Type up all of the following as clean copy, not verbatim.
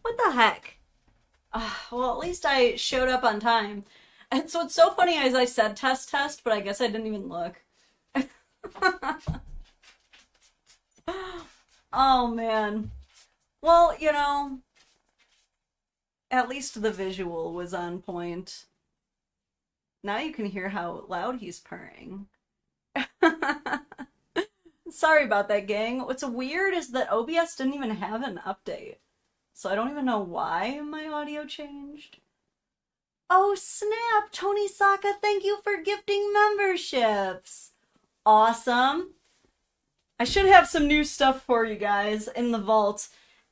What the heck? Well, at least I showed up on time. And so it's so funny as I said test, but I guess I didn't even look. Oh man. Well, at least the visual was on point. Now you can hear how loud he's purring. Sorry about that, gang. What's weird is that OBS didn't even have an update. So I don't even know why my audio changed. Oh snap! Tony Saka, thank you for gifting memberships! Awesome. I should have some new stuff for you guys in the vault.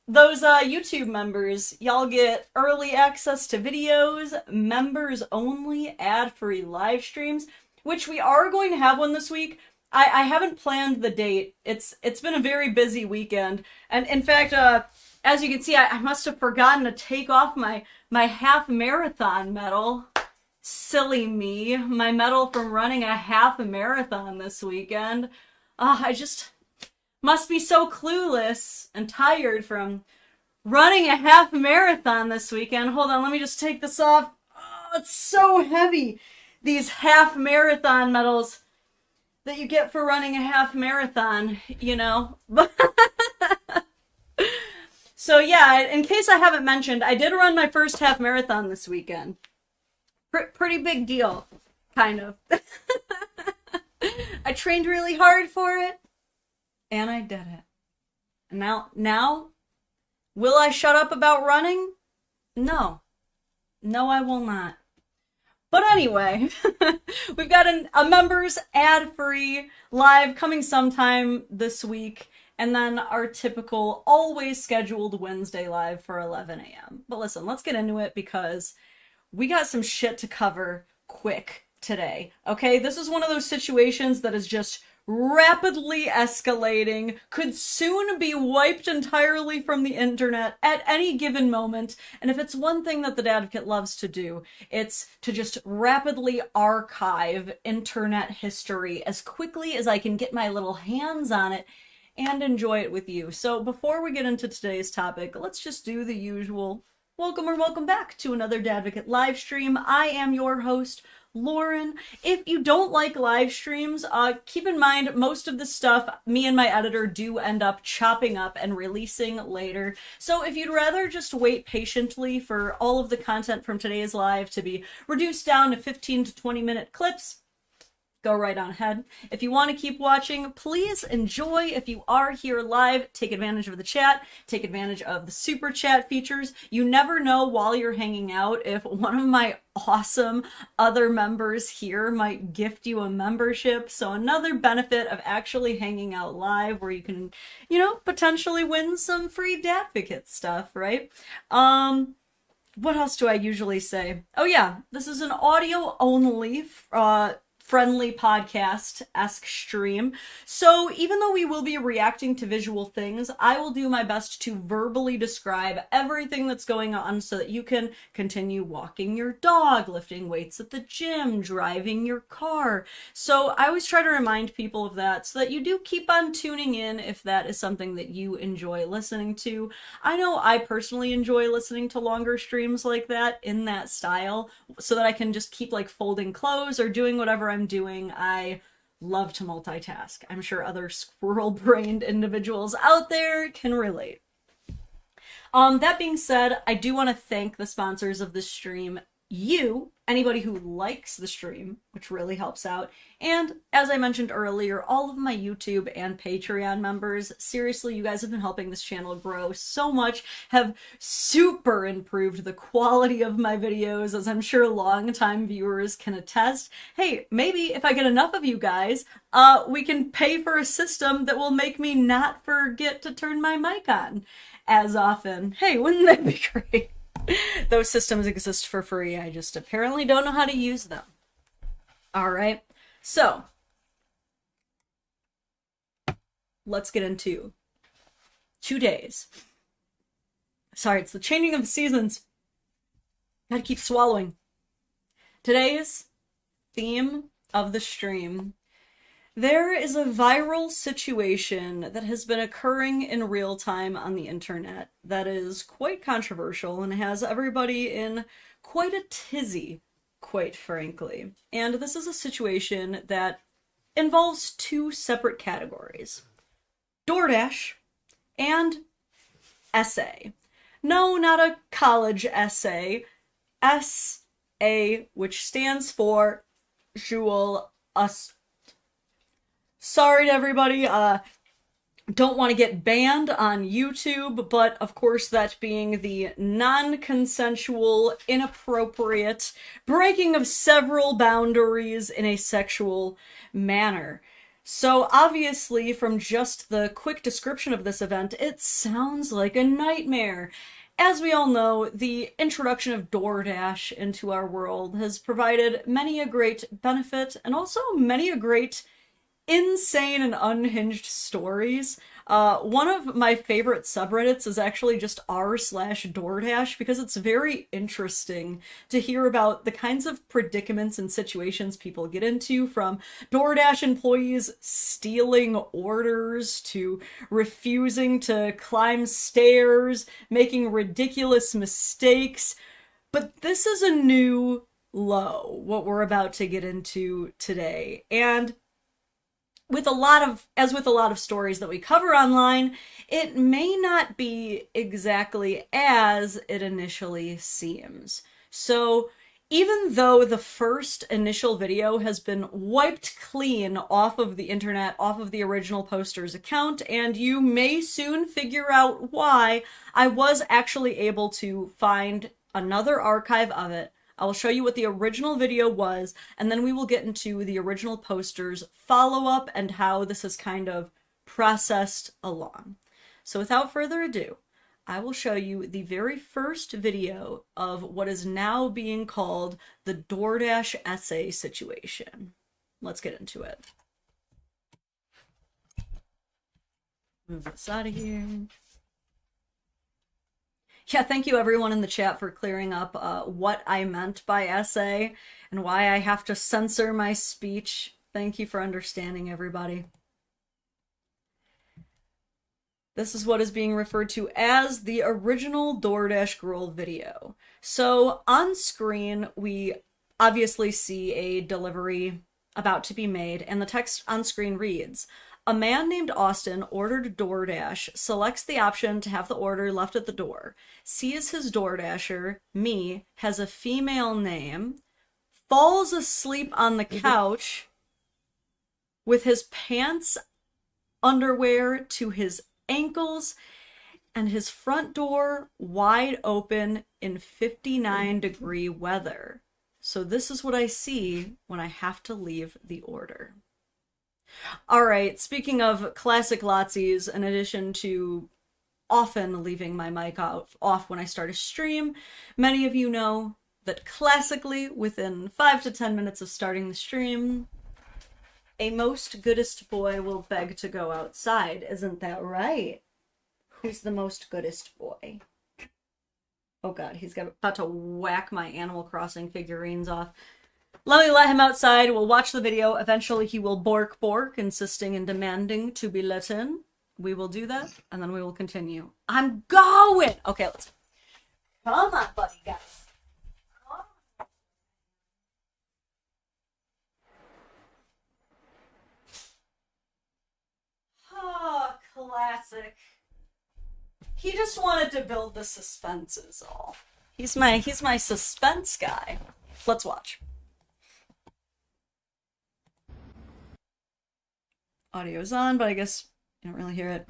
Those YouTube members, y'all get early access to videos, members only, ad-free live streams, which we are going to have one this week. I haven't planned the date. It's been a very busy weekend. And in fact, as you can see, I must have forgotten to take off my half marathon medal. Silly me. My medal from running a half marathon this weekend. I just must be so clueless and tired from running a half marathon this weekend. Hold on, let me just take this off. Oh, it's so heavy. These half marathon medals that you get for running a half marathon, So yeah, in case I haven't mentioned, I did run my first half marathon this weekend. Pretty big deal, kind of. I trained really hard for it, and I did it. Now, will I shut up about running? No. No, I will not. But anyway, we've got a members ad-free live coming sometime this week, and then our typical always scheduled Wednesday live for 11 a.m. But listen, let's get into it because we got some shit to cover quick today, okay? This is one of those situations that is just rapidly escalating, could soon be wiped entirely from the internet at any given moment. And if it's one thing that the Dadvocate loves to do, it's to just rapidly archive internet history as quickly as I can get my little hands on it and enjoy it with you. So before we get into today's topic, let's just do the usual welcome or welcome back to another Dadvocate live stream. I am your host, Lauren. If you don't like live streams, keep in mind most of the stuff me and my editor do end up chopping up and releasing later. So if you'd rather just wait patiently for all of the content from today's live to be reduced down to 15 to 20 minute clips, go right on ahead. If you want to keep watching, please enjoy. If you are here live, take advantage of the chat, take advantage of the super chat features. You never know while you're hanging out if one of my awesome other members here might gift you a membership. So another benefit of actually hanging out live where you can, potentially win some free Dadvocate stuff, right? What else do I usually say? Oh yeah, this is an audio only friendly podcast-esque stream. So even though we will be reacting to visual things, I will do my best to verbally describe everything that's going on so that you can continue walking your dog, lifting weights at the gym, driving your car. So I always try to remind people of that so that you do keep on tuning in if that is something that you enjoy listening to. I know I personally enjoy listening to longer streams like that in that style so that I can just keep folding clothes or doing whatever I'm doing. I love to multitask. I'm sure other squirrel-brained individuals out there can relate. That being said, I do want to thank the sponsors of this stream. You, anybody who likes the stream, which really helps out, and as I mentioned earlier, all of my YouTube and Patreon members. Seriously, you guys have been helping this channel grow so much, have super improved the quality of my videos, as I'm sure longtime viewers can attest. Hey, maybe if I get enough of you guys, we can pay for a system that will make me not forget to turn my mic on as often. Hey, wouldn't that be great? Those systems exist for free. I just apparently don't know how to use them. All right. So let's get into 2 days. Sorry, it's the changing of the seasons. Gotta keep swallowing. Today's theme of the stream There is a viral situation that has been occurring in real time on the internet that is quite controversial and has everybody in quite a tizzy, quite frankly. And this is a situation that involves two separate categories: DoorDash and essay. No, not a college essay. S.A., which stands for Jewel Us. Sorry to everybody, don't want to get banned on YouTube, but of course that being the non-consensual, inappropriate breaking of several boundaries in a sexual manner. So obviously, from just the quick description of this event, it sounds like a nightmare. As we all know, the introduction of DoorDash into our world has provided many a great benefit and also many a great insane and unhinged stories. One of my favorite subreddits is actually just r/DoorDash because it's very interesting to hear about the kinds of predicaments and situations people get into, from DoorDash employees stealing orders to refusing to climb stairs, making ridiculous mistakes. But this is a new low, what we're about to get into today. And with a lot of stories that we cover online, it may not be exactly as it initially seems. So even though the first initial video has been wiped clean off of the internet, off of the original poster's account, and you may soon figure out why, I was actually able to find another archive of it. I will show you what the original video was, and then we will get into the original poster's follow-up and how this is kind of processed along. So without further ado, I will show you the very first video of what is now being called the DoorDash essay situation. Let's get into it. Move this out of here. Yeah, thank you everyone in the chat for clearing up what I meant by essay and why I have to censor my speech. Thank you for understanding, everybody. This is what is being referred to as the original DoorDash Girl video. So on screen, we obviously see a delivery about to be made, and the text on screen reads, "A man named Austin ordered DoorDash, selects the option to have the order left at the door, sees his DoorDasher, me, has a female name, falls asleep on the couch with his pants, underwear to his ankles, and his front door wide open in 59-degree weather. So this is what I see when I have to leave the order." Alright, speaking of classic Latsies, in addition to often leaving my mic off when I start a stream, many of you know that classically, within 5 to 10 minutes of starting the stream, a most goodest boy will beg to go outside. Isn't that right? Who's the most goodest boy? Oh god, he's about to whack my Animal Crossing figurines off. Let me let him outside. We'll watch the video. Eventually he will bork, insisting and demanding to be let in. We will do that, and then we will continue. I'm going! Okay, let's... Come on, buddy, guys. Oh, classic. He just wanted to build the suspense is all. He's my suspense guy. Let's watch. Audio's on, but I guess you don't really hear it.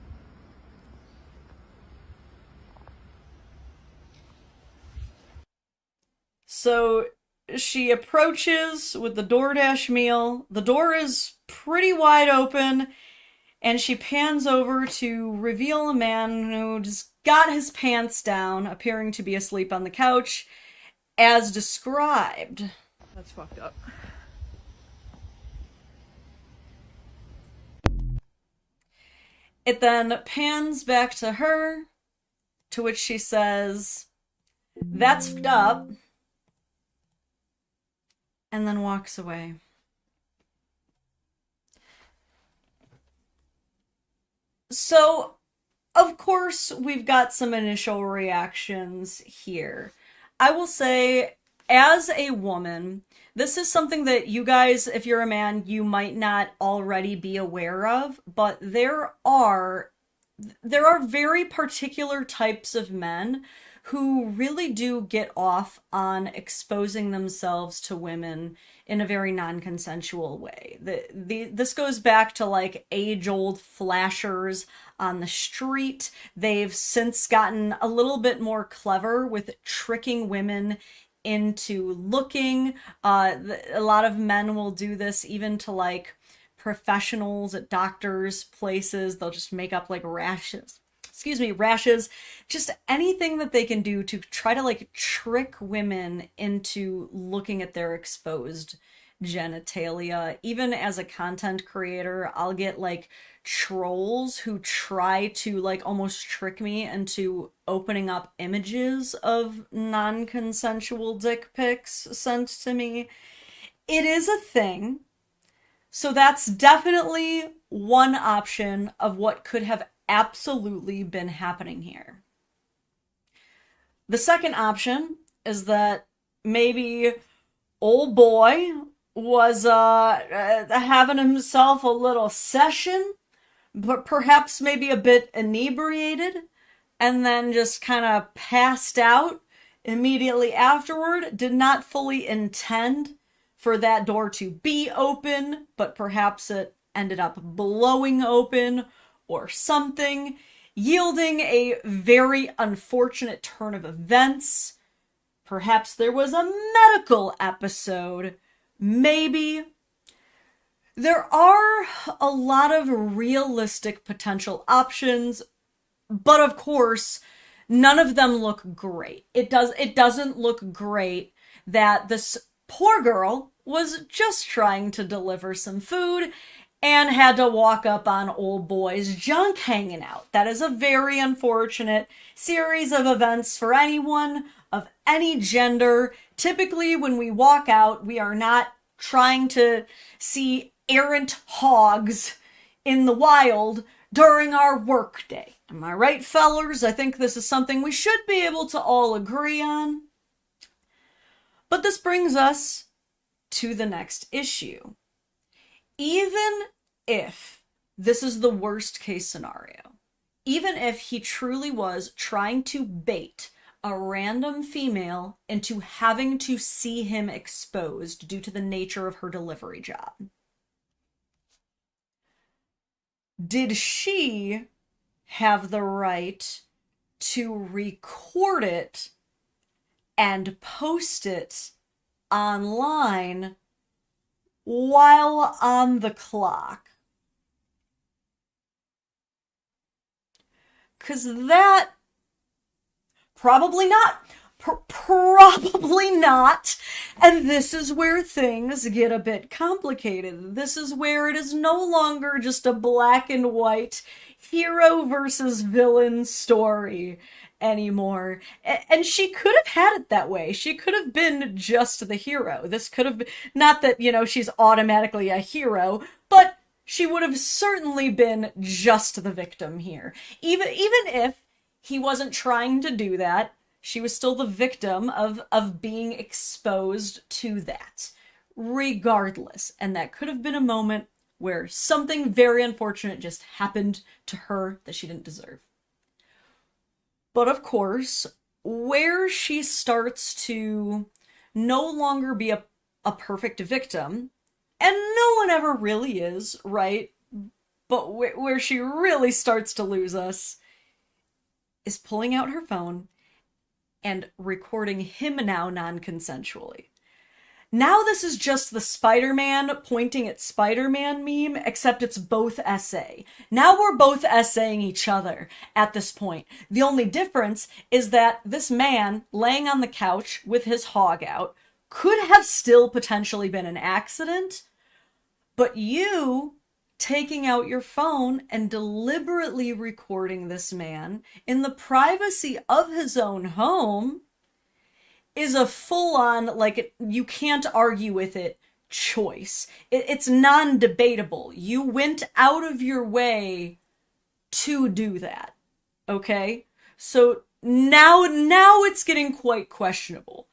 So she approaches with the DoorDash meal. The door is pretty wide open, and she pans over to reveal a man who just got his pants down, appearing to be asleep on the couch, as described. That's fucked up. It then pans back to her, to which she says, "That's fucked up," and then walks away. So, of course, we've got some initial reactions here. I will say, as a woman, this is something that you guys, if you're a man, you might not already be aware of, but there are very particular types of men who really do get off on exposing themselves to women in a very non-consensual way. This goes back to like age-old flashers on the street. They've since gotten a little bit more clever with tricking women into looking. A lot of men will do this even to like professionals at doctors' places. They'll just make up like rashes, just anything that they can do to try to like trick women into looking at their exposed genitalia. Even as a content creator, I'll get like trolls who try to like almost trick me into opening up images of non-consensual dick pics sent to me. It is a thing. So that's definitely one option of what could have absolutely been happening here. The second option is that maybe old boy was having himself a little session, but perhaps maybe a bit inebriated, and then just kind of passed out immediately afterward, did not fully intend for that door to be open, but perhaps it ended up blowing open or something, yielding a very unfortunate turn of events. Perhaps there was a medical episode. Maybe. There are a lot of realistic potential options, but of course, none of them look great. It doesn't look great that this poor girl was just trying to deliver some food and had to walk up on old boy's junk hanging out. That is a very unfortunate series of events for anyone of any gender. Typically, when we walk out, we are not trying to see errant hogs in the wild during our workday. Am I right, fellers? I think this is something we should be able to all agree on. But this brings us to the next issue. Even if this is the worst case scenario, even if he truly was trying to bait a random female into having to see him exposed due to the nature of her delivery job, did she have the right to record it and post it online while on the clock? Because that, probably not. Probably not. And this is where things get a bit complicated. This is where it is no longer just a black and white hero versus villain story anymore. And she could have had it that way. She could have been just the hero. This could have been, not that, she's automatically a hero, but she would have certainly been just the victim here. Even if he wasn't trying to do that, she was still the victim of being exposed to that, regardless. And that could have been a moment where something very unfortunate just happened to her that she didn't deserve. But of course, where she starts to no longer be a perfect victim, and no one ever really is, right? But where she really starts to lose us is pulling out her phone and recording him now non-consensually. Now this is just the Spider-Man pointing at Spider-Man meme, except it's both essay. Now we're both essaying each other at this point. The only difference is that this man laying on the couch with his hog out could have still potentially been an accident, but you taking out your phone and deliberately recording this man in the privacy of his own home is a full-on, like, you can't argue with it, choice. It's non-debatable. You went out of your way to do that. Okay? So now it's getting quite questionable.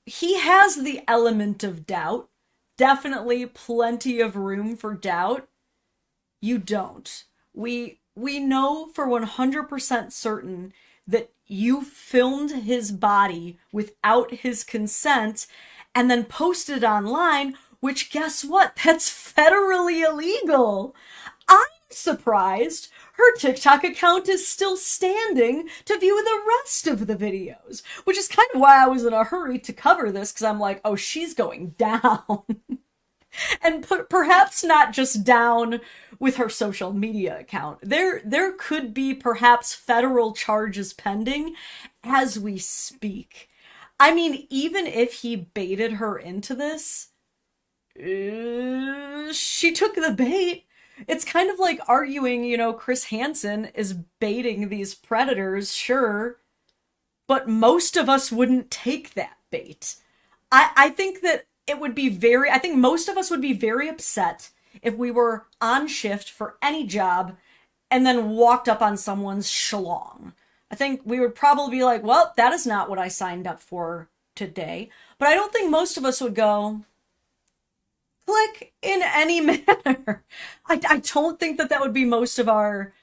He has the element of doubt. Definitely plenty of room for doubt. You don't. We know for 100% certain that you filmed his body without his consent and then posted it online, which, guess what? That's federally illegal. I'm surprised her TikTok account is still standing to view the rest of the videos, which is kind of why I was in a hurry to cover this, because I'm like, oh, she's going down. And perhaps not just down with her social media account. There could be perhaps federal charges pending as we speak. I mean, even if he baited her into this, she took the bait. It's kind of like arguing, you know, Chris Hansen is baiting these predators, sure, but most of us wouldn't take that bait. I think that I think most of us would be very upset if we were on shift for any job and then walked up on someone's schlong. I think we would probably be like, well, that is not what I signed up for today. But I don't think most of us would go, click in any manner. I don't think that would be most of our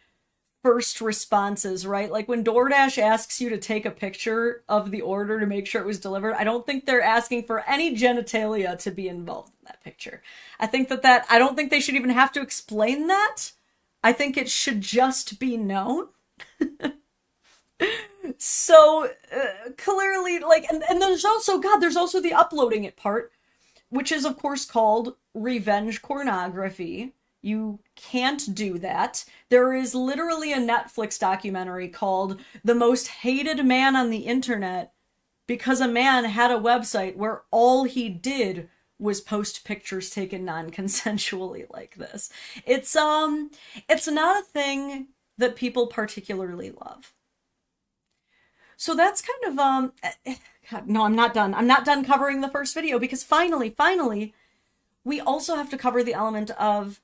first responses, right? Like when DoorDash asks you to take a picture of the order to make sure it was delivered, I don't think they're asking for any genitalia to be involved in that picture. I think I don't think they should even have to explain that. I think it should just be known. So clearly, like, and there's also the uploading it part, which is of course called revenge pornography. You can't do that. There is literally a Netflix documentary called The Most Hated Man on the Internet because a man had a website where all he did was post pictures taken non-consensually like this. It's not a thing that people particularly love. So that's kind of God, no, I'm not done. I'm not done covering the first video because finally, we also have to cover the element of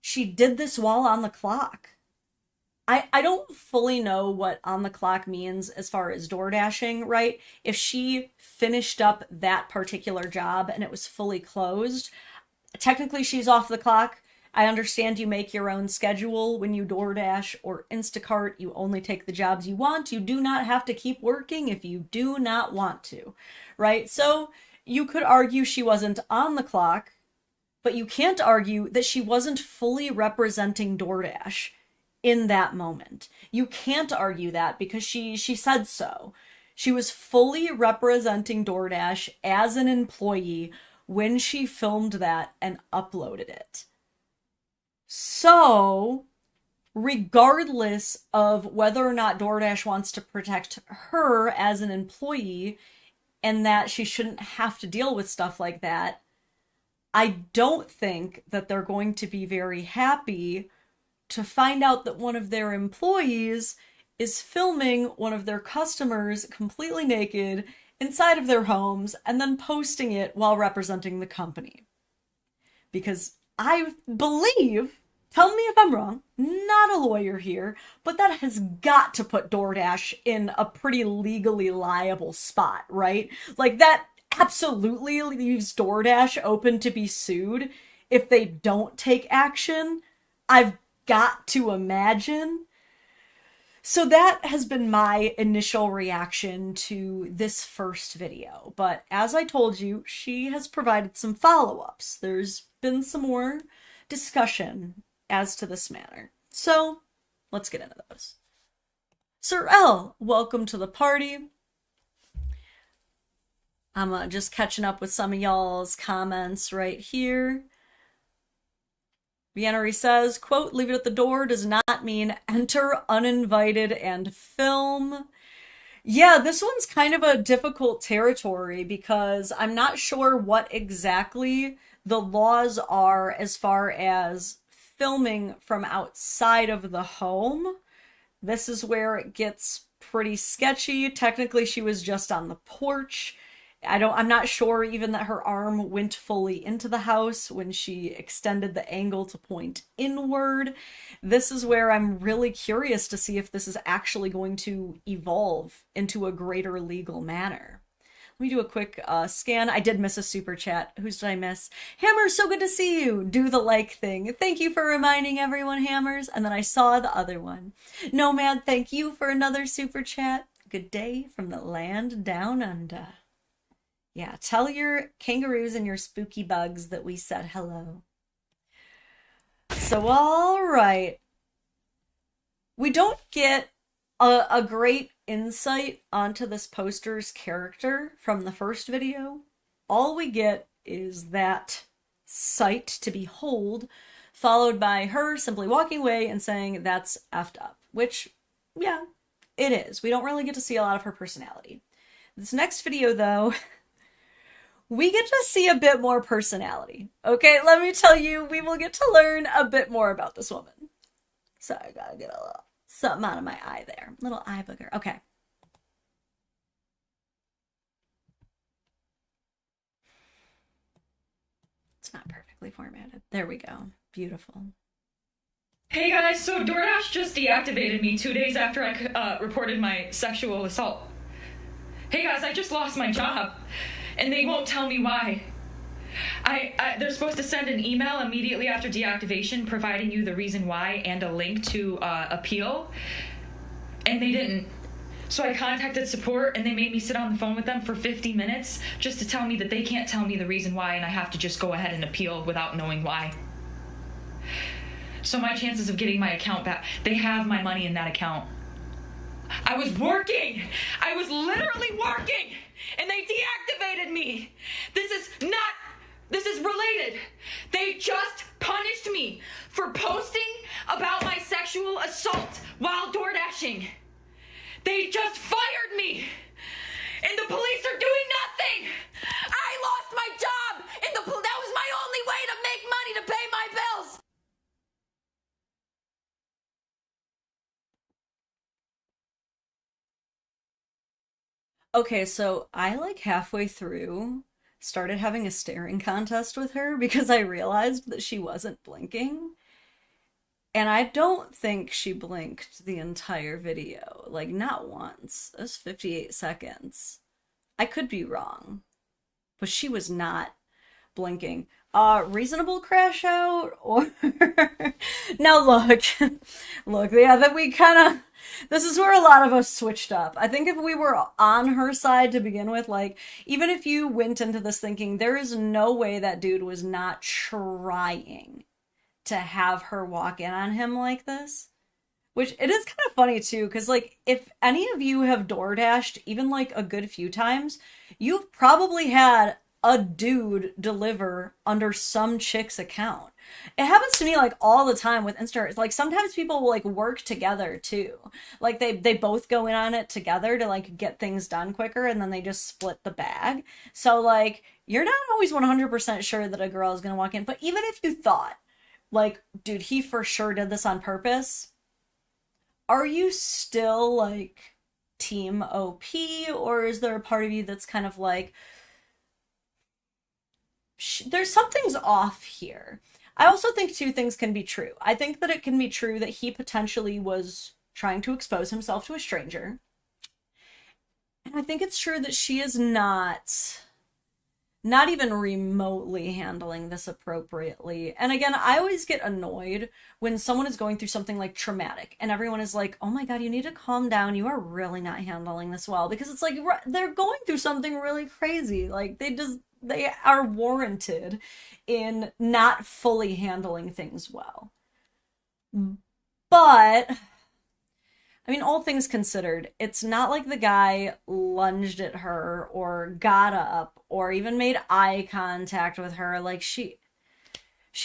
she did this while on the clock. I don't fully know what on the clock means as far as DoorDashing, right? If she finished up that particular job and it was fully closed, technically she's off the clock. I understand you make your own schedule when you DoorDash or Instacart. You only take the jobs you want. You do not have to keep working if you do not want to, right? So you could argue she wasn't on the clock, but you can't argue that she wasn't fully representing DoorDash in that moment. You can't argue that because she said so. She was fully representing DoorDash as an employee when she filmed that and uploaded it. So, regardless of whether or not DoorDash wants to protect her as an employee and that she shouldn't have to deal with stuff like that, I don't think that they're going to be very happy to find out that one of their employees is filming one of their customers completely naked inside of their homes and then posting it while representing the company. Because I believe, tell me if I'm wrong, not a lawyer here, but that has got to put DoorDash in a pretty legally liable spot, right? Like that absolutely leaves DoorDash open to be sued if they don't take action. I've got to imagine. So that has been my initial reaction to this first video. But as I told you, she has provided some follow-ups. There's been some more discussion as to this matter. So let's get into those. Sir L, welcome to the party. I'm just catching up with some of y'all's comments right here. Viennery says, quote, leave it at the door does not mean enter uninvited and film. Yeah, this one's kind of a difficult territory because I'm not sure what exactly the laws are as far as filming from outside of the home. This is where it gets pretty sketchy. Technically, she was just on the porch. I'm not sure even that her arm went fully into the house when she extended the angle to point inward. This is where I'm really curious to see if this is actually going to evolve into a greater legal matter. Let me do a quick scan. I did miss a super chat. Whose did I miss? Hammer, so good to see you. Do the like thing. Thank you for reminding everyone, Hammers. And then I saw the other one. Nomad, thank you for another super chat. Good day from the land down under. Yeah, tell your kangaroos and your spooky bugs that we said hello. So, all right. We don't get a great insight onto this poster's character from the first video. All we get is that sight to behold, followed by her simply walking away and saying that's effed up, which, yeah, it is. We don't really get to see a lot of her personality. This next video, though, we get to see a bit more personality. Okay, let me tell you, we will get to learn a bit more about this woman. Sorry, I gotta get a little something out of my eye there. Little eye booger. Okay. It's not perfectly formatted. There we go. Beautiful. Hey guys, so DoorDash just deactivated me 2 days after I reported my sexual assault. Hey guys, I just lost my job, and they won't tell me why. They're supposed to send an email immediately after deactivation providing you the reason why and a link to appeal, and they didn't. So I contacted support, and they made me sit on the phone with them for 50 minutes just to tell me that they can't tell me the reason why, and I have to just go ahead and appeal without knowing why. So my chances of getting my account back, they have my money in that account. I was working! I was literally working! And they deactivated me! This is related. They just punished me for posting about my sexual assault while DoorDashing. They just fired me! And the police are doing nothing! I lost my job! And that was my only way to make money to pay my bills! Okay, so I like halfway through started having a staring contest with her because I realized that she wasn't blinking. And I don't think she blinked the entire video. Like, not once. It was 58 seconds. I could be wrong, but she was not blinking. Reasonable crash out or now look, yeah, that we kind of, this is where a lot of us switched up. I think if we were on her side to begin with, like, even if you went into this thinking there is no way that dude was not trying to have her walk in on him like this, which it is kind of funny too, because like if any of you have DoorDashed even like a good few times, you've probably had a dude deliver under some chick's account. It happens to me like all the time with Insta. Like sometimes people will like work together too. Like they both go in on it together to like get things done quicker, and then they just split the bag. So like you're not always 100% sure that a girl is gonna walk in. But even if you thought like, dude, he for sure did this on purpose, are you still like team OP, or is there a part of you that's kind of like, there's something's off here? I also think two things can be true. I think that it can be true that he potentially was trying to expose himself to a stranger. And I think it's true that she is not even remotely handling this appropriately. And again, I always get annoyed when someone is going through something like traumatic and everyone is like, oh my God, you need to calm down. You are really not handling this well. Because it's like, they're going through something really crazy. Like they are warranted in not fully handling things well. But I mean, all things considered, it's not like the guy lunged at her or got up or even made eye contact with her. Like she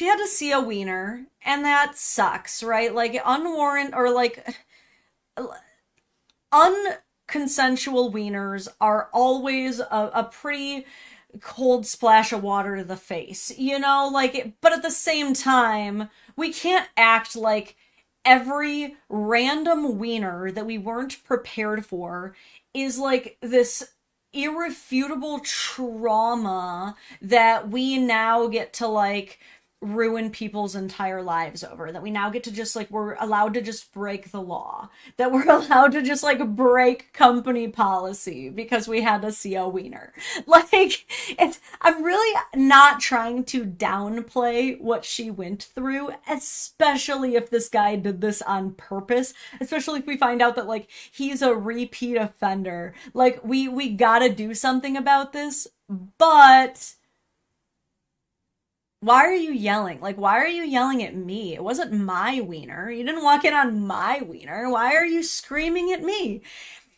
had to see a wiener, and that sucks, right? Like unwarranted or like unconsensual wieners are always a pretty cold splash of water to the face, you know? Like, but at the same time, we can't act like every random wiener that we weren't prepared for is like this irrefutable trauma that we now get to like ruin people's entire lives over, that we now get to just like, we're allowed to just break the law, that we're allowed to just like break company policy because we had to see a wiener. Like, I'm really not trying to downplay what she went through, especially if this guy did this on purpose, especially if we find out that like he's a repeat offender. Like, we gotta do something about this. But why are you yelling? Like, why are you yelling at me? It wasn't my wiener. You didn't walk in on my wiener. Why are you screaming at me?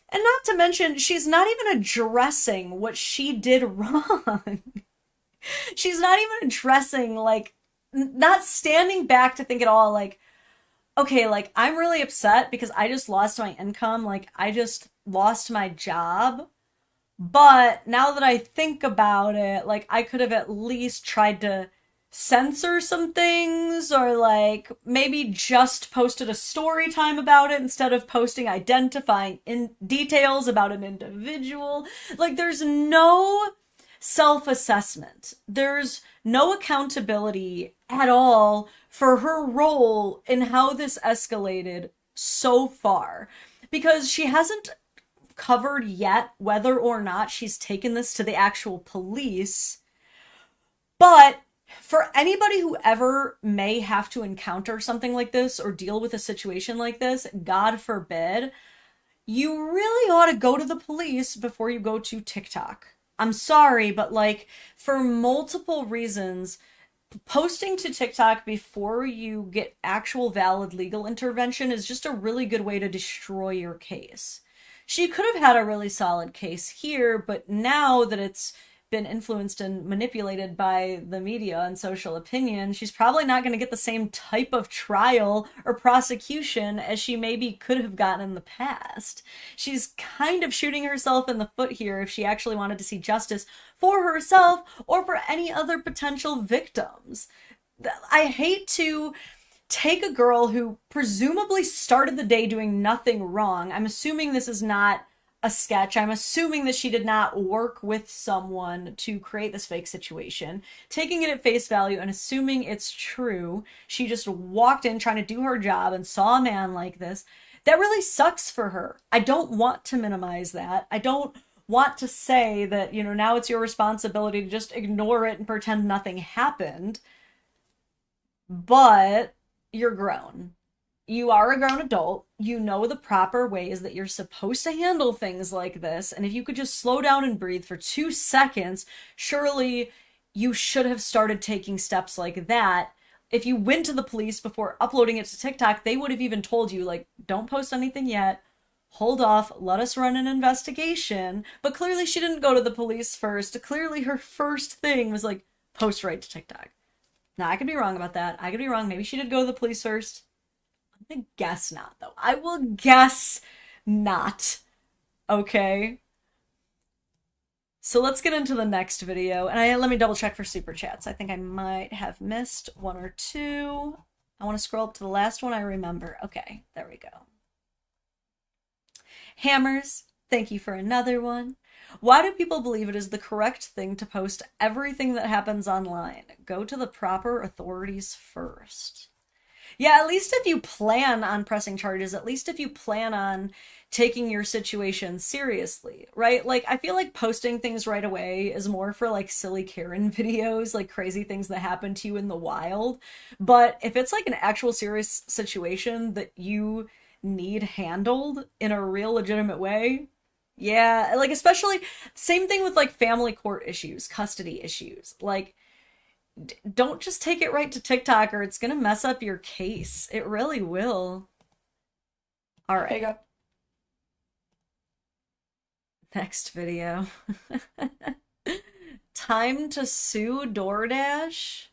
And not to mention, she's not even addressing what she did wrong. She's not even addressing, like, not standing back to think at all, like, okay, like, I'm really upset because I just lost my income. Like, I just lost my job. But now that I think about it, like, I could have at least tried to censor some things, or like maybe just posted a story time about it instead of posting identifying in details about an individual. Like, there's no self-assessment. There's no accountability at all for her role in how this escalated so far, because she hasn't covered yet whether or not she's taken this to the actual police. But for anybody who ever may have to encounter something like this or deal with a situation like this, God forbid, you really ought to go to the police before you go to TikTok. I'm sorry, but like, for multiple reasons, posting to TikTok before you get actual valid legal intervention is just a really good way to destroy your case. She could have had a really solid case here, but now that it's been influenced and manipulated by the media and social opinion, she's probably not going to get the same type of trial or prosecution as she maybe could have gotten in the past. She's kind of shooting herself in the foot here if she actually wanted to see justice for herself or for any other potential victims. I hate to take a girl who presumably started the day doing nothing wrong. I'm assuming this is not a sketch. I'm assuming that she did not work with someone to create this fake situation, taking it at face value and assuming it's true. She just walked in trying to do her job and saw a man like this. That really sucks for her. I don't want to minimize that. I don't want to say that, you know, now it's your responsibility to just ignore it and pretend nothing happened. But you're grown. You are a grown adult. You know the proper ways that you're supposed to handle things like this. And if you could just slow down and breathe for 2 seconds, surely you should have started taking steps like that. If you went to the police before uploading it to TikTok, they would have even told you, like, don't post anything yet. Hold off. Let us run an investigation. But clearly she didn't go to the police first. Clearly her first thing was, like, post right to TikTok. Now, I could be wrong about that. I could be wrong. Maybe she did go to the police first. I'm gonna guess not, though. I will guess not. Okay? So let's get into the next video. And let me double check for super chats. I think I might have missed one or two. I want to scroll up to the last one I remember. Okay, there we go. Hammers, thank you for another one. Why do people believe it is the correct thing to post everything that happens online? Go to the proper authorities first. Yeah, at least if you plan on pressing charges, at least if you plan on taking your situation seriously, right? Like, I feel like posting things right away is more for like silly Karen videos, like crazy things that happen to you in the wild. But if it's like an actual serious situation that you need handled in a real legitimate way, yeah, like especially same thing with like family court issues, custody issues, like don't just take it right to TikTok or it's gonna mess up your case. It really will. All right. There you go. Next video. Time to sue DoorDash.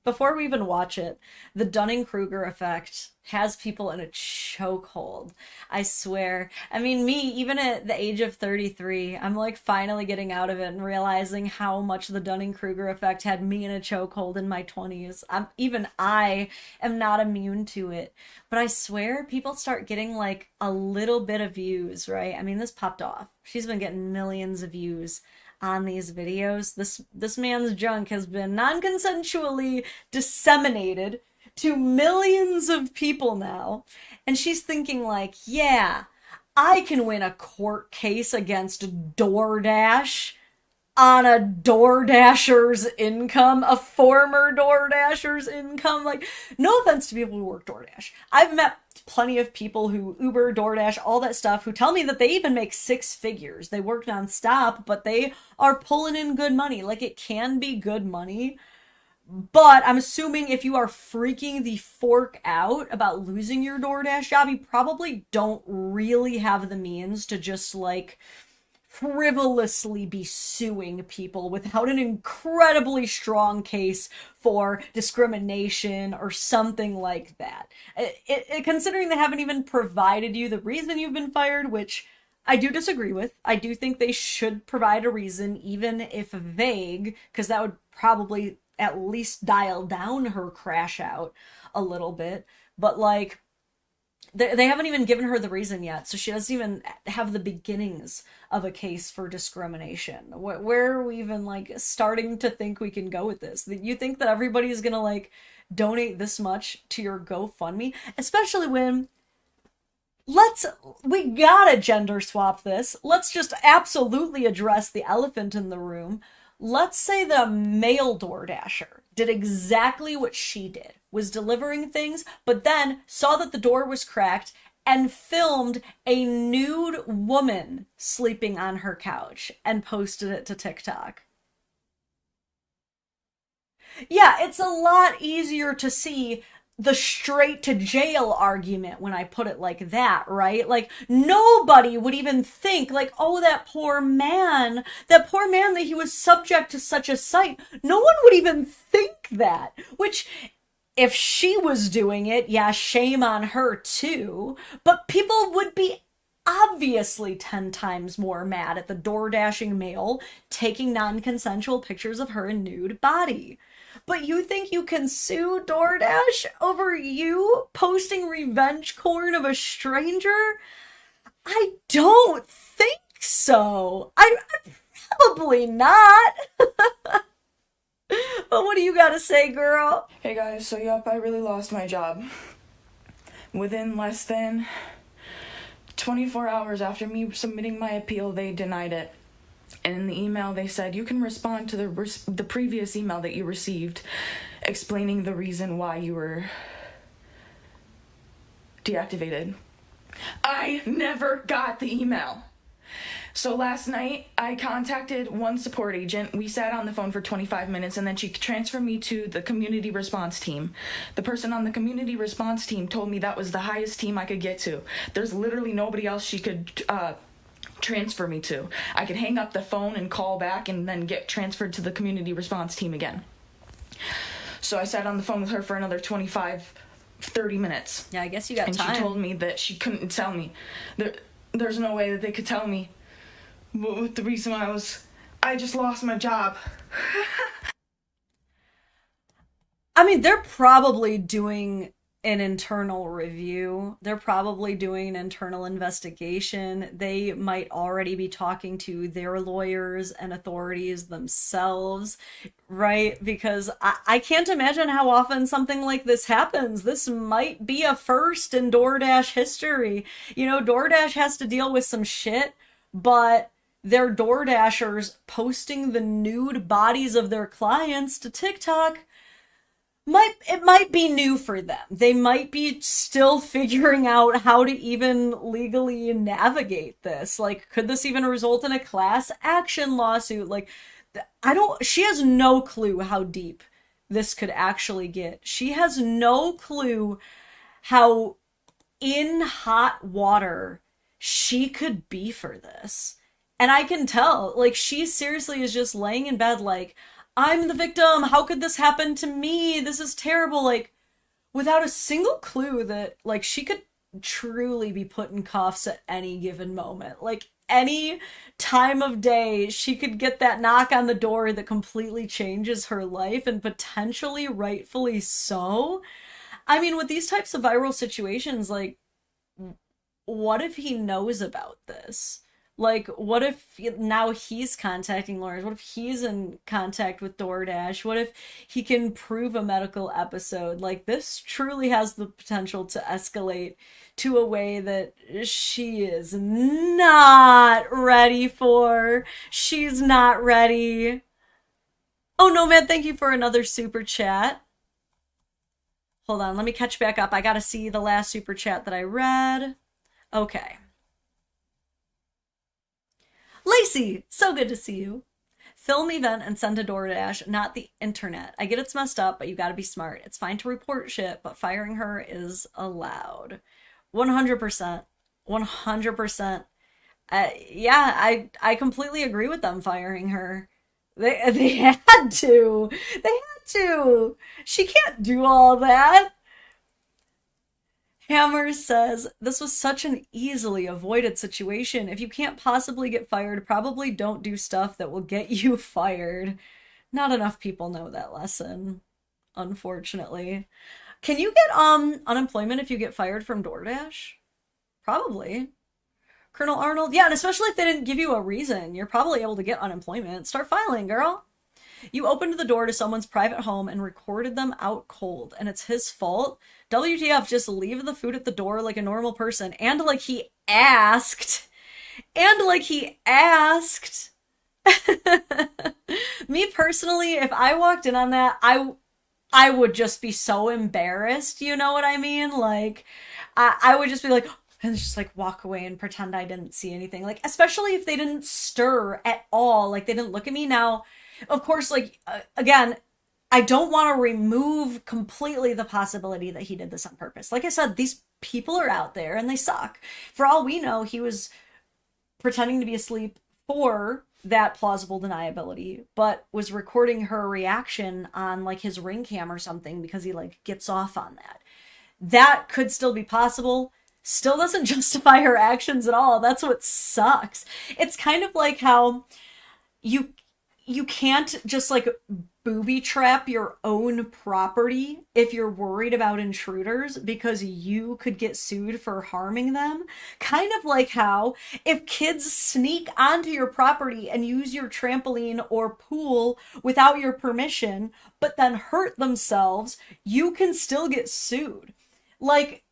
before we even watch it, the Dunning-Kruger effect has people in a chokehold. I swear. I mean, me, even at the age of 33, I'm like finally getting out of it and realizing how much the Dunning-Kruger effect had me in a chokehold in my 20s. Even I am not immune to it. But I swear people start getting like a little bit of views, right? I mean, this popped off. She's been getting millions of views on these videos. This man's junk has been non-consensually disseminated to millions of people now. And she's thinking like, yeah, I can win a court case against DoorDash on a DoorDasher's income, a former DoorDasher's income. Like, no offense to people who work DoorDash. I've met plenty of people who Uber, DoorDash, all that stuff, who tell me that they even make six figures. They work nonstop, but they are pulling in good money. Like, it can be good money. But I'm assuming if you are freaking the fork out about losing your DoorDash job, you probably don't really have the means to just, like, frivolously be suing people without an incredibly strong case for discrimination or something like that. Considering they haven't even provided you the reason you've been fired, which I do disagree with. I do think they should provide a reason, even if vague, because that would probably at least dial down her crash out a little bit. But like, they haven't even given her the reason yet, so she doesn't even have the beginnings of a case for discrimination. Where are we even, like, starting to think we can go with this? You think that everybody's gonna, like, donate this much to your GoFundMe? Especially when, we gotta gender swap this. Let's just absolutely address the elephant in the room. Let's say the male DoorDasher did exactly what she did, was delivering things, but then saw that the door was cracked and filmed a nude woman sleeping on her couch and posted it to TikTok. Yeah, it's a lot easier to see the straight to jail argument when I put it like that, right? Like, nobody would even think, like, oh, that poor man that he was subject to such a sight. No one would even think that, which, if she was doing it, yeah, shame on her too, but people would be obviously 10 times more mad at the DoorDashing male taking non-consensual pictures of her nude body. But you think you can sue DoorDash over you posting revenge porn of a stranger? I don't think so. I probably not. But what do you gotta say, girl? Hey guys, so yep, I really lost my job. Within less than 24 hours after me submitting my appeal, they denied it. And in the email, they said, you can respond to the previous email that you received explaining the reason why you were deactivated. I never got the email. So last night, I contacted one support agent. We sat on the phone for 25 minutes, and then she transferred me to the community response team. The person on the community response team told me that was the highest team I could get to. There's literally nobody else she could transfer me to. I could hang up the phone and call back and then get transferred to the community response team again. So I sat on the phone with her for another 30 minutes. Yeah, I guess you got time. And she told me that she couldn't tell me. There's no way that they could tell me what the reason why I just lost my job. I mean, they're probably doing an internal review. They're probably doing an internal investigation. They might already be talking to their lawyers and authorities themselves, right? Because I can't imagine how often something like this happens. This might be a first in DoorDash history. You know, DoorDash has to deal with some shit, but their DoorDashers posting the nude bodies of their clients to TikTok, it might be new for them. They might be still figuring out how to even legally navigate this. Like, could this even result in a class action lawsuit? Like, she has no clue how deep this could actually get. She has no clue how in hot water she could be for this. And I can tell, like, she seriously is just laying in bed like, I'm the victim. How could this happen to me? This is terrible. Like, without a single clue that, like, she could truly be put in cuffs at any given moment. Like, any time of day, she could get that knock on the door that completely changes her life, and potentially rightfully so. I mean, with these types of viral situations, like, what if he knows about this? Like, what if now he's contacting lawyers? What if he's in contact with DoorDash? What if he can prove a medical episode? Like, this truly has the potential to escalate to a way that she is not ready for. She's not ready. Oh, Nomad, thank you for another super chat. Hold on, let me catch back up. I gotta see the last super chat that I read. Okay. Lacey, so good to see you. Film event and send to DoorDash, not the internet. I get it's messed up, but you gotta be smart. It's fine to report shit, but firing her is allowed. 100%. 100%. Yeah, I completely agree with them firing her. They had to. They had to. She can't do all that. Hammer says, this was such an easily avoided situation. If you can't possibly get fired, probably don't do stuff that will get you fired. Not enough people know that lesson, unfortunately. Can you get unemployment if you get fired from DoorDash? Probably. Colonel Arnold, yeah, and especially if they didn't give you a reason, you're probably able to get unemployment. Start filing, girl. You opened the door to someone's private home and recorded them out cold, and it's his fault? WTF, just leave the food at the door like a normal person. And like he asked. And like he asked. Me personally, if I walked in on that, I would just be so embarrassed, you know what I mean? Like, I would just be like, and just like walk away and pretend I didn't see anything. Like, especially if they didn't stir at all, like they didn't look at me. Now, of course, like, again, I don't want to remove completely the possibility that he did this on purpose. Like I said, these people are out there and they suck. For all we know, he was pretending to be asleep for that plausible deniability, but was recording her reaction on like his Ring cam or something because he like gets off on that. That could still be possible. Still doesn't justify her actions at all. That's what sucks. It's kind of like how you can't just like booby trap your own property if you're worried about intruders because you could get sued for harming them. Kind of like how if kids sneak onto your property and use your trampoline or pool without your permission, but then hurt themselves, you can still get sued. Like,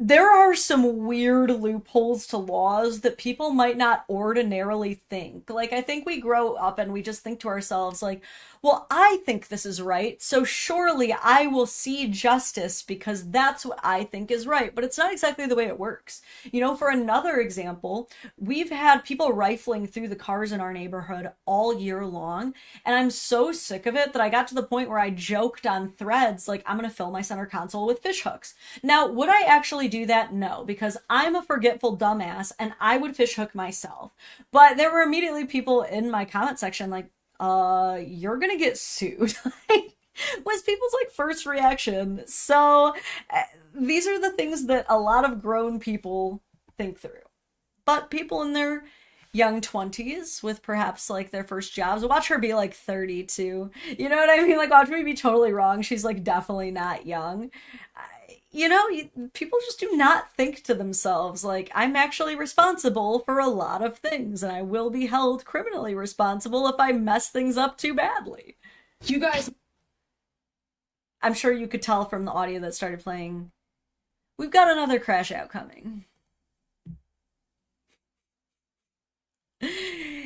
there are some weird loopholes to laws that people might not ordinarily think. Like, I think we grow up and we just think to ourselves, like, well, I think this is right, so surely I will see justice because that's what I think is right. But it's not exactly the way it works. You know, for another example, we've had people rifling through the cars in our neighborhood all year long, and I'm so sick of it that I got to the point where I joked on Threads, like, I'm gonna fill my center console with fish hooks. Now, would I actually do that? No, because I'm a forgetful dumbass and I would fish hook myself. But there were immediately people in my comment section like, you're gonna get sued. Like, was people's like first reaction. So these are the things that a lot of grown people think through. But people in their young 20s with perhaps like their first jobs, watch her be like 32. You know what I mean? Like, watch me be totally wrong. She's like definitely not young. You know, people just do not think to themselves, like, I'm actually responsible for a lot of things, and I will be held criminally responsible if I mess things up too badly. You guys... I'm sure you could tell from the audio that started playing, we've got another crash out coming.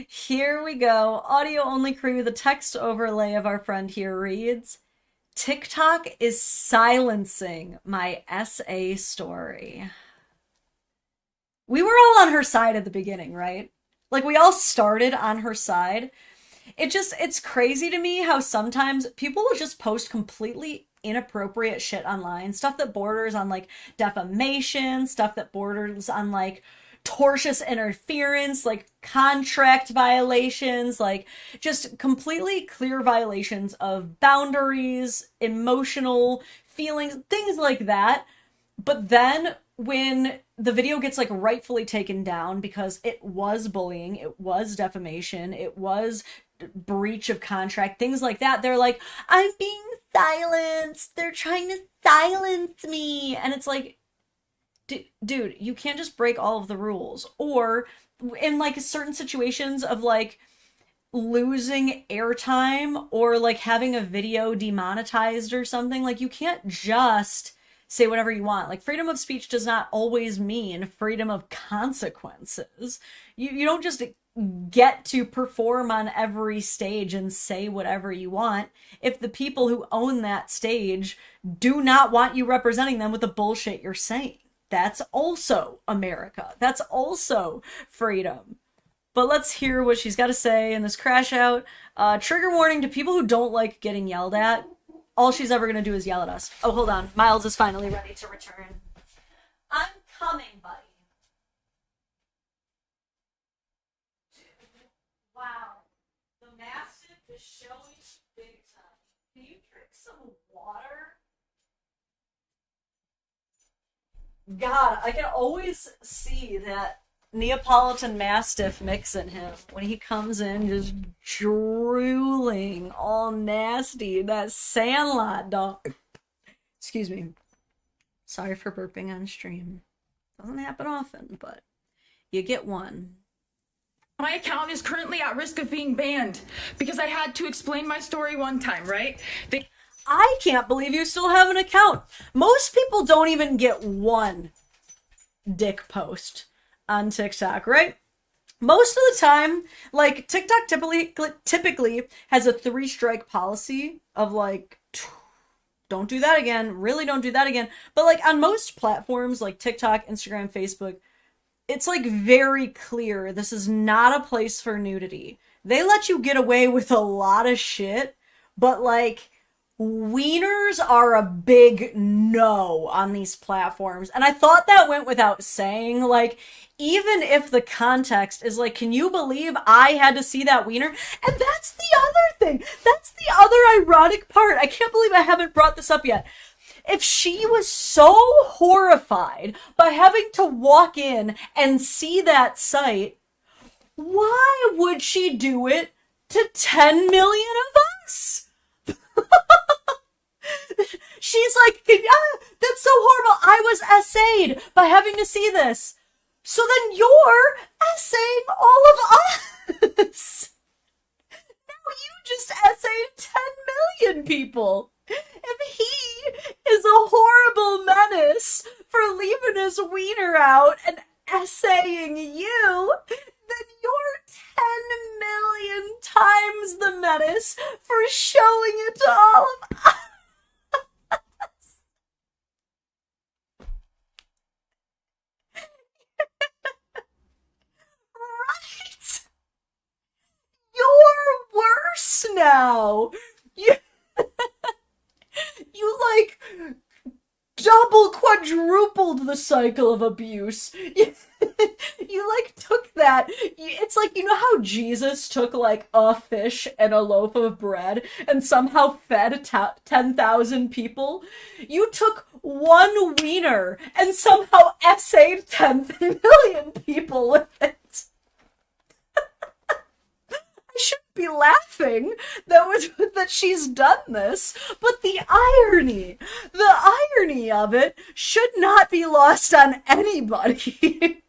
Here we go. Audio only crew. The text overlay of our friend here reads, TikTok is silencing my SA story. We were all on her side at the beginning, right? Like, we all started on her side. It's crazy to me how sometimes people will just post completely inappropriate shit online. Stuff that borders on, like, defamation. Stuff that borders on, like, tortious interference, like contract violations, like just completely clear violations of boundaries, emotional feelings, things like that. But then when the video gets like rightfully taken down because it was bullying, it was defamation, it was breach of contract, things like that, they're like, I'm being silenced, they're trying to silence me. And it's like, dude, you can't just break all of the rules. Or in like certain situations of like losing airtime or like having a video demonetized or something, like you can't just say whatever you want. Like freedom of speech does not always mean freedom of consequences. You don't just get to perform on every stage and say whatever you want if the people who own that stage do not want you representing them with the bullshit you're saying. That's also America. That's also freedom. But let's hear what she's got to say in this crash out. Trigger warning to people who don't like getting yelled at. All she's ever going to do is yell at us. Oh, hold on. Miles is finally ready to return. I'm coming, buddy. Wow. The Mastiff is showing big time. Can you drink some water? God, I can always see that Neapolitan Mastiff mix in him when he comes in just drooling all nasty. That Sandlot dog. Excuse me. Sorry for burping on stream. Doesn't happen often, but you get one. My account is currently at risk of being banned because I had to explain my story one time, right? I can't believe you still have an account. Most people don't even get one dick post on TikTok, right? Most of the time, like TikTok typically has a 3-strike policy of like, don't do that again, really don't do that again. But like on most platforms like TikTok, Instagram, Facebook, it's like very clear this is not a place for nudity. They let you get away with a lot of shit, but like wieners are a big no on these platforms. And I thought that went without saying. Like, even if the context is like, can you believe I had to see that wiener? And that's the other thing. That's the other ironic part. I can't believe I haven't brought this up yet. If she was so horrified by having to walk in and see that site, why would she do it to 10 million of us? She's like, that's so horrible. I was essayed by having to see this. So then you're essaying all of us. Now you just essayed 10 million people. If he is a horrible menace for leaving his wiener out and essaying you, then you're 10 million times the menace for showing it to all of us. Right? You're worse now. You like double quadrupled the cycle of abuse. You like took that. It's like, you know how Jesus took like a fish and a loaf of bread and somehow fed 10,000 people? You took one wiener and somehow essayed 10 million people with it. I shouldn't be laughing that she's done this, but the irony of it should not be lost on anybody.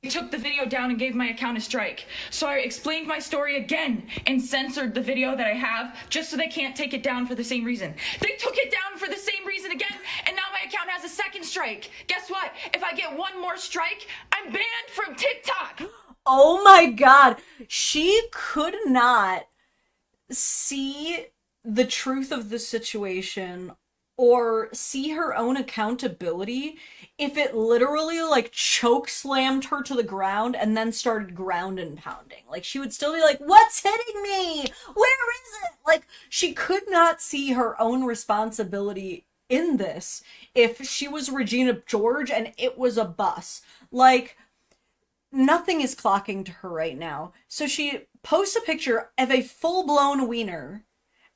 They took the video down and gave my account a strike. So I explained my story again and censored the video that I have just so they can't take it down for the same reason. They took it down for the same reason again, and now my account has a second strike. Guess what? If I get one more strike, I'm banned from TikTok. Oh my God. She could not see the truth of the situation or see her own accountability if it literally like choke slammed her to the ground and then started ground and pounding. Like she would still be like, what's hitting me? Where is it? Like she could not see her own responsibility in this if she was Regina George and it was a bus. Like nothing is clocking to her right now. So she posts a picture of a full-blown wiener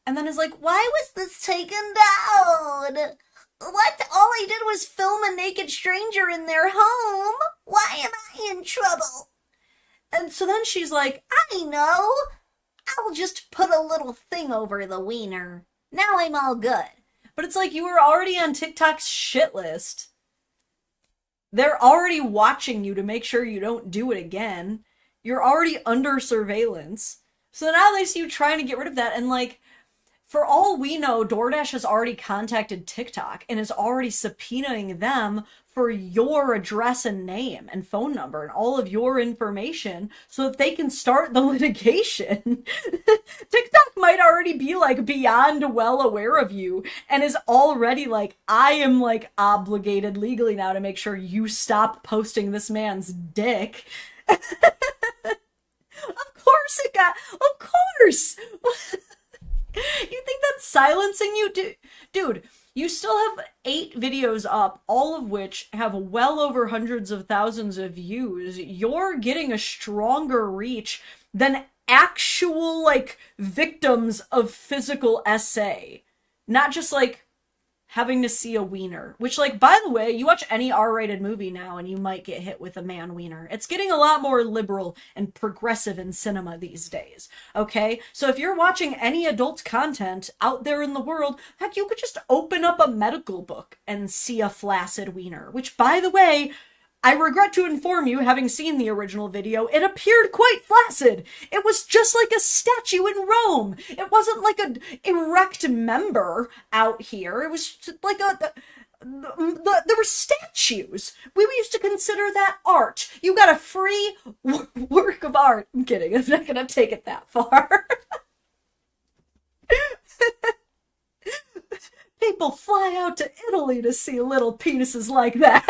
and then is like, why was this taken down? What? All I did was film a naked stranger in their home. Why am I in trouble? And so then she's like, I know. I'll just put a little thing over the wiener. Now I'm all good. But it's like, you were already on TikTok's shit list. They're already watching you to make sure you don't do it again. You're already under surveillance. So now they see you trying to get rid of that, and like, for all we know, DoorDash has already contacted TikTok and is already subpoenaing them for your address and name and phone number and all of your information so that they can start the litigation. TikTok might already be like beyond well aware of you and is already like, I am like obligated legally now to make sure you stop posting this man's dick. Of course it got, of course. You think that's silencing you? Dude, you still have 8 videos up, all of which have well over hundreds of thousands of views. You're getting a stronger reach than actual, like, victims of physical SA. Not just, like, having to see a wiener. Which, like, by the way, you watch any R-rated movie now and you might get hit with a man wiener. It's getting a lot more liberal and progressive in cinema these days, okay? So if you're watching any adult content out there in the world, heck, you could just open up a medical book and see a flaccid wiener. Which, by the way, I regret to inform you, having seen the original video, it appeared quite flaccid. It was just like a statue in Rome. It wasn't like an erect member out here. It was just like there were statues. We used to consider that art. You got a free work of art. I'm kidding. I'm not gonna take it that far. People fly out to Italy to see little penises like that.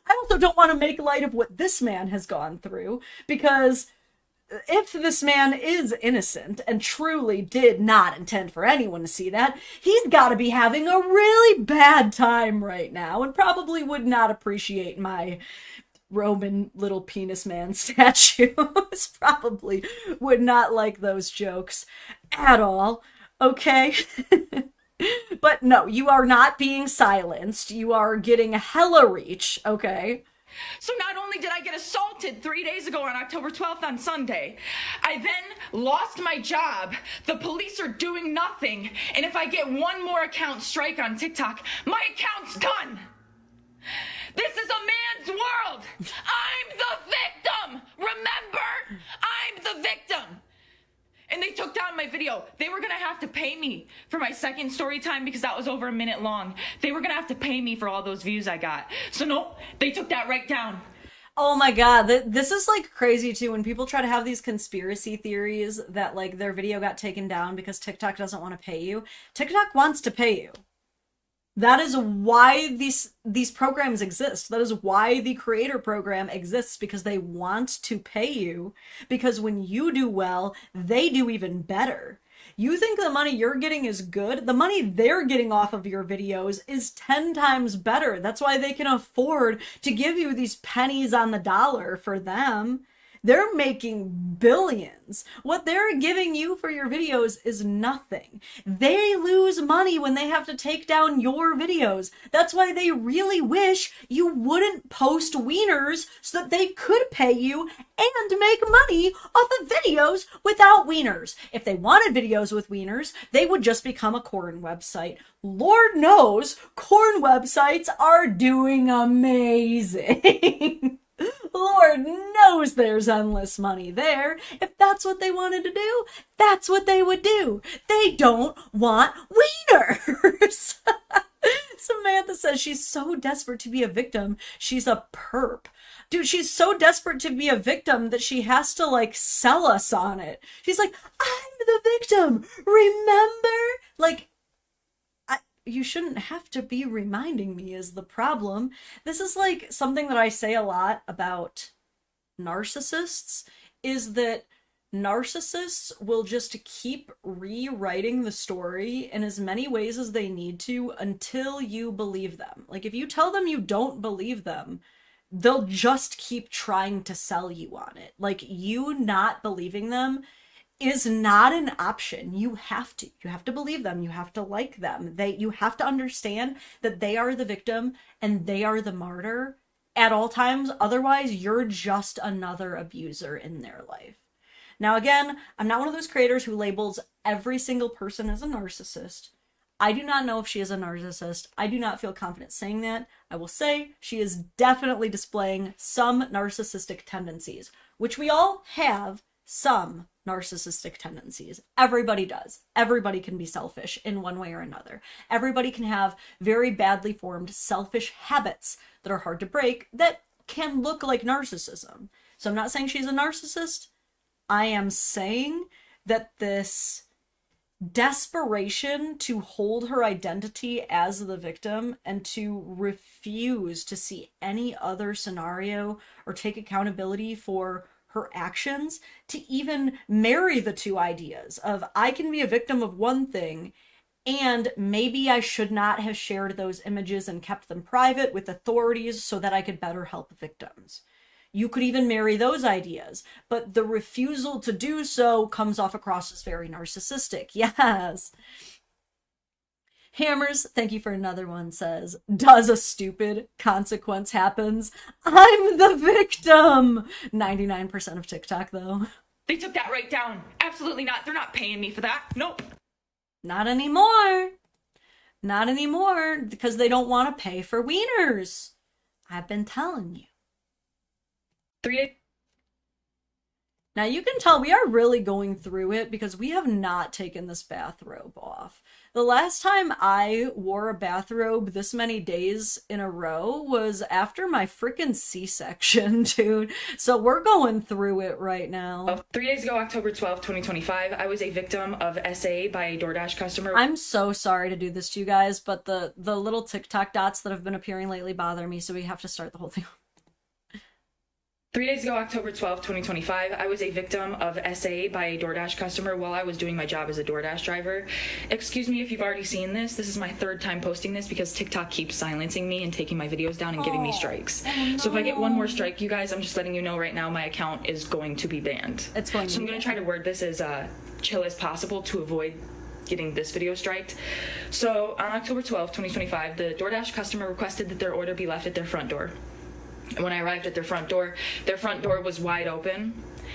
I also don't want to make light of what this man has gone through, because if this man is innocent and truly did not intend for anyone to see that, he's got to be having a really bad time right now and probably would not appreciate my Roman little penis man statues. Probably would not like those jokes at all. Okay? But no, you are not being silenced. You are getting hella reach, okay? So not only did I get assaulted 3 days ago on October 12th on Sunday, I then lost my job. The police are doing nothing. And if I get one more account strike on TikTok, my account's done. This is a man's world. I'm the victim. Remember? I'm the victim. And they took down my video. They were gonna have to pay me for my second story time because that was over a minute long. They were gonna have to pay me for all those views I got. So nope, they took that right down. Oh my god, this is like crazy too when people try to have these conspiracy theories that like their video got taken down because TikTok doesn't want to pay you. TikTok wants to pay you. That is why these programs exist. That is why the creator program exists, because they want to pay you. Because when you do well, they do even better. You think the money you're getting is good? The money they're getting off of your videos is 10 times better. That's why they can afford to give you these pennies on the dollar for them. They're making billions. What they're giving you for your videos is nothing. They lose money when they have to take down your videos. That's why they really wish you wouldn't post wieners so that they could pay you and make money off of videos without wieners. If they wanted videos with wieners, they would just become a corn website. Lord knows, corn websites are doing amazing. Lord knows there's endless money there. If that's what they wanted to do, that's what they would do. They don't want wieners. Samantha says she's so desperate to be a victim, she's a perp. Dude, she's so desperate to be a victim that she has to, like, sell us on it. She's like, I'm the victim, remember? Like, you shouldn't have to be reminding me is the problem. This is like something that I say a lot about narcissists, is that narcissists will just keep rewriting the story in as many ways as they need to until you believe them. Like if you tell them you don't believe them, they'll just keep trying to sell you on it. Like, you not believing them is not an option. You have to believe them. You have to like them. You have to understand that they are the victim and they are the martyr at all times. Otherwise, you're just another abuser in their life. Now, again, I'm not one of those creators who labels every single person as a narcissist. I do not know if she is a narcissist. I do not feel confident saying that. I will say she is definitely displaying some narcissistic tendencies, which we all have some narcissistic tendencies. Everybody does. Everybody can be selfish in one way or another. Everybody can have very badly formed selfish habits that are hard to break that can look like narcissism. So I'm not saying she's a narcissist. I am saying that this desperation to hold her identity as the victim and to refuse to see any other scenario or take accountability for her actions, to even marry the two ideas of I can be a victim of one thing and maybe I should not have shared those images and kept them private with authorities so that I could better help victims. You could even marry those ideas, but the refusal to do so comes off across as very narcissistic. Yes. Hammers, thank you for another one, says, does a stupid consequence happens? I'm the victim! 99% of TikTok, though. They took that right down. Absolutely not. They're not paying me for that. Nope. Not anymore. Not anymore, because they don't want to pay for wieners. I've been telling you. 3 days. Now you can tell we are really going through it because we have not taken this bathrobe off. The last time I wore a bathrobe this many days in a row was after my freaking C-section, dude. So we're going through it right now. 3 days ago, October 12th, 2025, I was a victim of SA by a DoorDash customer. I'm so sorry to do this to you guys, but the little TikTok dots that have been appearing lately bother me, so we have to start the whole thing. 3 days ago, October 12th, 2025, I was a victim of SA by a DoorDash customer while I was doing my job as a DoorDash driver. Excuse me if you've already seen this. This is my third time posting this because TikTok keeps silencing me and taking my videos down and giving me strikes. No. So if I get one more strike, you guys, I'm just letting you know right now my account is going to be banned. It's going to So I'm going to try to word this as chill as possible to avoid getting this video striked. So on October 12th, 2025, the DoorDash customer requested that their order be left at their front door. When I arrived at their front door was wide open,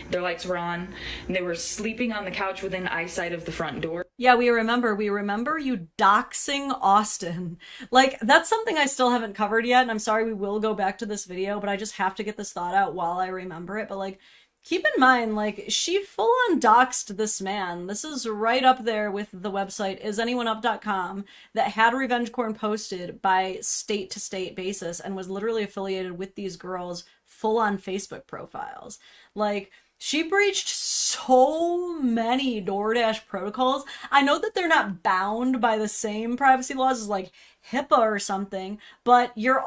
their lights were on, and they were sleeping on the couch within eyesight of the front door. Yeah, we remember you doxing Austin. Like, that's something I still haven't covered yet, and I'm sorry, we will go back to this video, but I just have to get this thought out while I remember it. But, like, keep in mind, like, she full-on doxed this man. This is right up there with the website isanyoneup.com that had revenge porn posted by state-to-state basis and was literally affiliated with these girls' full-on Facebook profiles. Like, she breached so many DoorDash protocols. I know that they're not bound by the same privacy laws as, like, HIPAA or something, but you're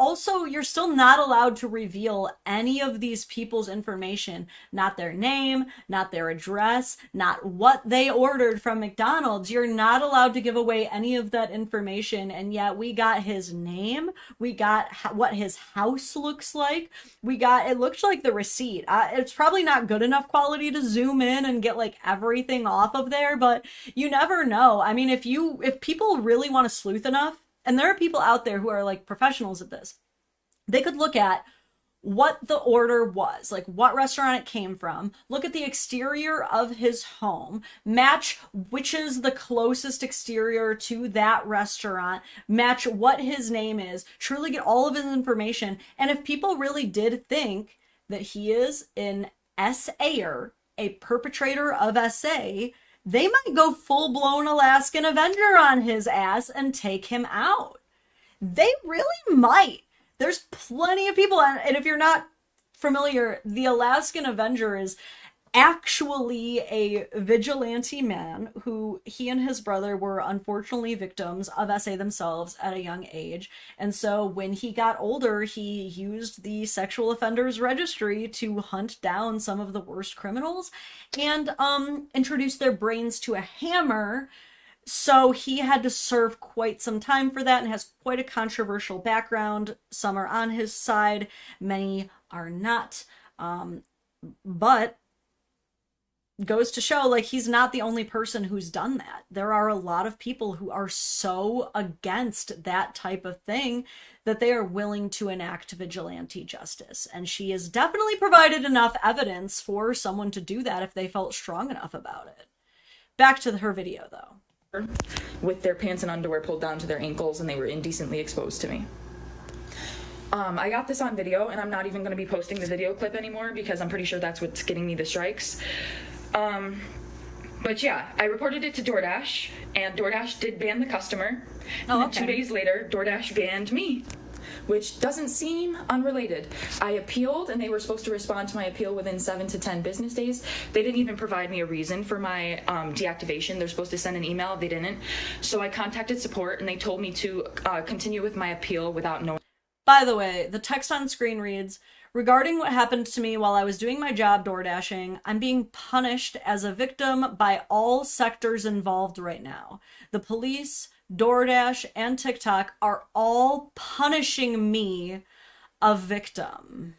still not allowed to reveal any of these people's information, not their name, not their address, not what they ordered from McDonald's. You're not allowed to give away any of that information, and yet we got his name, we got what his house looks like, it looks like the receipt. It's probably not good enough quality to zoom in and get like everything off of there, but you never know. I mean, if people really want to sleuth enough, and there are people out there who are like professionals at this, they could look at what the order was, like what restaurant it came from, look at the exterior of his home, match which is the closest exterior to that restaurant, match what his name is, truly get all of his information. And if people really did think that he is an SAer, a perpetrator of SA, they might go full-blown Alaskan Avenger on his ass and take him out. They really might. There's plenty of people, and if you're not familiar, the Alaskan Avenger is actually a vigilante man who he and his brother were unfortunately victims of SA themselves at a young age. And so when he got older, he used the sexual offenders registry to hunt down some of the worst criminals and introduce their brains to a hammer So he had to serve quite some time for that and has quite a controversial background. Some are on his side, many are not. But goes to show, like, he's not the only person who's done that. There are a lot of people who are so against that type of thing that they are willing to enact vigilante justice. And she has definitely provided enough evidence for someone to do that if they felt strong enough about it. Back to her video, though. With their pants and underwear pulled down to their ankles, and they were indecently exposed to me. I got this on video, and I'm not even going to be posting the video clip anymore because I'm pretty sure that's what's getting me the strikes. But yeah, I reported it to DoorDash, and DoorDash did ban the customer. And then 2 days later, DoorDash banned me, which doesn't seem unrelated. I appealed, and they were supposed to respond to my appeal within 7 to 10 business days. They didn't even provide me a reason for my deactivation. They're supposed to send an email. They didn't. So I contacted support, and they told me to continue with my appeal without knowing. By the way, the text on screen reads, regarding what happened to me while I was doing my job door dashing, I'm being punished as a victim by all sectors involved right now. The police, DoorDash, and TikTok are all punishing me, a victim.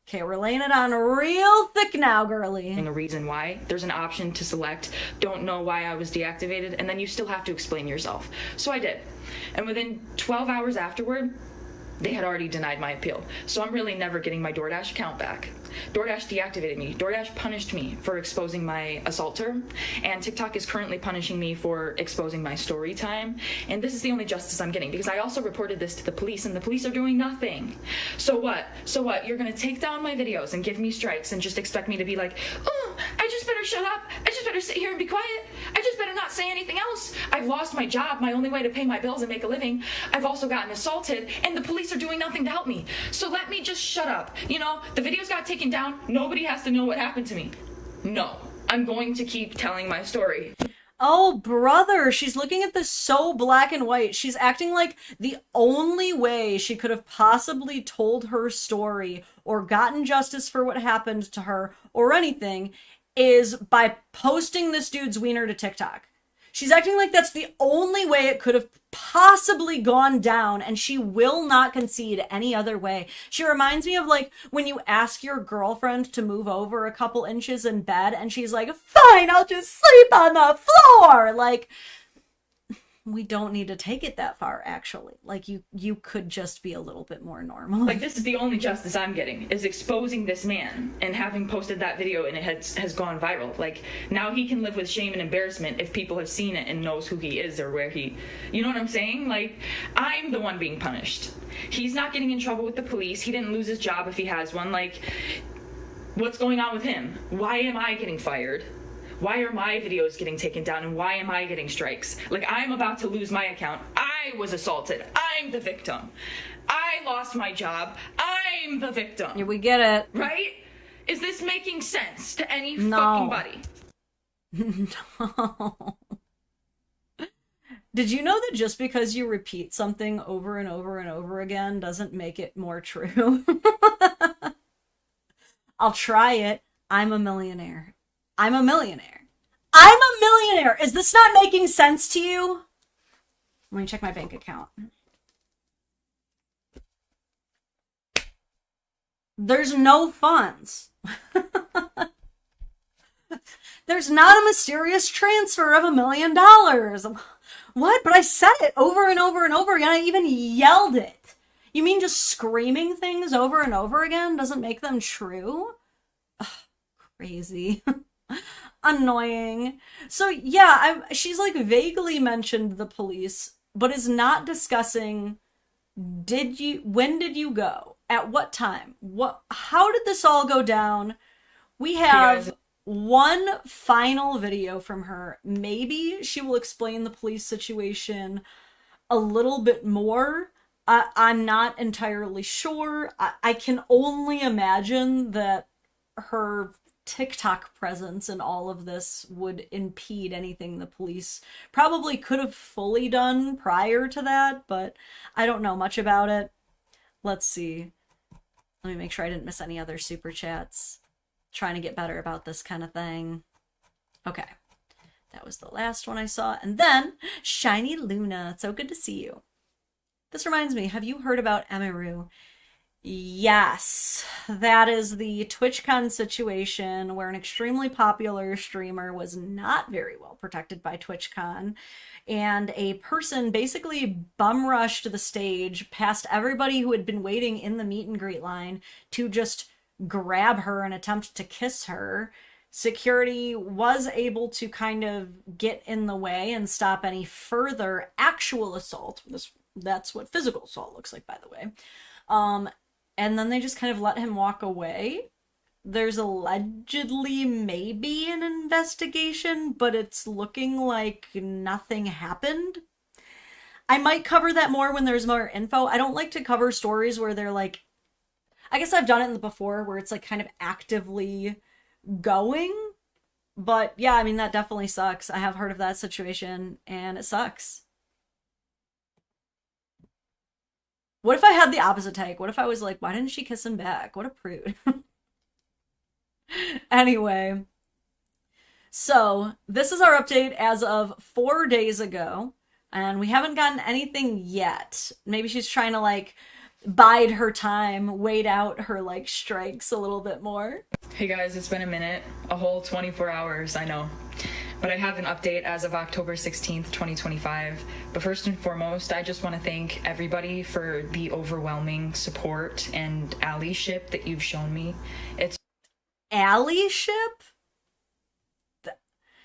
Okay, we're laying it on real thick now, girly. A reason why. There's an option to select, don't know why I was deactivated, and then you still have to explain yourself. So I did. And within 12 hours afterward, they had already denied my appeal. So I'm really never getting my DoorDash account back. DoorDash deactivated me. DoorDash punished me for exposing my assaulter, and TikTok is currently punishing me for exposing my story time. And this is the only justice I'm getting because I also reported this to the police, and the police are doing nothing. So what? So what? You're gonna take down my videos and give me strikes and just expect me to be like, oh, I just better shut up. I just better sit here and be quiet. I just better not say anything else. I've lost my job, my only way to pay my bills and make a living. I've also gotten assaulted, and the police are doing nothing to help me. So let me just shut up. You know, the videos got taken down. Nobody has to know what happened to me. No, I'm going to keep telling my story. Oh, brother, she's looking at this so black and white. She's acting like the only way she could have possibly told her story or gotten justice for what happened to her or anything is by posting this dude's wiener to TikTok. She's acting like that's the only way it could have possibly gone down, and she will not concede any other way. She reminds me of, like, when you ask your girlfriend to move over a couple inches in bed, and she's like, fine, I'll just sleep on the floor. Like, we don't need to take it that far, actually. Like, you could just be a little bit more normal. Like, this is the only justice I'm getting, is exposing this man and having posted that video and it has gone viral. Like, now he can live with shame and embarrassment if people have seen it and knows who he is or where he, you know what I'm saying? Like, I'm the one being punished. He's not getting in trouble with the police. He didn't lose his job if he has one. Like, what's going on with him? Why am I getting fired? Why are my videos getting taken down, and why am I getting strikes? Like, I'm about to lose my account. I was assaulted. I'm the victim. I lost my job. I'm the victim. Yeah, we get it. Right? Is this making sense to any fucking body? No. Did you know that just because you repeat something over and over and over again doesn't make it more true? I'll try it. I'm a millionaire. I'm a millionaire. I'm a millionaire. Is this not making sense to you? Let me check my bank account. There's no funds. There's not a mysterious transfer of $1 million. What? But I said it over and over and over again. I even yelled it. You mean just screaming things over and over again doesn't make them true? Ugh, crazy. Annoying. So yeah, she's like vaguely mentioned the police, but is not discussing when did you go? At what time? How did this all go down? We have one final video from her. Maybe she will explain the police situation a little bit more. I'm not entirely sure. I can only imagine that her TikTok presence and all of this would impede anything the police probably could have fully done prior to that, but I don't know much about it. Let's see. Let me make sure I didn't miss any other super chats. Trying to get better about this kind of thing. Okay. That was the last one I saw. And then Shiny Luna. So good to see you. This reminds me, have you heard about Emiru? Yes, that is the TwitchCon situation where an extremely popular streamer was not very well protected by TwitchCon, and a person basically bum rushed the stage past everybody who had been waiting in the meet and greet line to just grab her and attempt to kiss her. Security was able to kind of get in the way and stop any further actual assault. That's what physical assault looks like, by the way. And then they just kind of let him walk away. There's allegedly maybe an investigation, but it's looking like nothing happened. I might cover that more when there's more info. I don't like to cover stories where they're like, I guess I've done it before where it's like kind of actively going. But yeah, I mean, that definitely sucks. I have heard of that situation and it sucks. What if I had the opposite take? What if I was like, why didn't she kiss him back? What a prude. Anyway, so this is our update as of 4 days ago, and we haven't gotten anything yet. Maybe she's trying to like bide her time, wait out her like strikes a little bit more. Hey guys, it's been a minute, a whole 24 hours, I know. But I have an update as of October 16th, 2025. But first and foremost, I just want to thank everybody for the overwhelming support and allyship that you've shown me. It's Allyship?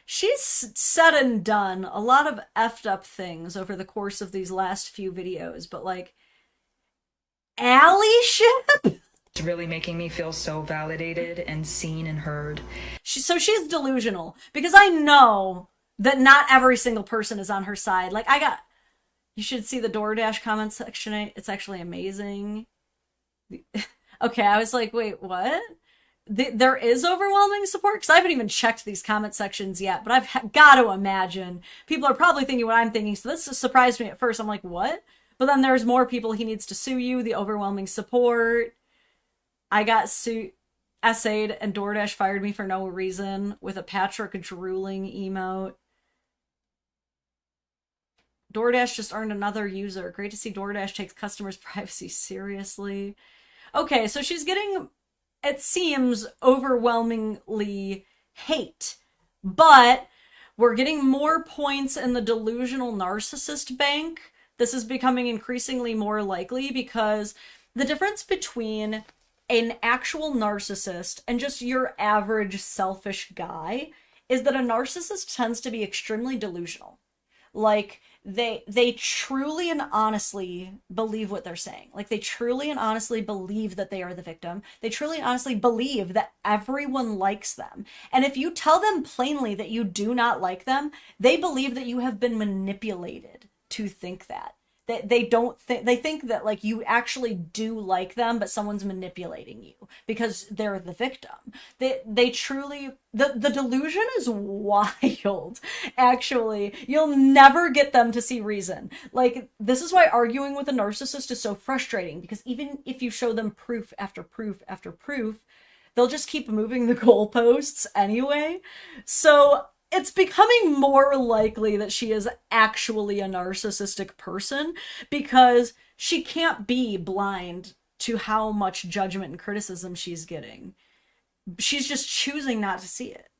She's said and done a lot of effed up things over the course of these last few videos, but like, allyship? It's really making me feel so validated and seen and heard. So she's delusional, because I know that not every single person is on her side. Like, you should see the DoorDash comment section. It's actually amazing. Okay, I was like, wait, what? There is overwhelming support? Because I haven't even checked these comment sections yet, but I've got to imagine people are probably thinking what I'm thinking. So this surprised me at first. I'm like, what? But then there's more people. He needs to sue you. The overwhelming support. I got essayed and DoorDash fired me for no reason with a Patrick drooling emote. DoorDash just earned another user. Great to see DoorDash takes customers' privacy seriously. Okay, so she's getting, it seems, overwhelmingly hate. But we're getting more points in the delusional narcissist bank. This is becoming increasingly more likely because the difference between an actual narcissist and just your average selfish guy is that a narcissist tends to be extremely delusional. Like, they truly and honestly believe what they're saying. Like, they truly and honestly believe that they are the victim. They truly and honestly believe that everyone likes them. And if you tell them plainly that you do not like them, they believe that you have been manipulated to think that. They think that like you actually do like them, but someone's manipulating you because they're the victim. They truly, the delusion is wild. Actually, you'll never get them to see reason. Like, this is why arguing with a narcissist is so frustrating, because even if you show them proof after proof after proof, they'll just keep moving the goalposts anyway. So it's becoming more likely that she is actually a narcissistic person because she can't be blind to how much judgment and criticism she's getting. She's just choosing not to see it.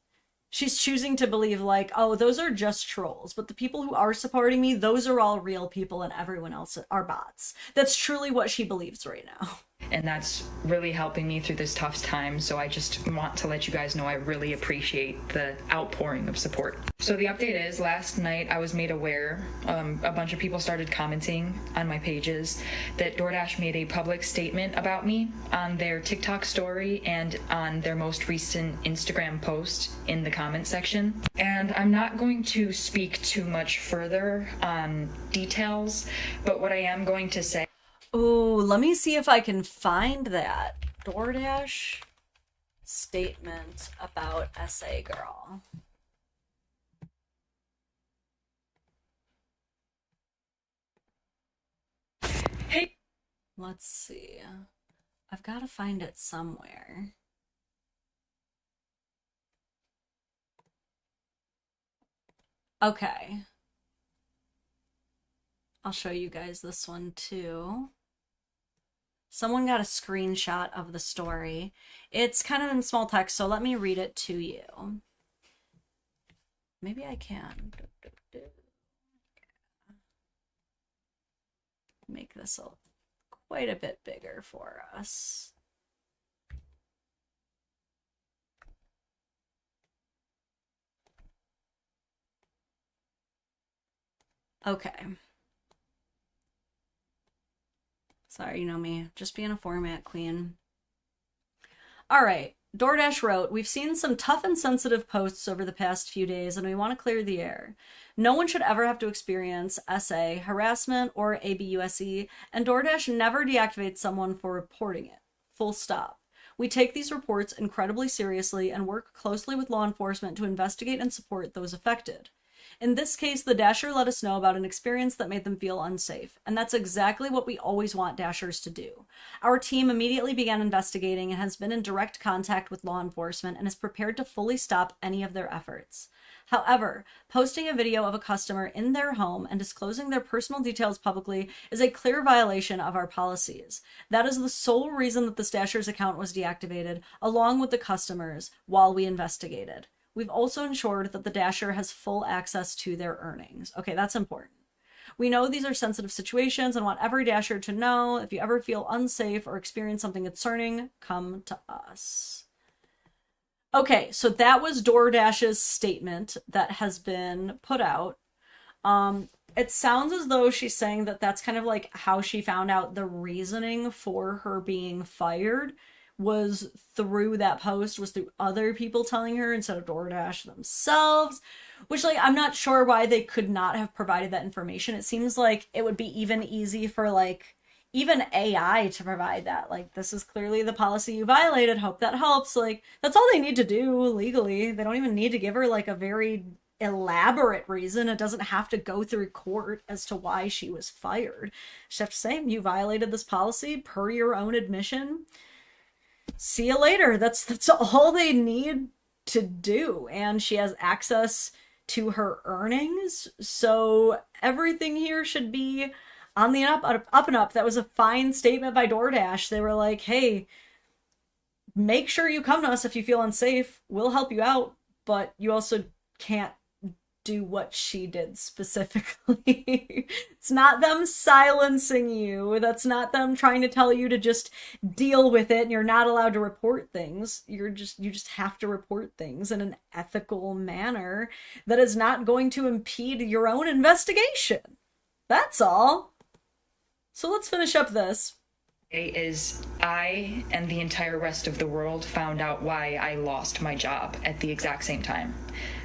She's choosing to believe like, oh, those are just trolls, but the people who are supporting me, those are all real people and everyone else are bots. That's truly what she believes right now. And that's really helping me through this tough time. So I just want to let you guys know I really appreciate the outpouring of support. So the update is, last night I was made aware, a bunch of people started commenting on my pages that DoorDash made a public statement about me on their TikTok story and on their most recent Instagram post in the comment section. And I'm not going to speak too much further on details, but what I am going to say. Oh, let me see if I can find that DoorDash statement about SA Girl. Hey. Let's see. I've got to find it somewhere. Okay. I'll show you guys this one too. Someone got a screenshot of the story. It's kind of in small text, so let me read it to you. Maybe I can. Make this quite a bit bigger for us. Okay. Sorry, you know me, just being a format queen. All right, DoorDash wrote, we've seen some tough and sensitive posts over the past few days and we want to clear the air. No one should ever have to experience SA, harassment, or ABUSE, and DoorDash never deactivates someone for reporting it. Full stop. We take these reports incredibly seriously and work closely with law enforcement to investigate and support those affected. In this case, the Dasher let us know about an experience that made them feel unsafe, and that's exactly what we always want Dashers to do. Our team immediately began investigating and has been in direct contact with law enforcement and is prepared to fully stop any of their efforts. However, posting a video of a customer in their home and disclosing their personal details publicly is a clear violation of our policies. That is the sole reason that the Dasher's account was deactivated, along with the customers, while we investigated. We've also ensured that the Dasher has full access to their earnings. Okay, that's important. We know these are sensitive situations and want every Dasher to know if you ever feel unsafe or experience something concerning, come to us. Okay, so that was DoorDash's statement that has been put out. It sounds as though she's saying that that's kind of like how she found out the reasoning for her being fired was through that post, was through other people telling her instead of DoorDash themselves, which, like, I'm not sure why they could not have provided that information. It seems like it would be even easy for, like, even AI to provide that. Like, this is clearly the policy you violated. Hope that helps. Like, that's all they need to do legally. They don't even need to give her, like, a very elaborate reason. It doesn't have to go through court as to why she was fired. Just have to say, you violated this policy per your own admission. See you later. That's all they need to do. And she has access to her earnings, so everything here should be on the up and up. That was a fine statement by DoorDash. They were like, hey, make sure you come to us if you feel unsafe. We'll help you out, but you also can't do what she did specifically. It's not them silencing you. That's not them trying to tell you to just deal with it and you're not allowed to report things. You just have to report things in an ethical manner that is not going to impede your own investigation. That's all. So let's finish up this. Is I and the entire rest of the world found out why I lost my job at the exact same time.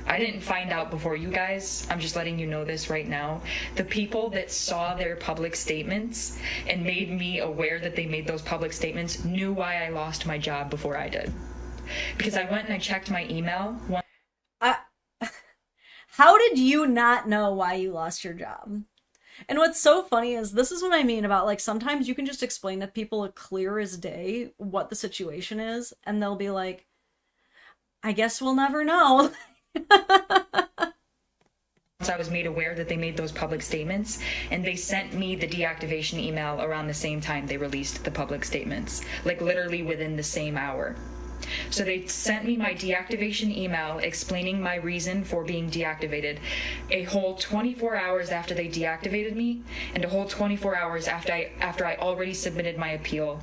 I didn't find out before you guys. I'm just letting you know this right now. The people that saw their public statements and made me aware that they made those public statements knew why I lost my job before I did. Because I went and I checked my email. How did you not know why you lost your job? And what's so funny is this is what I mean about, like, sometimes you can just explain to people clear as day what the situation is, and they'll be like, I guess we'll never know. So I was made aware that they made those public statements, and they sent me the deactivation email around the same time they released the public statements, like literally within the same hour. So they sent me my deactivation email explaining my reason for being deactivated a whole 24 hours after they deactivated me, and a whole 24 hours after I already submitted my appeal,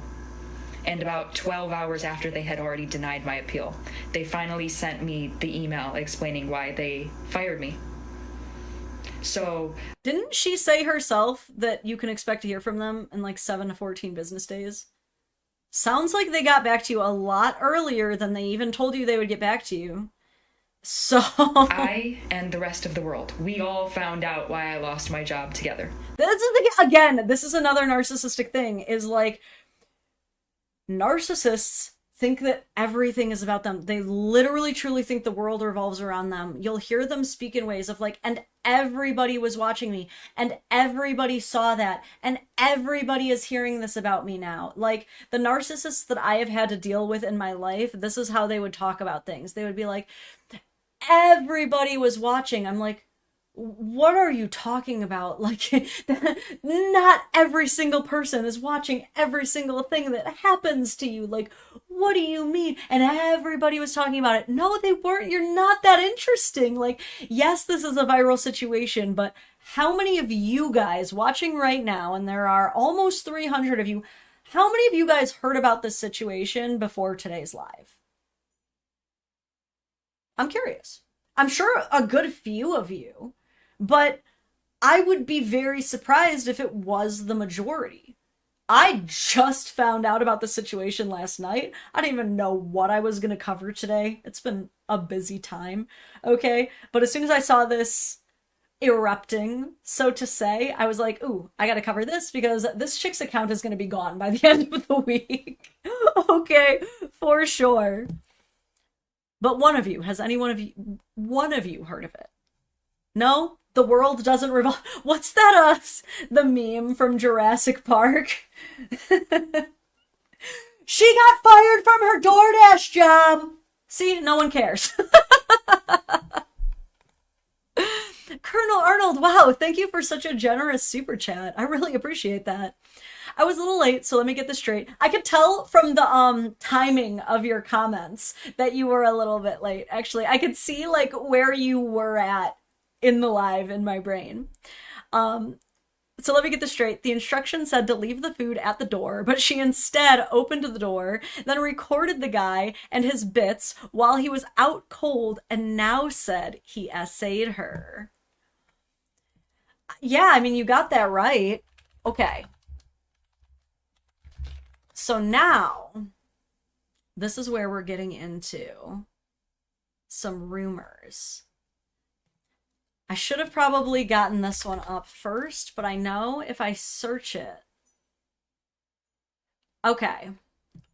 and about 12 hours after they had already denied my appeal. They finally sent me the email explaining why they fired me. So didn't she say herself that you can expect to hear from them in like 7 to 14 business days? Sounds like they got back to you a lot earlier than they even told you they would get back to you. So I and the rest of the world, we all found out why I lost my job together. Again, this is another narcissistic thing, is like, narcissists think that everything is about them. They literally truly think the world revolves around them. You'll hear them speak in ways of like, and everybody was watching me, and everybody saw that, and everybody is hearing this about me now. Like, the narcissists that I have had to deal with in my life, this is how they would talk about things. They would be like, everybody was watching. I'm like, what are you talking about? Like, not every single person is watching every single thing that happens to you. Like, what do you mean? And everybody was talking about it. No, they weren't. You're not that interesting. Like, yes, this is a viral situation, but how many of you guys watching right now, and there are almost 300 of you, how many of you guys heard about this situation before today's live? I'm curious. I'm sure a good few of you, but I would be very surprised if it was the majority. I just found out about the situation last night. I didn't even know what I was going to cover today. It's been a busy time, okay? But as soon as I saw this erupting, so to say, I was like, ooh, I gotta cover this because this chick's account is gonna be gone by the end of the week. Okay, for sure. But one of you, has any one of you heard of it? No? The world doesn't revolve. What's that, the meme from Jurassic Park? She got fired from her DoorDash job. See, no one cares. Colonel Arnold, wow, thank you for such a generous super chat. I really appreciate that. I was a little late, so let me get this straight. I could tell from the timing of your comments that you were a little bit late. Actually, I could see like where you were at in the live in my brain. So let me get this straight. The instruction said to leave the food at the door, but she instead opened the door, then recorded the guy and his bits while he was out cold, and now said he essayed her. Yeah, I mean, you got that right. Okay. So now, this is where we're getting into some rumors. I should have probably gotten this one up first, but I know if I search it. Okay,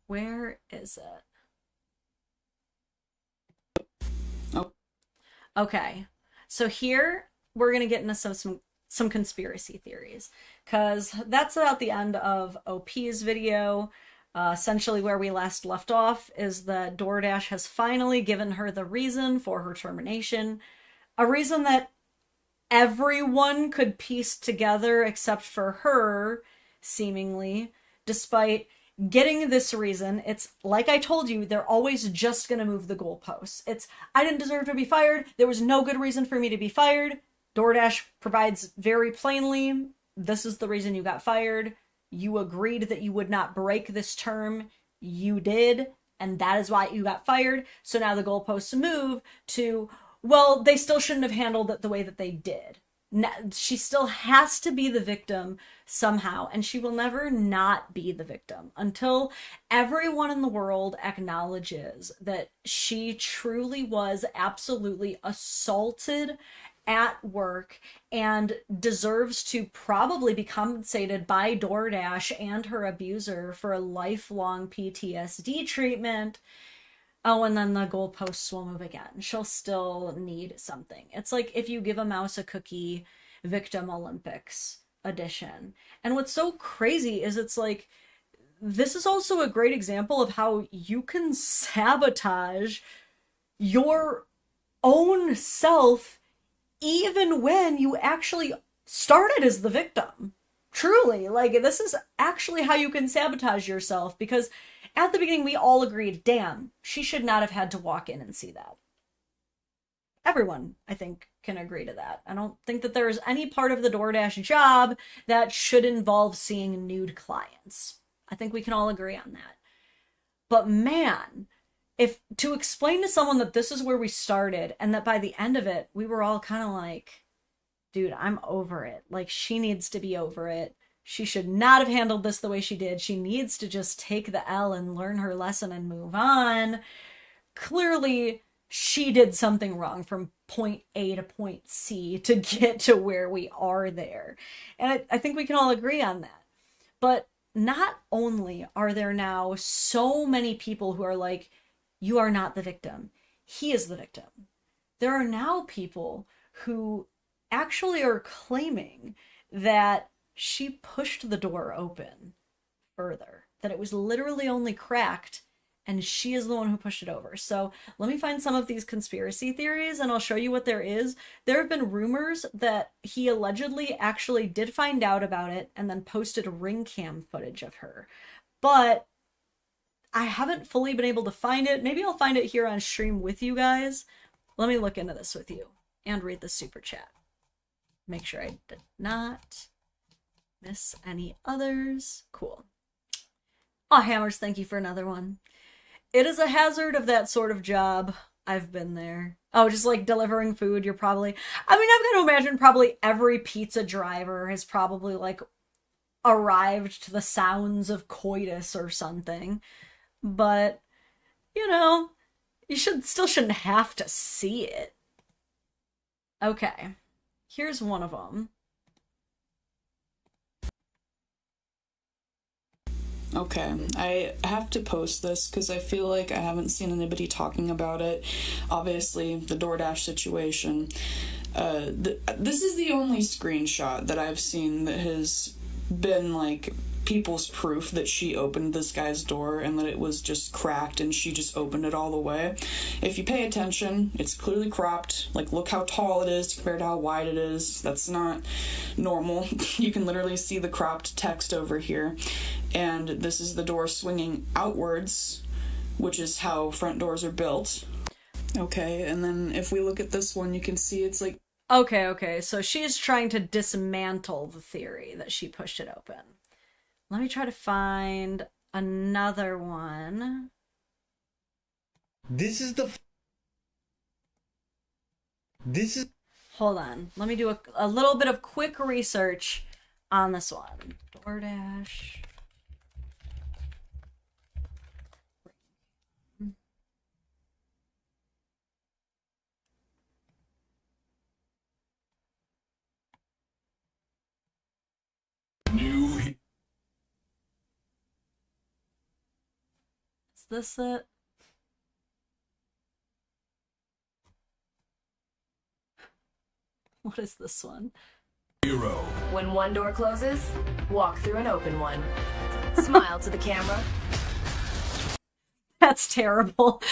where is it? Oh. Okay, so here we're gonna get into some conspiracy theories, because that's about the end of OP's video. Essentially where we last left off is that DoorDash has finally given her the reason for her termination, a reason that everyone could piece together except for her, seemingly, despite getting this reason. It's like I told you, they're always just gonna move the goalposts. It's, I didn't deserve to be fired, there was no good reason for me to be fired. DoorDash provides very plainly, this is the reason you got fired. You agreed that you would not break this term. You did, and that is why you got fired. So now the goalposts move to, well, they still shouldn't have handled it the way that they did. She still has to be the victim somehow, and she will never not be the victim until everyone in the world acknowledges that she truly was absolutely assaulted at work and deserves to probably be compensated by DoorDash and her abuser for a lifelong PTSD treatment. Oh, and then the goalposts will move again. She'll still need something. It's like if you give a mouse a cookie, Victim Olympics edition. And what's so crazy is it's like, this is also a great example of how you can sabotage your own self even when you actually started as the victim. Truly, like, this is actually how you can sabotage yourself, because at the beginning we all agreed, damn, she should not have had to walk in and see that. Everyone, I think, can agree to that. I don't think that there is any part of the DoorDash job that should involve seeing nude clients. I think we can all agree on that. But man, if to explain to someone that this is where we started and that by the end of it, we were all kind of like, dude, I'm over it. Like, she needs to be over it. She should not have handled this the way she did. She needs to just take the L and learn her lesson and move on. Clearly, she did something wrong from point A to point C to get to where we are there. And I think we can all agree on that. But not only are there now so many people who are like, you are not the victim, he is the victim. There are now people who actually are claiming that she pushed the door open further, that it was literally only cracked and she is the one who pushed it over. So let me find some of these conspiracy theories and I'll show you what there is. There have been rumors that he allegedly actually did find out about it and then posted ring cam footage of her. But I haven't fully been able to find it. Maybe I'll find it here on stream with you guys. Let me look into this with you and read the super chat. Make sure I did not miss any others. Cool. Oh, Hammers, thank you for another one. It is a hazard of that sort of job. I've been there. Oh, just like delivering food, you're probably... I mean, I'm going to imagine probably every pizza driver has probably like arrived to the sounds of coitus or something. But, you know, you shouldn't have to see it. Okay. Here's one of them. Okay, I have to post this because I feel like I haven't seen anybody talking about it. Obviously, the DoorDash situation. This is the only screenshot that I've seen that has been, like, people's proof that she opened this guy's door and that it was just cracked and she just opened it all the way. If you pay attention, it's clearly cropped. Like, look how tall it is compared to how wide it is. That's not normal. You can literally see the cropped text over here. And this is the door swinging outwards, which is how front doors are built. Okay, and then if we look at this one, you can see it's like... Okay, so she's trying to dismantle the theory that she pushed it open. Let me try to find another one. This is... Hold on. Let me do a little bit of quick research on this one. DoorDash. New... Is this it? What is this one? Hero. When one door closes, walk through an open one. Smile to the camera. That's terrible.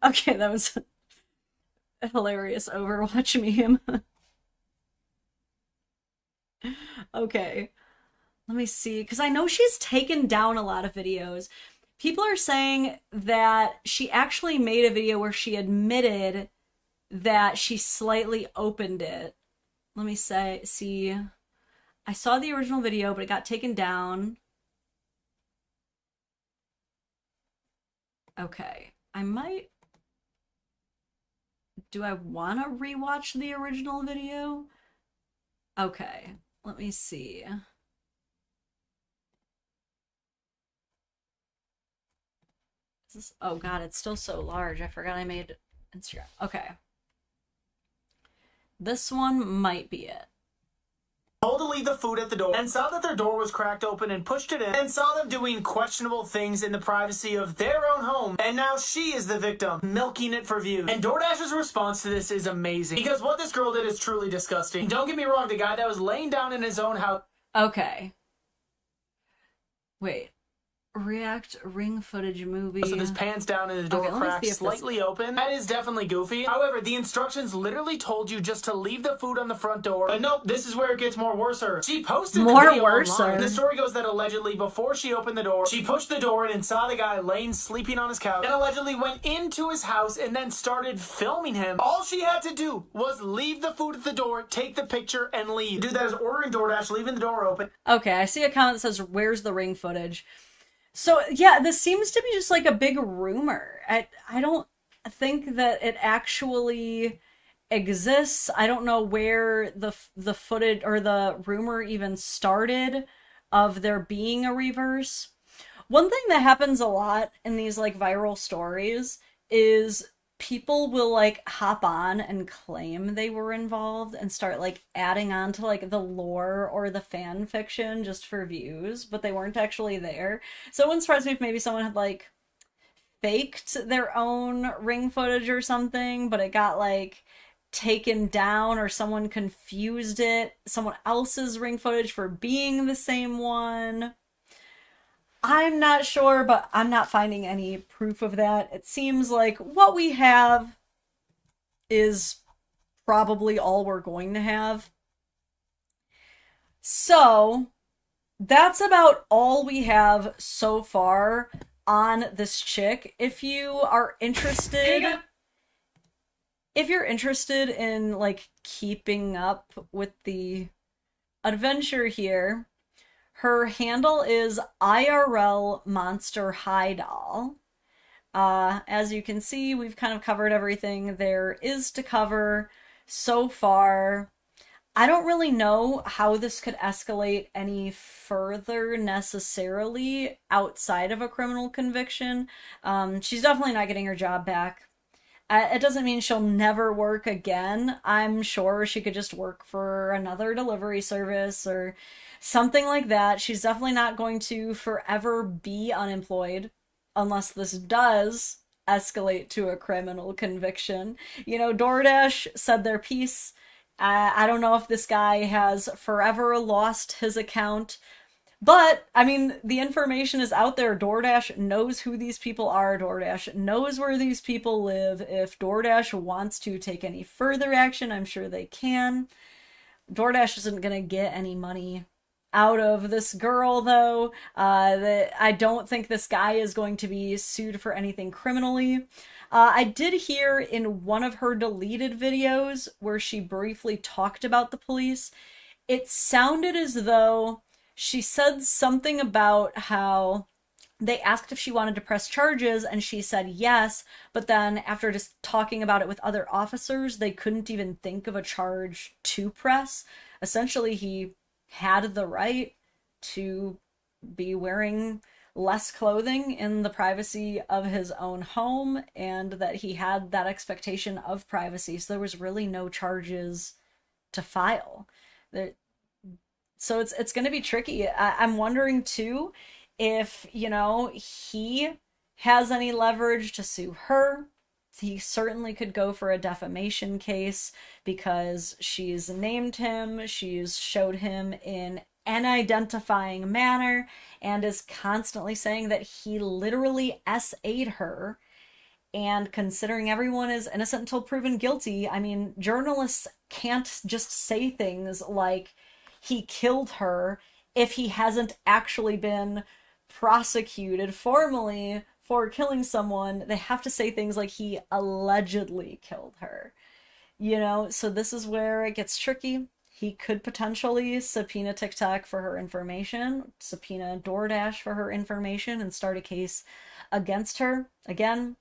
Okay, that was a hilarious Overwatch meme. Okay, let me see, because I know she's taken down a lot of videos. People are saying that she actually made a video where she admitted that she slightly opened it. Let me see. I saw the original video, but it got taken down. Okay, I might... Do I want to rewatch the original video? Okay, let me see. Is this... Oh god, it's still so large. I forgot I made Instagram. Okay. This one might be it. Told to leave the food at the door and saw that their door was cracked open and pushed it in and saw them doing questionable things in the privacy of their own home, and now she is the victim, milking it for views. And DoorDash's response to this is amazing, because what this girl did is truly disgusting. Don't get me wrong, the guy that was laying down in his own house... Okay. Wait. React ring footage movie. So this pans down and the door cracks slightly open. That is definitely goofy. However, the instructions literally told you just to leave the food on the front door. But nope, this is where it gets more worser. She posted the video online. The story goes that allegedly before she opened the door, she pushed the door in and saw the guy laying sleeping on his couch, and allegedly went into his house and then started filming him. All she had to do was leave the food at the door, take the picture, and leave. Dude, that is ordering DoorDash, leaving the door open. Okay, I see a comment that says, "Where's the ring footage?" So, yeah, this seems to be just like a big rumor. I don't think that it actually exists. I don't know where the footage or the rumor even started of there being a reverse. One thing that happens a lot in these like viral stories is people will like hop on and claim they were involved and start like adding on to like the lore or the fan fiction just for views, but they weren't actually there. So it wouldn't surprise me if maybe someone had like faked their own ring footage or something, but it got like taken down or someone confused someone else's ring footage for being the same one. I'm not sure, but I'm not finding any proof of that. It seems like what we have is probably all we're going to have. So that's about all we have so far on this chick. If you're interested in like keeping up with the adventure here, her handle is IRL Monster High Doll. As you can see, we've kind of covered everything there is to cover so far. I don't really know how this could escalate any further necessarily outside of a criminal conviction. She's definitely not getting her job back. It doesn't mean she'll never work again. I'm sure she could just work for another delivery service or something like that. She's definitely not going to forever be unemployed unless this does escalate to a criminal conviction. DoorDash said their piece. I don't know if this guy has forever lost his account, but I mean, the information is out there. DoorDash knows who these people are. DoorDash knows where these people live. If DoorDash wants to take any further action, I'm sure they can. DoorDash isn't going to get any money out of this girl, though. I don't think this guy is going to be sued for anything criminally. I did hear in one of her deleted videos where she briefly talked about the police, it sounded as though she said something about how they asked if she wanted to press charges and she said yes, but then after just talking about it with other officers, they couldn't even think of a charge to press. Essentially, he had the right to be wearing less clothing in the privacy of his own home, and that he had that expectation of privacy, so there was really no charges to file. So it's going to be tricky. I'm wondering too if, he has any leverage to sue her. He certainly could go for a defamation case because she's named him, she's showed him in an identifying manner, and is constantly saying that he literally SA'd her. And considering everyone is innocent until proven guilty, I mean, journalists can't just say things like he killed her if he hasn't actually been prosecuted formally for killing someone. They have to say things like he allegedly killed her. So this is where it gets tricky. He could potentially subpoena TikTok for her information, subpoena DoorDash for her information, and start a case against her. Again,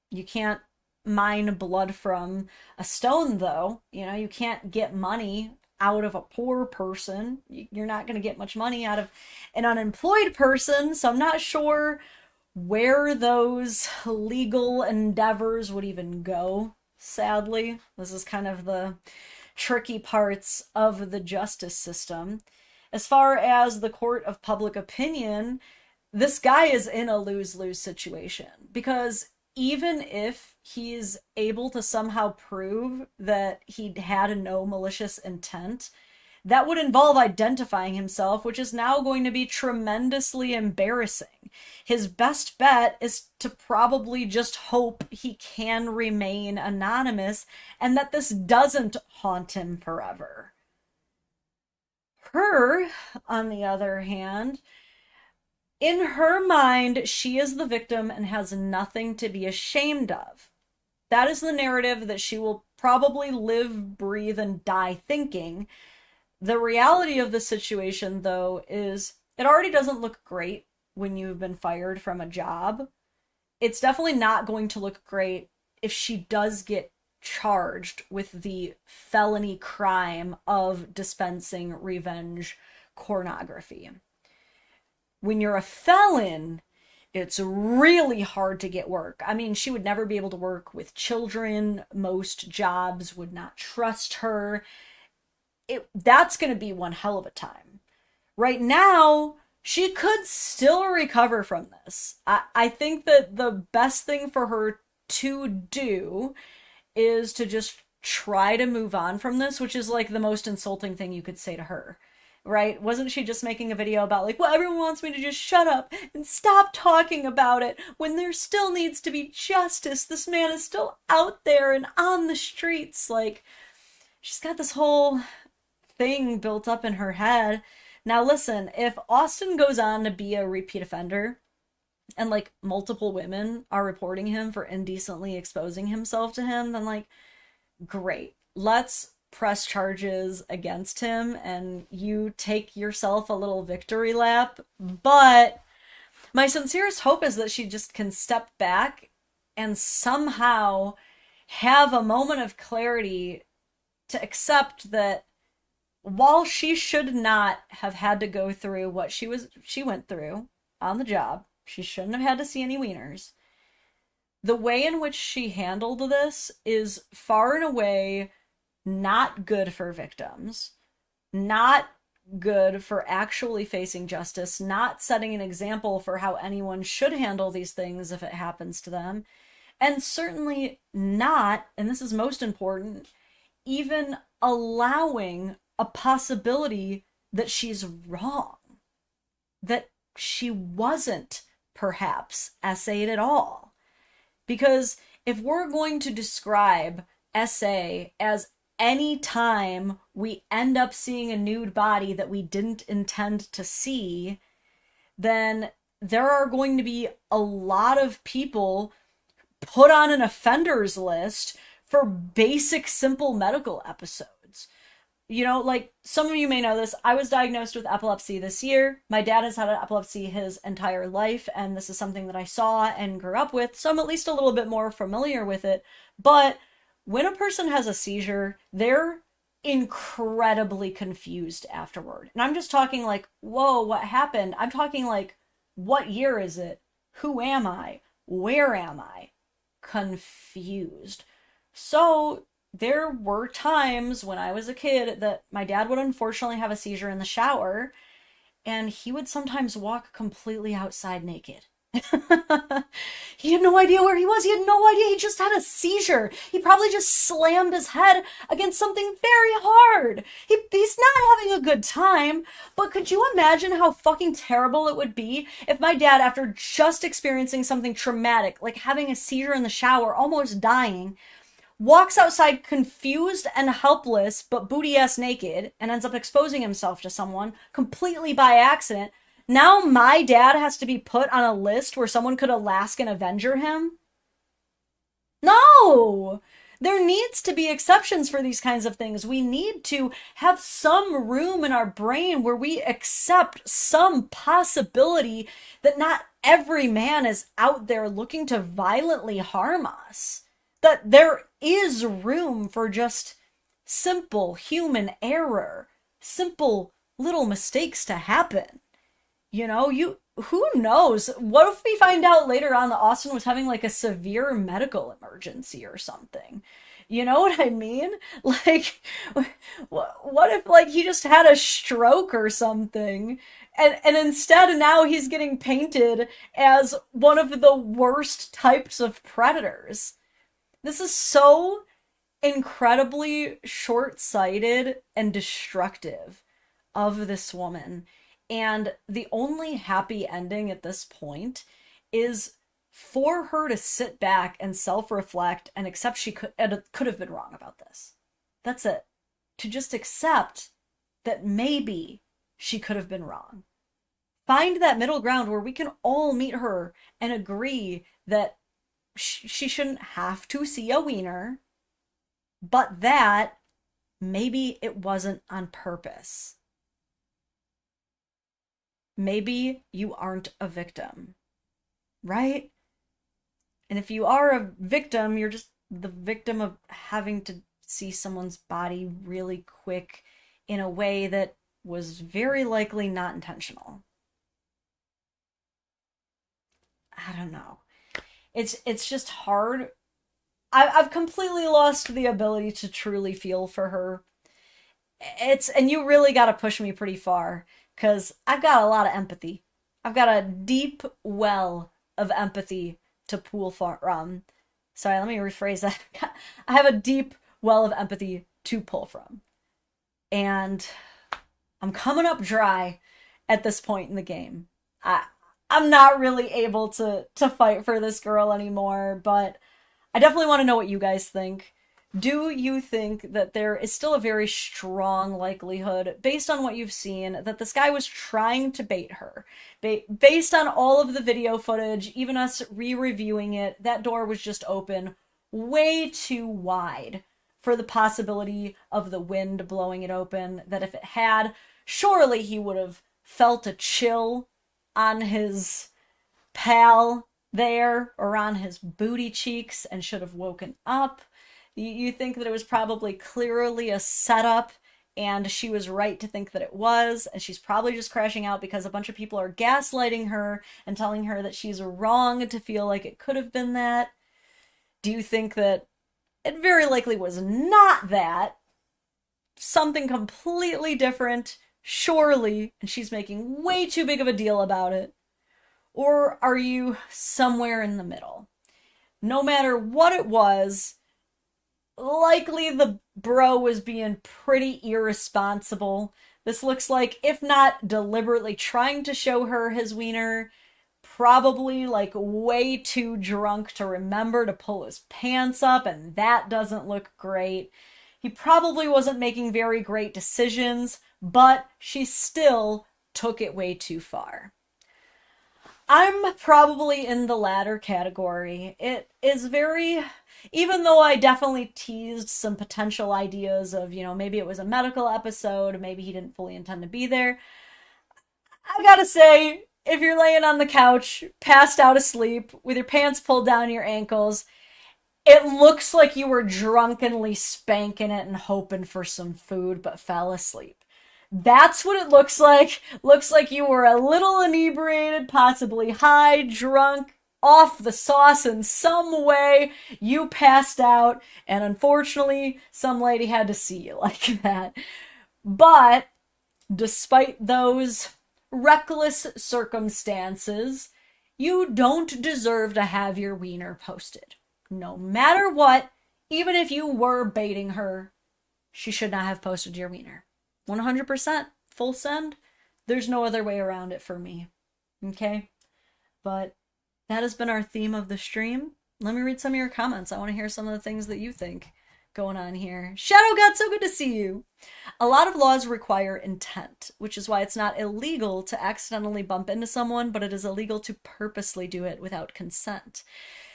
you can't mine blood from a stone, though. You can't get money out of a poor person. You're not going to get much money out of an unemployed person, so I'm not sure where those legal endeavors would even go, sadly. This is kind of the tricky parts of the justice system. As far as the court of public opinion, this guy is in a lose-lose situation, because even if he's able to somehow prove that he had no malicious intent, that would involve identifying himself, which is now going to be tremendously embarrassing. His best bet is to probably just hope he can remain anonymous and that this doesn't haunt him forever. Her, on the other hand, in her mind, she is the victim and has nothing to be ashamed of. That is the narrative that she will probably live, breathe, and die thinking. The reality of the situation, though, is it already doesn't look great when you've been fired from a job. It's definitely not going to look great if she does get charged with the felony crime of dispensing revenge pornography. When you're a felon, it's really hard to get work. I mean, she would never be able to work with children. Most jobs would not trust her. That's going to be one hell of a time. Right now, she could still recover from this. I think that the best thing for her to do is to just try to move on from this, which is like the most insulting thing you could say to her, right? Wasn't she just making a video about like, well, everyone wants me to just shut up and stop talking about it when there still needs to be justice. This man is still out there and on the streets. Like, she's got this whole thing built up in her head. Now listen, if Austin goes on to be a repeat offender and like multiple women are reporting him for indecently exposing himself to him, then like, great. Let's press charges against him and you take yourself a little victory lap. But my sincerest hope is that she just can step back and somehow have a moment of clarity to accept that while she should not have had to go through what she went through on the job, she shouldn't have had to see any wieners. The way in which she handled this is far and away not good for victims, not good for actually facing justice, not setting an example for how anyone should handle these things if it happens to them, and certainly not, and this is most important, even allowing a possibility that she's wrong, that she wasn't perhaps essayed at all. Because if we're going to describe essay as any time we end up seeing a nude body that we didn't intend to see, then there are going to be a lot of people put on an offenders list for basic, simple medical episodes. You know, like, some of you may know this, I was diagnosed with epilepsy this year. My dad has had epilepsy his entire life, and this is something that I saw and grew up with, so I'm at least a little bit more familiar with it. But when a person has a seizure, they're incredibly confused afterward. And I'm just talking like, whoa, what happened? I'm talking like, what year is it? Who am I? Where am I? Confused. So there were times when I was a kid that my dad would unfortunately have a seizure in the shower, and he would sometimes walk completely outside naked. He had no idea where he was. He had no idea he just had a seizure. He probably just slammed his head against something very hard. He's not having a good time. But could you imagine how fucking terrible it would be if my dad, after just experiencing something traumatic, like having a seizure in the shower, almost dying, walks outside confused and helpless, but booty-ass naked, and ends up exposing himself to someone completely by accident? Now my dad has to be put on a list where someone could Alaskan Avenger him? No! There needs to be exceptions for these kinds of things. We need to have some room in our brain where we accept some possibility that not every man is out there looking to violently harm us. That there is room for just simple human error, simple little mistakes to happen. You know, who knows? What if we find out later on that Austin was having like a severe medical emergency or something? You know what I mean? Like, what if like he just had a stroke or something? And instead now he's getting painted as one of the worst types of predators. This is so incredibly short-sighted and destructive of this woman. And the only happy ending at this point is for her to sit back and self-reflect and accept she could have been wrong about this. That's it. To just accept that maybe she could have been wrong. Find that middle ground where we can all meet her and agree that she shouldn't have to see a wiener, but that maybe it wasn't on purpose. Maybe you aren't a victim, right? And if you are a victim, you're just the victim of having to see someone's body really quick in a way that was very likely not intentional. I don't know. It's just hard. I've completely lost the ability to truly feel for her. And you really got to push me pretty far, because I've got a lot of empathy. I've got a deep well of empathy to pull from. Sorry, let me rephrase that. I have a deep well of empathy to pull from. And I'm coming up dry at this point in the game. I'm not really able to fight for this girl anymore, but I definitely want to know what you guys think. Do you think that there is still a very strong likelihood, based on what you've seen, that this guy was trying to bait her? Based on all of the video footage, even us re-reviewing it, that door was just open way too wide for the possibility of the wind blowing it open, that if it had, surely he would have felt a chill on his pal there, or on his booty cheeks, and should have woken up. You think that it was probably clearly a setup, and she was right to think that it was, and she's probably just crashing out because a bunch of people are gaslighting her and telling her that she's wrong to feel like it could have been that? Do you think that it very likely was not that? Something completely different, surely, and she's making way too big of a deal about it? Or are you somewhere in the middle? No matter what it was, likely the bro was being pretty irresponsible. This looks like, if not deliberately trying to show her his wiener, probably like way too drunk to remember to pull his pants up, and that doesn't look great. He probably wasn't making very great decisions, but she still took it way too far. I'm probably in the latter category. It is very, even though I definitely teased some potential ideas of, maybe it was a medical episode, maybe he didn't fully intend to be there, I gotta say, if you're laying on the couch, passed out asleep, with your pants pulled down your ankles, it looks like you were drunkenly spanking it and hoping for some food, but fell asleep. That's what it looks like. Looks like you were a little inebriated, possibly high, drunk, off the sauce in some way. You passed out, and unfortunately, some lady had to see you like that. But despite those reckless circumstances, you don't deserve to have your wiener posted. No matter what, even if you were baiting her, she should not have posted your wiener. 100%. Full send. There's no other way around it for me. Okay? But that has been our theme of the stream. Let me read some of your comments. I want to hear some of the things that you think going on here. Shadow God, so good to see you. A lot of laws require intent, which is why it's not illegal to accidentally bump into someone, but it is illegal to purposely do it without consent.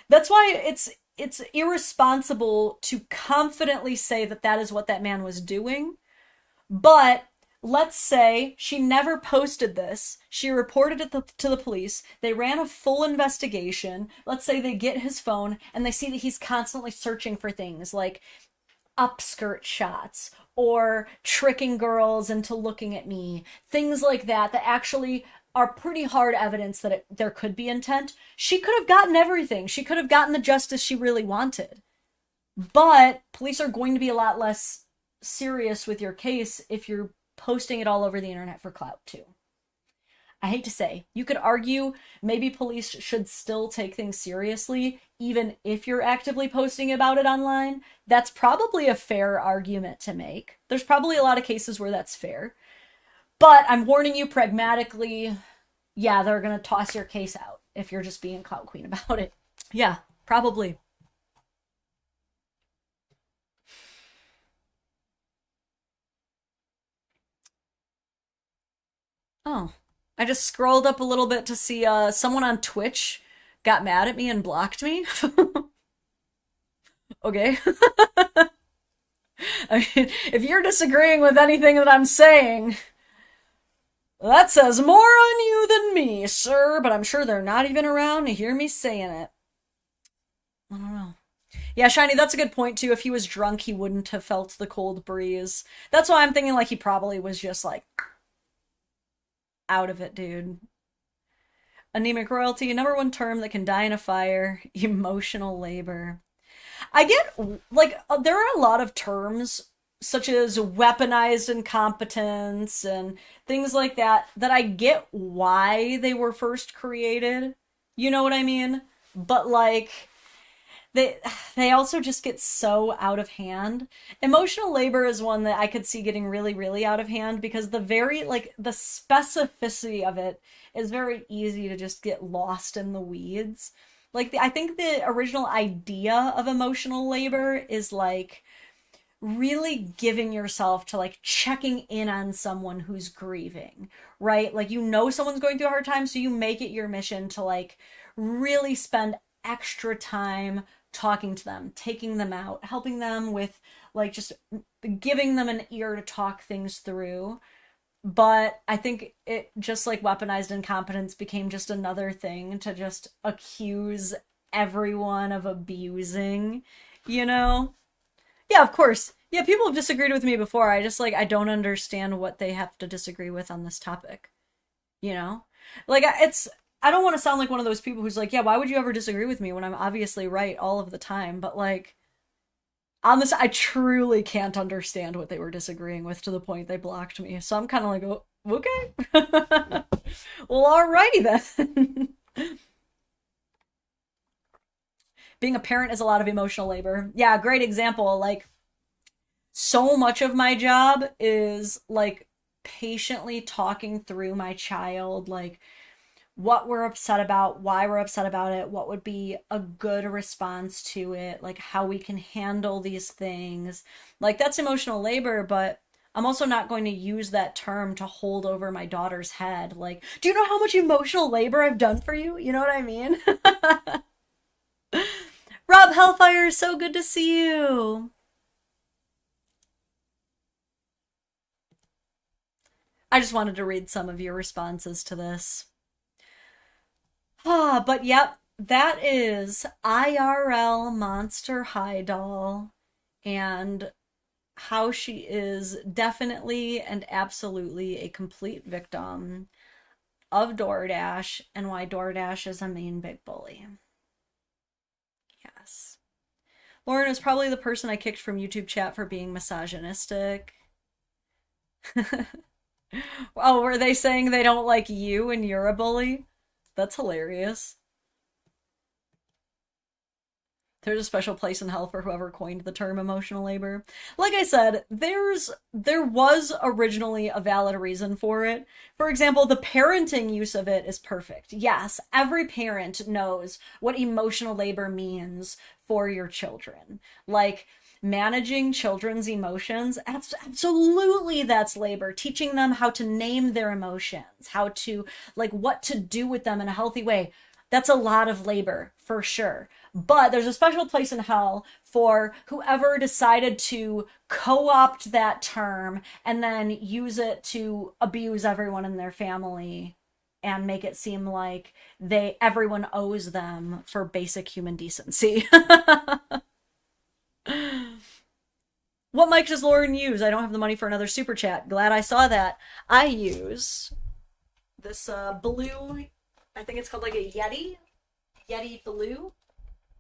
That's why it's irresponsible to confidently say that that is what that man was doing. But let's say she never posted this. She reported it to the police. They ran a full investigation. Let's say they get his phone and they see that he's constantly searching for things like upskirt shots or tricking girls into looking at me. Things like that actually are pretty hard evidence that there could be intent. She could have gotten everything. She could have gotten the justice she really wanted. But police are going to be a lot less serious with your case if you're posting it all over the internet for clout too. I hate to say, you could argue maybe police should still take things seriously even if you're actively posting about it online. That's probably a fair argument to make. There's probably a lot of cases where that's fair. But I'm warning you pragmatically, yeah, they're gonna toss your case out if you're just being clout queen about it. Yeah, probably. Oh, I just scrolled up a little bit to see someone on Twitch got mad at me and blocked me. Okay. I mean, if you're disagreeing with anything that I'm saying, that says more on you than me, sir, but I'm sure they're not even around to hear me saying it. I don't know. Yeah, Shiny, that's a good point, too. If he was drunk, he wouldn't have felt the cold breeze. That's why I'm thinking, like, he probably was just, like, out of it, dude. Anemic royalty, number one term that can die in a fire, emotional labor. I get, like, there are a lot of terms, such as weaponized incompetence and things like that I get why they were first created. You know what I mean? But, like, they also just get so out of hand. Emotional labor is one that I could see getting really, really out of hand, because the specificity of it is very easy to just get lost in the weeds. Like, I think the original idea of emotional labor is like really giving yourself to like checking in on someone who's grieving, right? Like, you know someone's going through a hard time, so you make it your mission to like really spend extra time talking to them, taking them out, helping them with like just giving them an ear to talk things through. But I think it just like weaponized incompetence became just another thing to just accuse everyone of abusing, you know? Yeah, of course. Yeah, people have disagreed with me before. I just like, I don't understand what they have to disagree with on this topic, you know? Like, I don't want to sound like one of those people who's like, yeah, why would you ever disagree with me when I'm obviously right all of the time? But like, on this, I truly can't understand what they were disagreeing with to the point they blocked me. So I'm kind of like, oh, okay. Well, alrighty then. Being a parent is a lot of emotional labor. Yeah, great example. Like, so much of my job is like patiently talking through my child, like what we're upset about, why we're upset about it, what would be a good response to it, like how we can handle these things. Like, that's emotional labor, but I'm also not going to use that term to hold over my daughter's head. Like, do you know how much emotional labor I've done for you? You know what I mean? Rob Hellfire, so good to see you. I just wanted to read some of your responses to this. But yep, that is IRL Monster High Doll, and how she is definitely and absolutely a complete victim of DoorDash, and why DoorDash is a mean big bully. Yes. Lauren is probably the person I kicked from YouTube chat for being misogynistic. Oh, were they saying they don't like you and you're a bully? That's hilarious. There's a special place in hell for whoever coined the term emotional labor. Like I said, there was originally a valid reason for it. For example, the parenting use of it is perfect. Yes, every parent knows what emotional labor means for your children. Like, managing children's emotions, absolutely that's labor. Teaching them how to name their emotions, how to, like, what to do with them in a healthy way. That's a lot of labor, for sure. But there's a special place in hell for whoever decided to co-opt that term and then use it to abuse everyone in their family and make it seem like everyone owes them for basic human decency. What mic does Lauren use? I don't have the money for another super chat. Glad I saw that. I use this blue, I think it's called like a Yeti blue.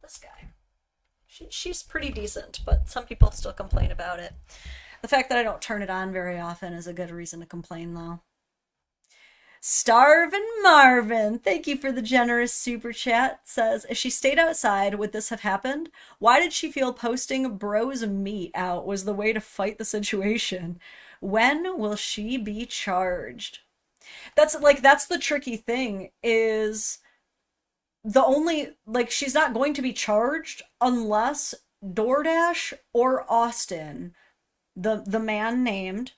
This guy. She's pretty decent, but some people still complain about it. The fact that I don't turn it on very often is a good reason to complain, though. Starvin' Marvin, thank you for the generous super chat, says, if she stayed outside, would this have happened? Why did she feel posting bros meat out was the way to fight the situation? When will she be charged? That's the tricky thing, is she's not going to be charged unless DoorDash or Austin, the man named,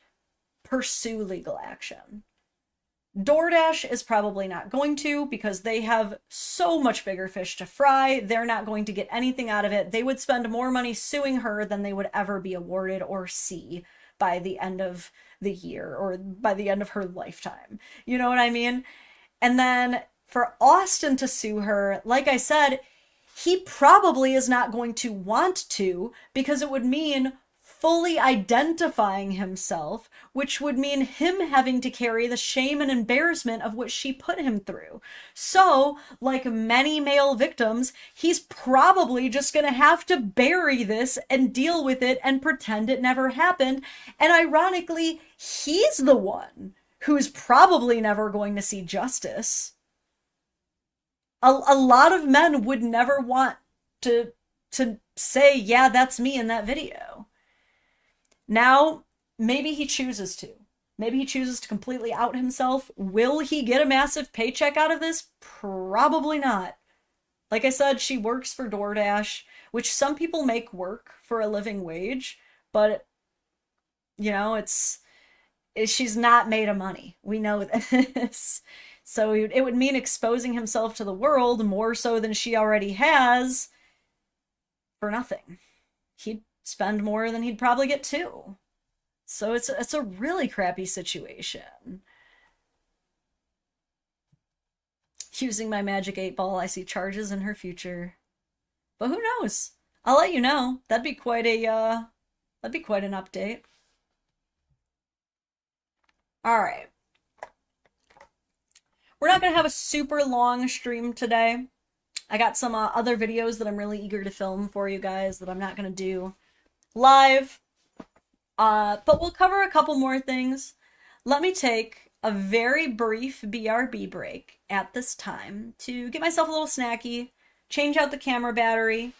pursue legal action. DoorDash is probably not going to, because they have so much bigger fish to fry. They're not going to get anything out of it. They would spend more money suing her than they would ever be awarded or see by the end of the year or by the end of her lifetime. You know what I mean? And then for Austin to sue her, like I said, he probably is not going to want to, because it would mean fully identifying himself, which would mean him having to carry the shame and embarrassment of what she put him through. So, like many male victims, he's probably just gonna have to bury this and deal with it and pretend it never happened. And ironically, he's the one who's probably never going to see justice. A lot of men would never want to to say, yeah, that's me in that video. Now, maybe he chooses to. Maybe he chooses to completely out himself. Will he get a massive paycheck out of this? Probably not. Like I said, she works for DoorDash, which some people make work for a living wage, but, you know, she's not made of money. We know this. So it would mean exposing himself to the world more so than she already has for nothing. He'd spend more than he'd probably get too. So it's a really crappy situation. Using my magic 8-ball, I see charges in her future. But who knows? I'll let you know. That'd be quite an update. All right. We're not going to have a super long stream today. I got some other videos that I'm really eager to film for you guys that I'm not going to do live. But we'll cover a couple more things. Let me take a very brief BRB break at this time to get myself a little snacky, change out the camera battery.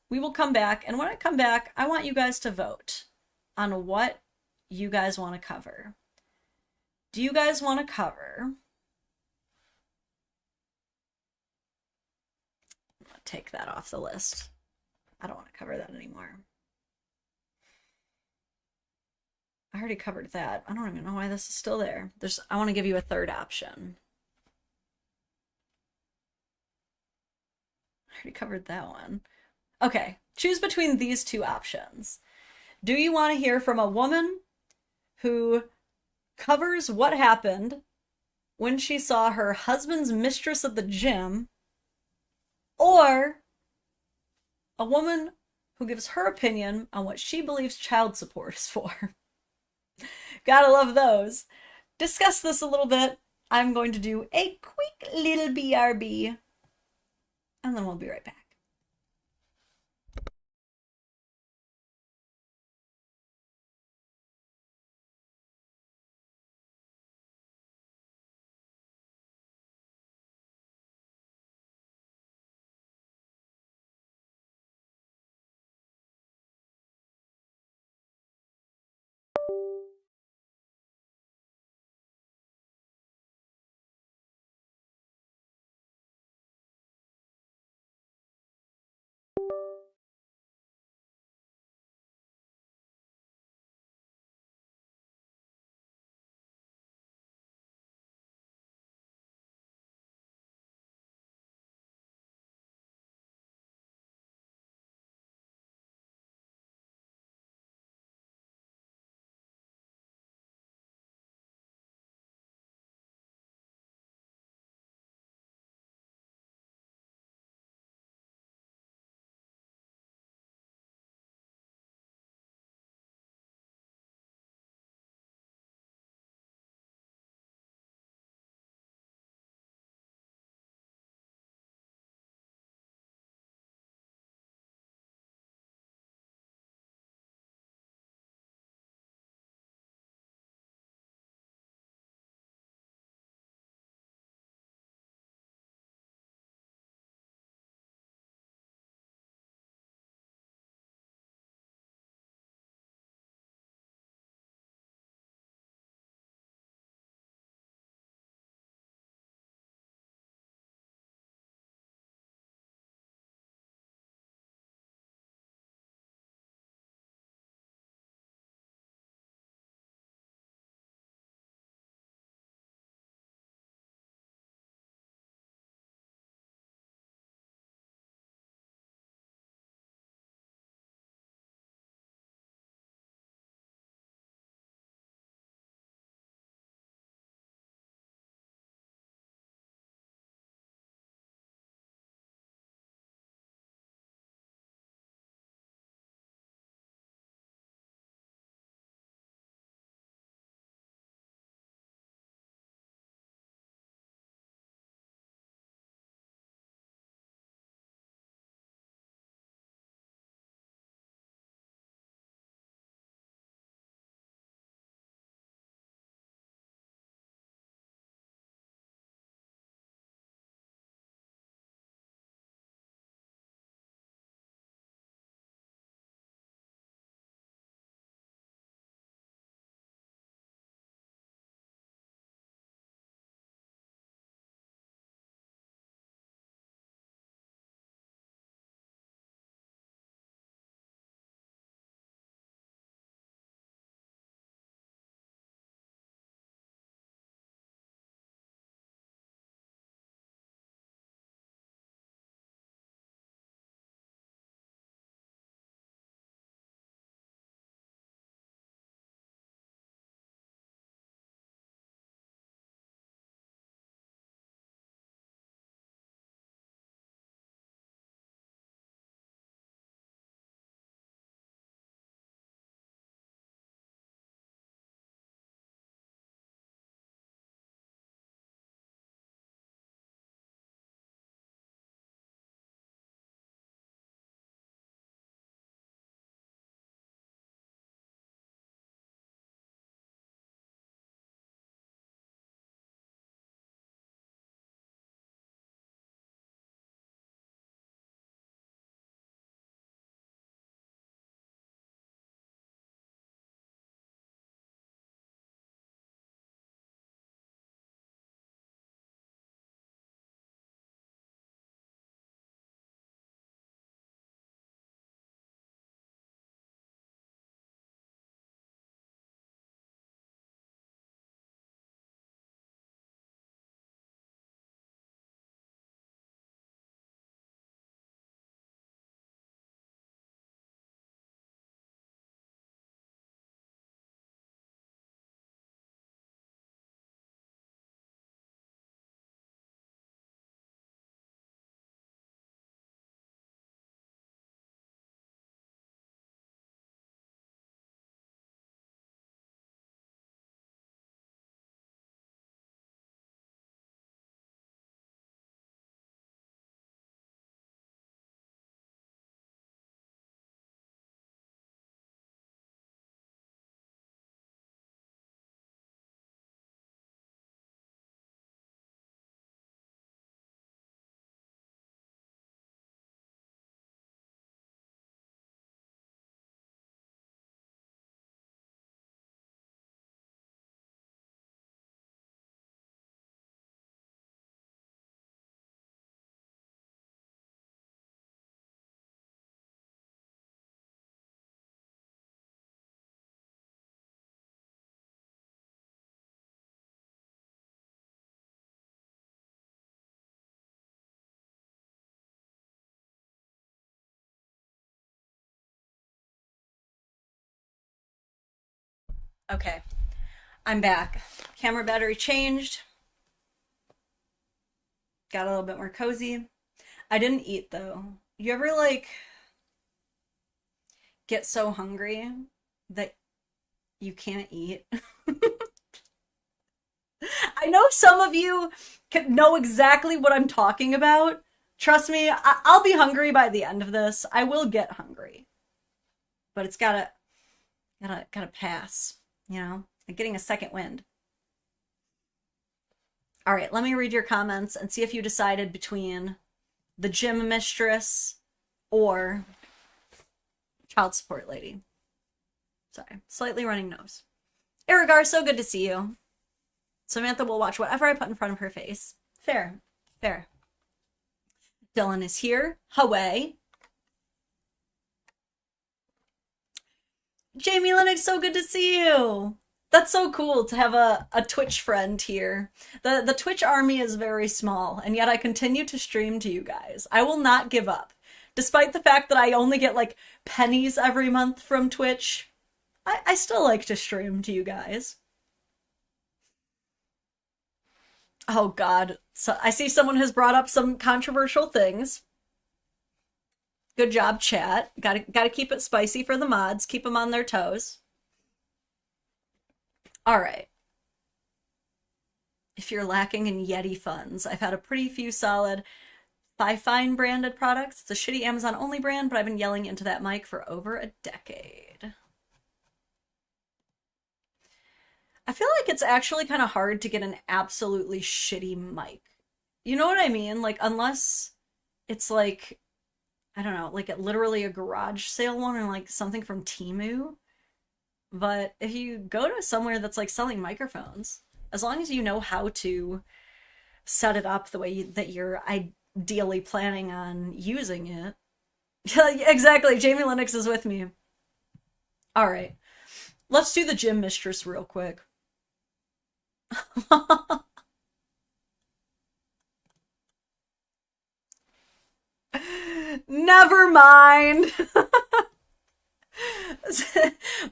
We will come back, and when I come back, I want you guys to vote on what you guys want to cover. Do you guys want to cover... I'm going to take that off the list. I don't want to cover that anymore. I already covered that. I don't even know why this is still there. I want to give you a third option. I already covered that one. Okay, choose between these two options. Do you want to hear from a woman who covers what happened when she saw her husband's mistress at the gym, or a woman who gives her opinion on what she believes child support is for? Gotta love those. Discuss this a little bit. I'm going to do a quick little BRB, and then we'll be right back. Okay, I'm back. Camera battery changed. Got a little bit more cozy. I didn't eat though. You ever like get so hungry that you can't eat? I know some of you know exactly what I'm talking about. Trust me, I'll be hungry by the end of this. I will get hungry. But it's gotta pass, you know? Like getting a second wind. All right, let me read your comments and see if you decided between the gym mistress or child support lady. Sorry, slightly running nose. Irigar, so good to see you. Samantha will watch whatever I put in front of her face. Fair, fair. Dylan is here. Haway. Jamie Lennox, so good to see you. That's so cool to have a Twitch friend here. The Twitch army is very small, and yet I continue to stream to you guys. I will not give up. Despite the fact that I only get like pennies every month from Twitch, I still like to stream to you guys. Oh god, so I see someone has brought up some controversial things. Good job, chat. Gotta keep it spicy for the mods. Keep them on their toes. All right. If you're lacking in Yeti funds, I've had a pretty few solid Fifine branded products. It's a shitty Amazon only brand, but I've been yelling into that mic for over a decade. I feel like it's actually kind of hard to get an absolutely shitty mic. You know what I mean? Like, unless it's like, I don't know, like literally a garage sale one or like something from Temu. But if you go to somewhere that's like selling microphones, as long as you know how to set it up the way that you're ideally planning on using it. Exactly, Jamie Lennox is with me. All right, let's do the gym mistress real quick. Never mind.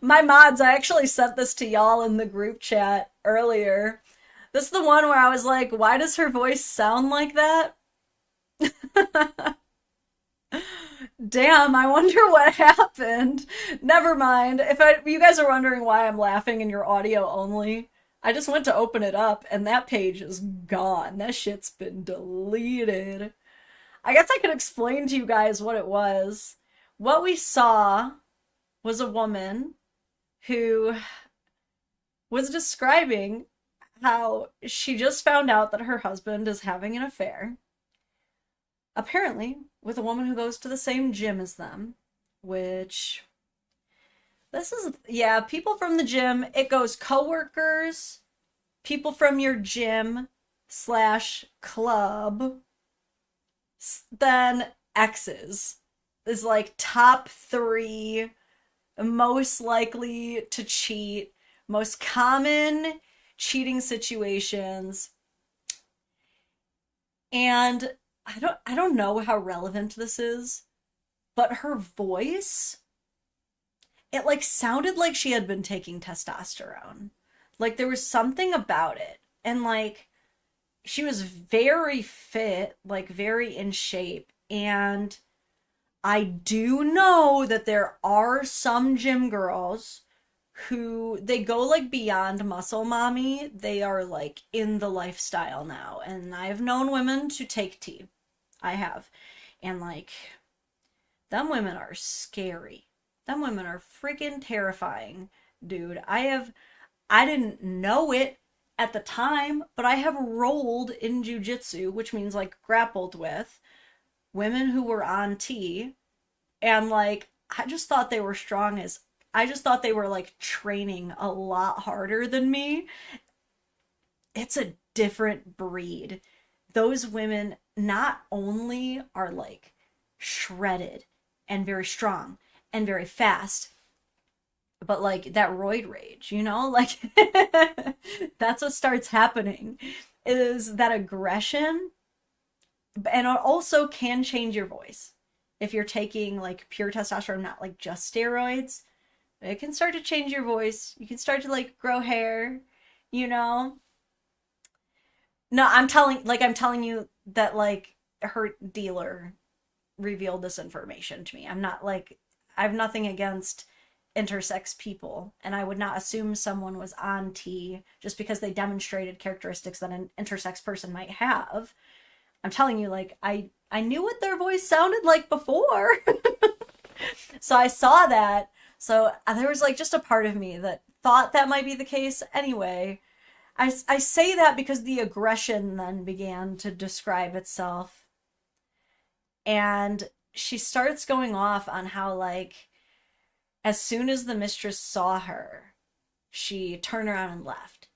My mods, I actually sent this to y'all in the group chat earlier. This is the one where I was like, why does her voice sound like that? Damn, I wonder what happened. Never mind. If you guys are wondering why I'm laughing and you're audio only, I just went to open it up and that page is gone. That shit's been deleted. I guess I could explain to you guys what it was. What we saw was a woman who was describing how she just found out that her husband is having an affair. Apparently, with a woman who goes to the same gym as them, which this is, yeah, people from the gym. It goes coworkers, people from your gym / club, then exes is like top 3 most likely to cheat, most common cheating situations. And I don't know how relevant this is, but her voice, it like sounded like she had been taking testosterone. Like there was something about it. And like she was very fit, like very in shape. And I do know that there are some gym girls who they go like beyond muscle mommy. They are like in the lifestyle now. And I've known women to take tea. I have. And like, them women are scary. Them women are freaking terrifying, dude. I didn't know it at the time, but I have rolled in jujitsu, which means like grappled with women who were on tea. And like, I just thought they were I just thought they were like training a lot harder than me. It's a different breed. Those women not only are like shredded and very strong and very fast, but like that roid rage, you know, like that's what starts happening, is that aggression. And it also can change your voice if you're taking like pure testosterone, not like just steroids. It can start to change your voice. You can start to like grow hair, you know? No, I'm telling you that like her dealer revealed this information to me. I'm not like, I have nothing against intersex people, and I would not assume someone was on T just because they demonstrated characteristics that an intersex person might have. I'm telling you, like, I knew what their voice sounded like before. So I saw that. So there was like just a part of me that thought that might be the case anyway. I say that because the aggression then began to describe itself. And she starts going off on how, like, as soon as the mistress saw her, she turned around and left.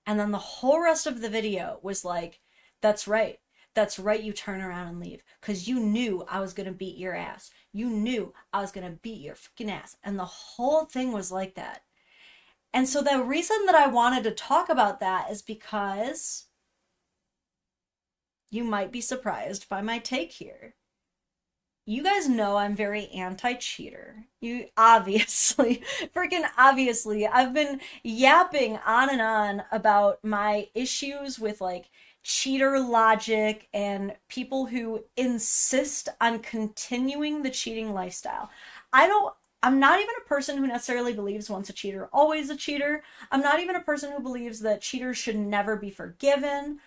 And then the whole rest of the video was like, that's right, you turn around and leave. Because you knew I was going to beat your ass. You knew I was going to beat your freaking ass. And the whole thing was like that. And so the reason that I wanted to talk about that is because you might be surprised by my take here. You guys know I'm very anti-cheater. You obviously, freaking obviously, I've been yapping on and on about my issues with like cheater logic and people who insist on continuing the cheating lifestyle. I'm not even a person who necessarily believes once a cheater, always a cheater. I'm not even a person who believes that cheaters should never be forgiven.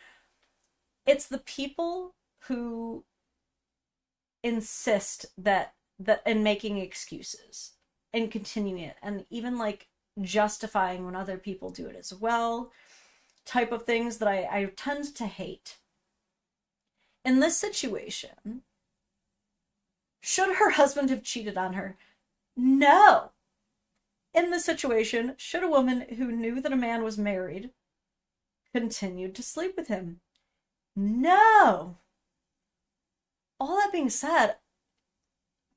It's the people who insist that and making excuses and continuing it and even like justifying when other people do it as well, type of things that I tend to hate. In this situation, should her husband have cheated on her? No. In this situation, should a woman who knew that a man was married continued to sleep with him? No. All that being said,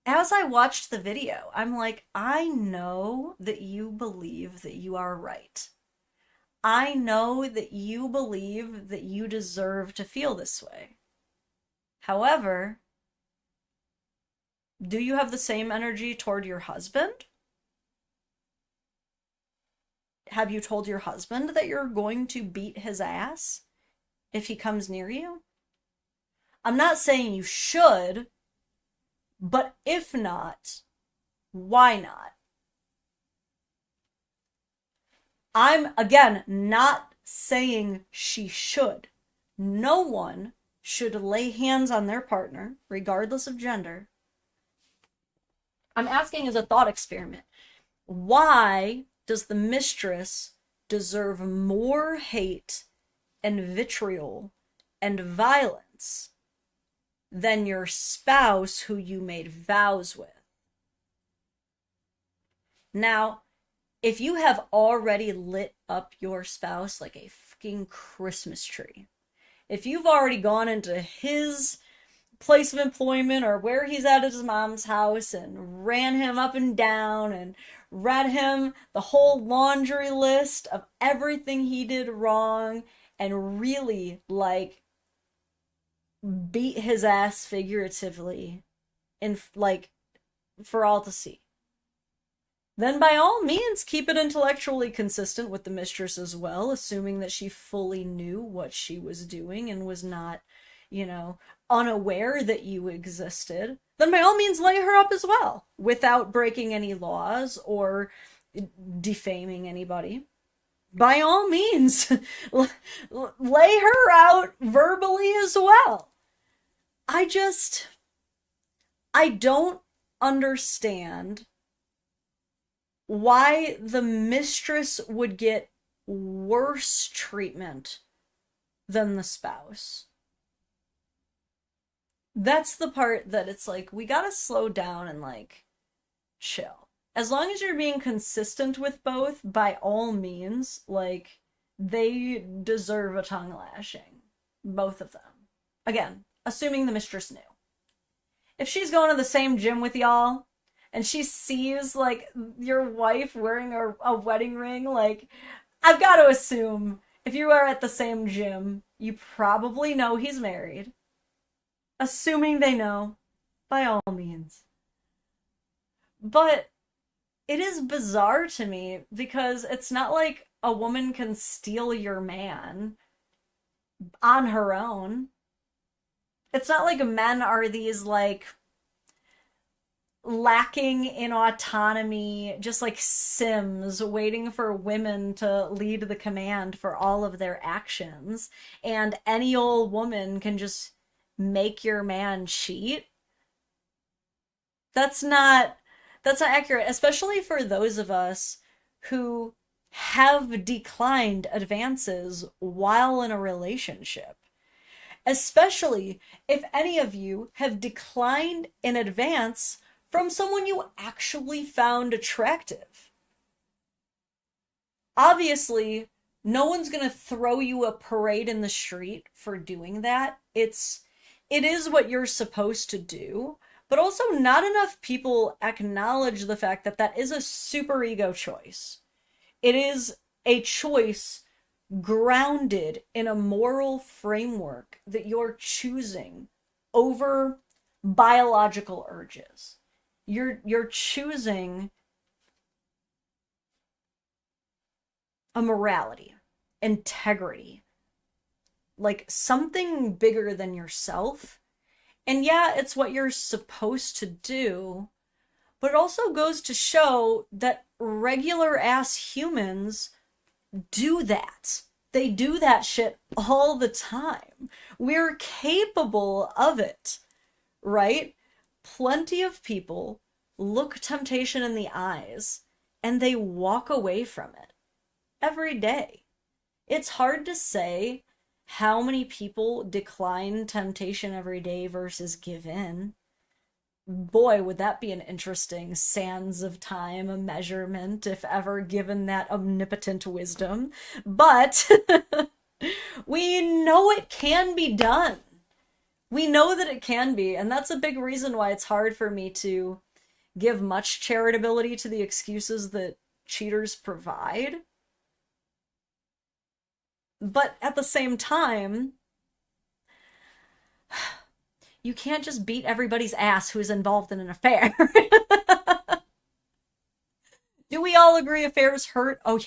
as I watched the video, I'm like, I know that you believe that you are right. I know that you believe that you deserve to feel this way. However, do you have the same energy toward your husband? Have you told your husband that you're going to beat his ass if he comes near you? I'm not saying you should, but if not, why not? I'm, again, not saying she should. No one should lay hands on their partner, regardless of gender. I'm asking as a thought experiment. Why does the mistress deserve more hate and vitriol and violence than your spouse who you made vows with? Now, if you have already lit up your spouse like a fucking Christmas tree, if you've already gone into his place of employment or where he's at his mom's house and ran him up and down and read him the whole laundry list of everything he did wrong and really like beat his ass figuratively in like for all to see, then by all means keep it intellectually consistent with the mistress as well, assuming that she fully knew what she was doing and was not, you know, unaware that you existed. Then by all means lay her up as well without breaking any laws or defaming anybody. By all means lay her out verbally as well. I don't understand why the mistress would get worse treatment than the spouse. That's the part that it's like, we gotta slow down and like chill. As long as you're being consistent with both, by all means, like, they deserve a tongue lashing. Both of them. Again, assuming the mistress knew. If she's going to the same gym with y'all, and she sees, like, your wife wearing a wedding ring, like, I've got to assume, if you are at the same gym, you probably know he's married. Assuming they know, by all means. But it is bizarre to me because it's not like a woman can steal your man on her own. It's not like men are these like lacking in autonomy, just like Sims waiting for women to lead the command for all of their actions, and any old woman can just make your man cheat. That's not accurate, especially for those of us who have declined advances while in a relationship. Especially if any of you have declined an advance from someone you actually found attractive. Obviously, no one's gonna throw you a parade in the street for doing that. It is what you're supposed to do, but also not enough people acknowledge the fact that that is a super ego choice. It is a choice grounded in a moral framework that you're choosing over biological urges. You're choosing a morality, integrity, like something bigger than yourself. And yeah, it's what you're supposed to do, but it also goes to show that regular ass humans do that. They do that shit all the time. We're capable of it, right? Plenty of people look temptation in the eyes and they walk away from it every day. It's hard to say how many people decline temptation every day versus give in. Boy, would that be an interesting sands of time, a measurement, if ever given that omnipotent wisdom. But we know it can be done. We know that it can be, and that's a big reason why it's hard for me to give much charitability to the excuses that cheaters provide. But at the same time, you can't just beat everybody's ass who is involved in an affair. Do we all agree affairs hurt? Oh yeah.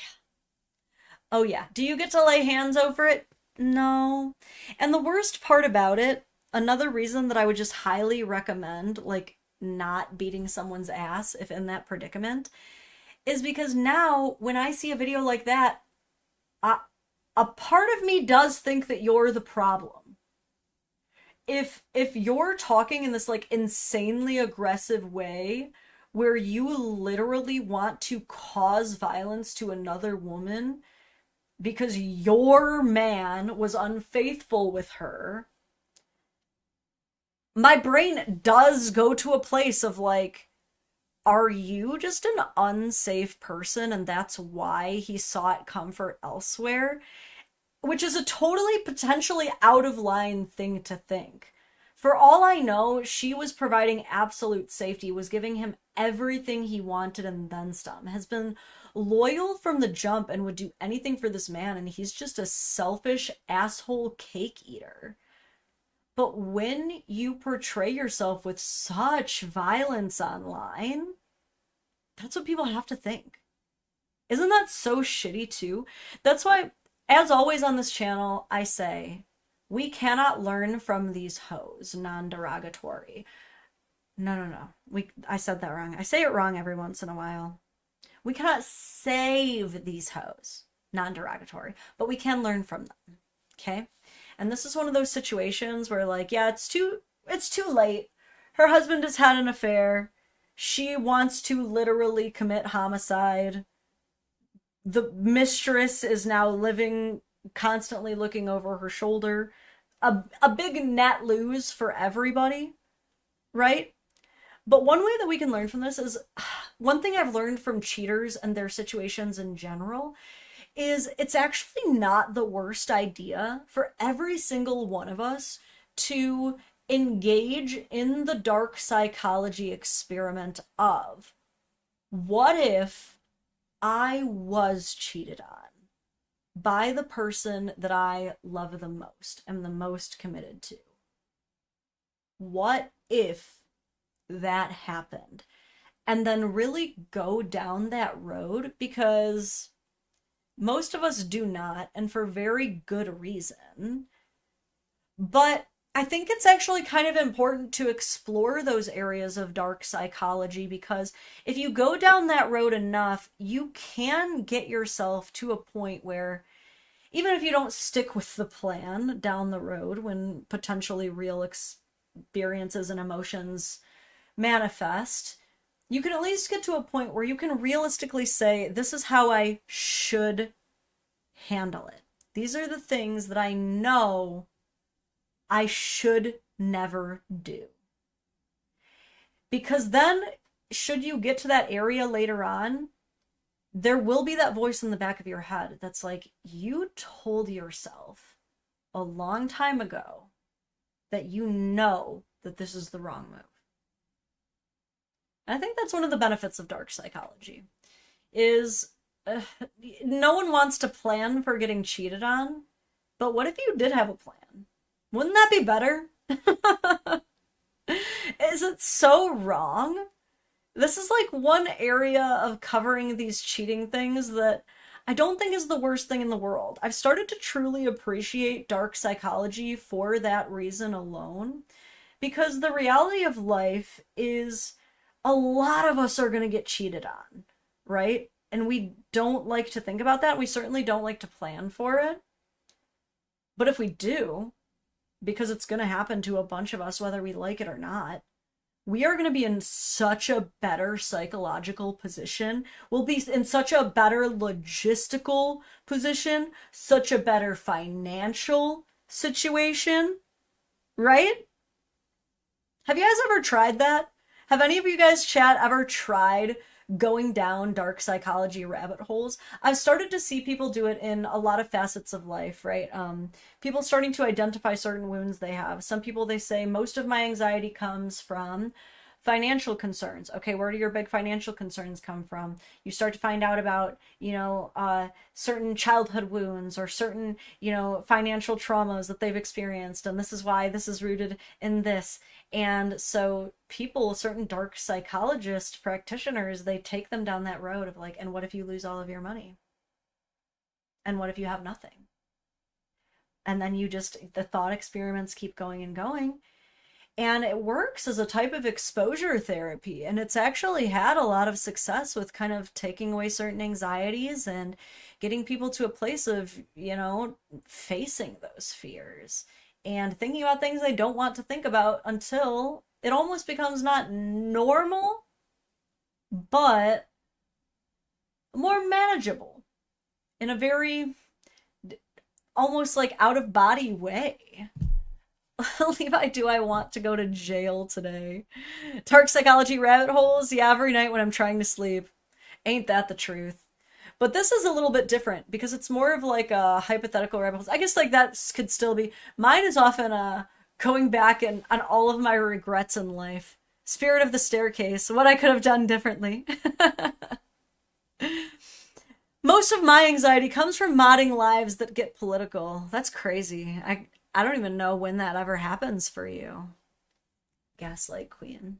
Oh yeah. Do you get to lay hands over it? No. And the worst part about it, another reason that I would just highly recommend, like, not beating someone's ass if in that predicament, is because now when I see a video like that, a part of me does think that you're the problem. If you're talking in this like insanely aggressive way where you literally want to cause violence to another woman because your man was unfaithful with her, my brain does go to a place of like, are you just an unsafe person and that's why he sought comfort elsewhere? Which is a totally potentially out of line thing to think. For all I know, she was providing absolute safety, was giving him everything he wanted and then some, has been loyal from the jump and would do anything for this man, and he's just a selfish asshole cake eater. But when you portray yourself with such violence online, that's what people have to think. Isn't that so shitty too? That's why, as always on this channel, I say, we cannot learn from these hoes, non-derogatory. No. I said that wrong. I say it wrong every once in a while. We cannot save these hoes, non-derogatory, but we can learn from them, okay? And this is one of those situations where, like, yeah, it's too late. Her husband has had an affair. She wants to literally commit homicide. The mistress is now living, constantly looking over her shoulder. A big net lose for everybody, right? But one way that we can learn from this is, one thing I've learned from cheaters and their situations in general is it's actually not the worst idea for every single one of us to engage in the dark psychology experiment of, what if I was cheated on by the person that I love the most, am the most committed to? What if that happened? and then really go down that road, because most of us do not, and for very good reason. But I think it's actually kind of important to explore those areas of dark psychology, because if you go down that road enough, you can get yourself to a point where, even if you don't stick with the plan down the road when potentially real experiences and emotions manifest, you can at least get to a point where you can realistically say, this is how I should handle it. These are the things that I know I should never do. Because then, should you get to that area later on, there will be that voice in the back of your head that's like, you told yourself a long time ago that you know that this is the wrong move. And I think that's one of the benefits of dark psychology, is no one wants to plan for getting cheated on, but what if you did have a plan? Wouldn't that be better? Is it so wrong? This is like one area of covering these cheating things that I don't think is the worst thing in the world. I've started to truly appreciate dark psychology for that reason alone, because the reality of life is a lot of us are going to get cheated on, right? And we don't like to think about that. We certainly don't like to plan for it. But if we do, because it's going to happen to a bunch of us, whether we like it or not, we are going to be in such a better psychological position. We'll be in such a better logistical position, such a better financial situation, right? Have you guys ever tried that? Have any of you guys, chat, ever tried going down dark psychology rabbit holes? I've started to see people do it in a lot of facets of life, right? People starting to identify certain wounds they have. Some people, they say, most of my anxiety comes from financial concerns. Okay, where do your big financial concerns come from? You start to find out about, certain childhood wounds or certain, financial traumas that they've experienced. And this is why this is rooted in this. And so people, certain dark psychologist practitioners, they take them down that road of like, and what if you lose all of your money? And what if you have nothing? And then the thought experiments keep going and going. And it works as a type of exposure therapy. And it's actually had a lot of success with kind of taking away certain anxieties and getting people to a place of, facing those fears and thinking about things they don't want to think about until it almost becomes not normal, but more manageable in a very almost like out of body way. Levi, do I want to go to jail today? Dark psychology rabbit holes? Yeah, every night when I'm trying to sleep. Ain't that the truth? But this is a little bit different because it's more of like a hypothetical rabbit holes. I guess like that could still be. Mine is often going back on all of my regrets in life. Spirit of the staircase, what I could have done differently. Most of my anxiety comes from modding lives that get political. That's crazy. I don't even know when that ever happens for you. Gaslight Queen.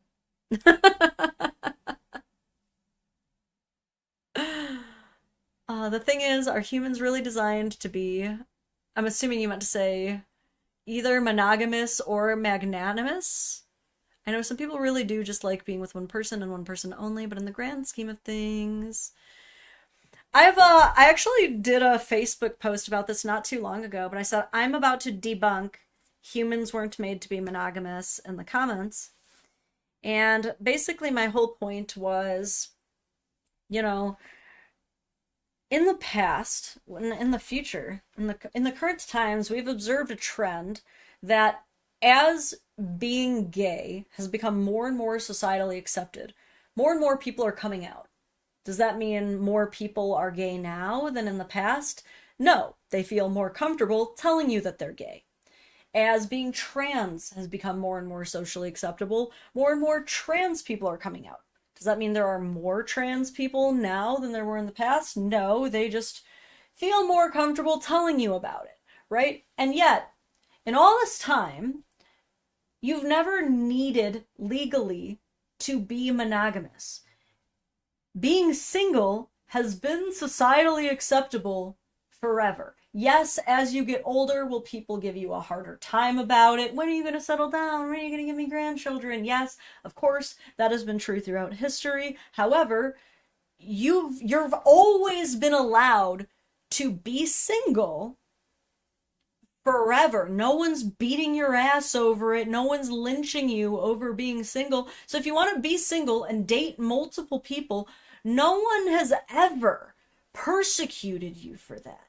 The thing is, are humans really designed to be, I'm assuming you meant to say, either monogamous or magnanimous? I know some people really do just like being with one person and one person only, but in the grand scheme of things... I actually did a Facebook post about this not too long ago, but I said, I'm about to debunk humans weren't made to be monogamous in the comments. And basically my whole point was, in the past, in the future, in the current times, we've observed a trend that as being gay has become more and more societally accepted, more and more people are coming out. Does that mean more people are gay now than in the past? No, they feel more comfortable telling you that they're gay. As being trans has become more and more socially acceptable, more and more trans people are coming out. Does that mean there are more trans people now than there were in the past? No, they just feel more comfortable telling you about it, right? And yet, in all this time, you've never needed legally to be monogamous. being single has been societally acceptable forever. Yes, as you get older, will people give you a harder time about it? When are you going to settle down? When are you going to give me grandchildren? Yes, of course, that has been true throughout history. However, you've always been allowed to be single forever. No one's beating your ass over it. No one's lynching you over being single. So if you want to be single and date multiple people, no one has ever persecuted you for that.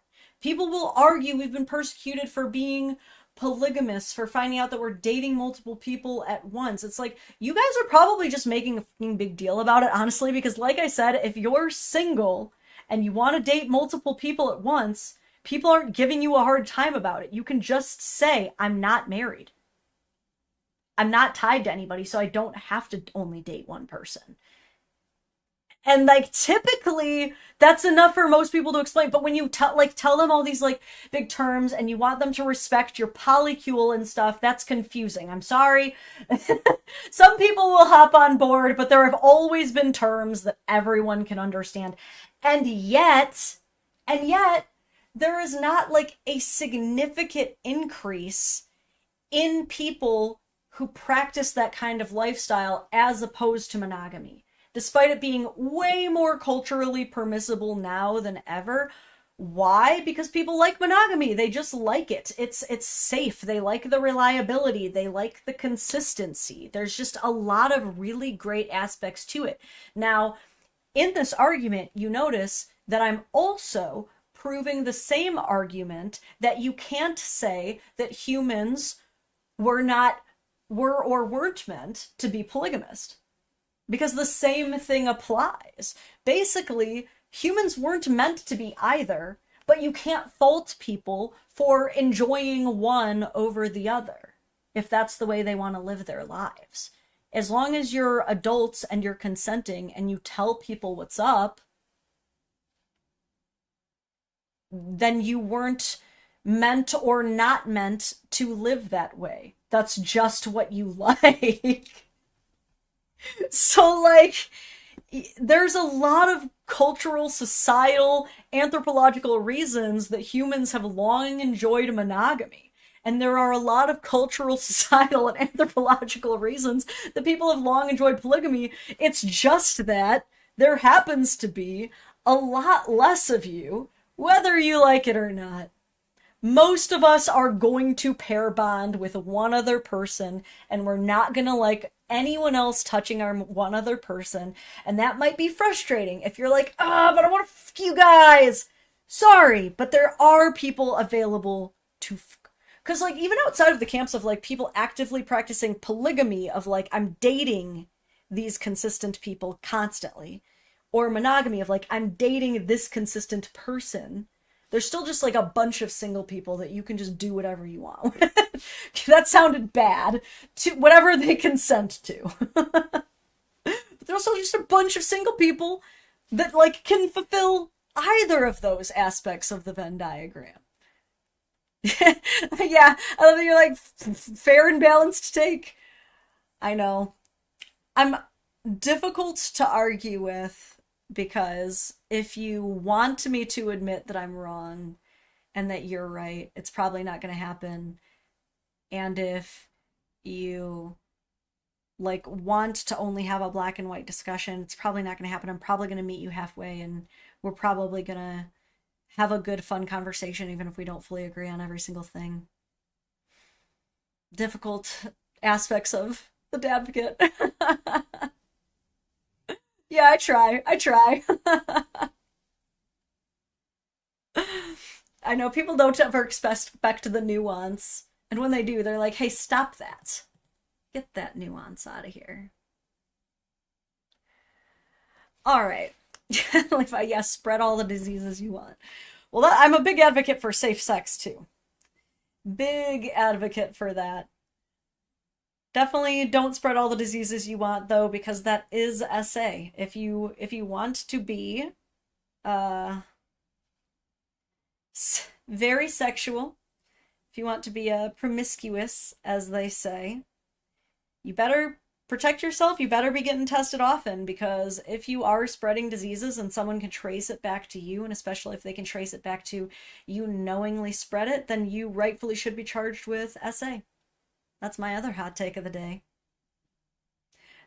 People will argue we've been persecuted for being polygamous, for finding out that we're dating multiple people at once. It's like, you guys are probably just making a fucking big deal about it, honestly, because like I said, if you're single and you want to date multiple people at once, people aren't giving you a hard time about it. You can just say, I'm not married. I'm not tied to anybody, so I don't have to only date one person. And like, typically that's enough for most people to explain. But when you tell them all these like big terms and you want them to respect your polycule and stuff, that's confusing. I'm sorry. Some people will hop on board, but there have always been terms that everyone can understand. And yet there is not like a significant increase in people who practice that kind of lifestyle as opposed to monogamy. Despite it being way more culturally permissible now than ever. Why? Because people like monogamy. They just like it. It's safe. They like the reliability. They like the consistency. There's just a lot of really great aspects to it. Now, in this argument, you notice that I'm also proving the same argument that you can't say that humans were or weren't meant to be polygamist. Because the same thing applies. Basically, humans weren't meant to be either, but you can't fault people for enjoying one over the other, if that's the way they want to live their lives. As long as you're adults and you're consenting and you tell people what's up, then you weren't meant or not meant to live that way. That's just what you like. So, like, there's a lot of cultural, societal, anthropological reasons that humans have long enjoyed monogamy. And there are a lot of cultural, societal, and anthropological reasons that people have long enjoyed polygamy. It's just that there happens to be a lot less of you, whether you like it or not. Most of us are going to pair bond with one other person, and we're not gonna like anyone else touching our one other person, and that might be frustrating if you're like, but I want to fuck you guys. Sorry, but there are people available to because like even outside of the camps of like people actively practicing polygamy of like I'm dating these consistent people constantly, or monogamy of like I'm dating this consistent person. There's still just like a bunch of single people that you can just do whatever you want. That sounded bad. To whatever they consent to. But there's also just a bunch of single people that like can fulfill either of those aspects of the Venn diagram. Yeah, I love that you're like fair and balanced take. I know. I'm difficult to argue with. Because if you want me to admit that I'm wrong and that you're right, it's probably not going to happen. And if you like want to only have a black and white discussion, it's probably not going to happen. I'm probably going to meet you halfway and we're probably going to have a good, fun conversation, even if we don't fully agree on every single thing. Difficult aspects of the Dadvocate. Yeah, I try. I know people don't ever expect the nuance. And when they do, they're like, hey, stop that. Get that nuance out of here. Alright. Like, yeah, spread all the diseases you want. Well, I'm a big advocate for safe sex, too. Big advocate for that. Definitely don't spread all the diseases you want, though, because that is SA. If you want to be very sexual, if you want to be promiscuous, as they say, you better protect yourself. You better be getting tested often, because if you are spreading diseases and someone can trace it back to you, and especially if they can trace it back to you knowingly spread it, then you rightfully should be charged with SA. That's my other hot take of the day.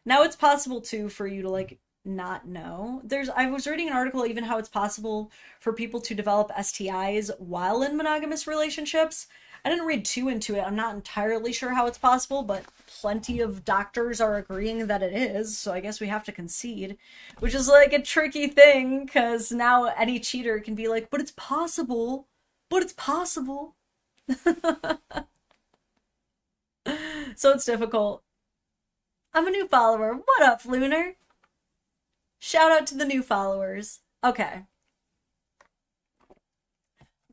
Now, it's possible too for you to like not know. I was reading an article even how it's possible for people to develop STIs while in monogamous relationships. I didn't read too into it. I'm not entirely sure how it's possible, but plenty of doctors are agreeing that it is, so I guess we have to concede, which is like a tricky thing, because now any cheater can be like, but it's possible, but it's possible. So it's difficult. I'm a new follower. What up, Lunar? Shout out to the new followers. Okay.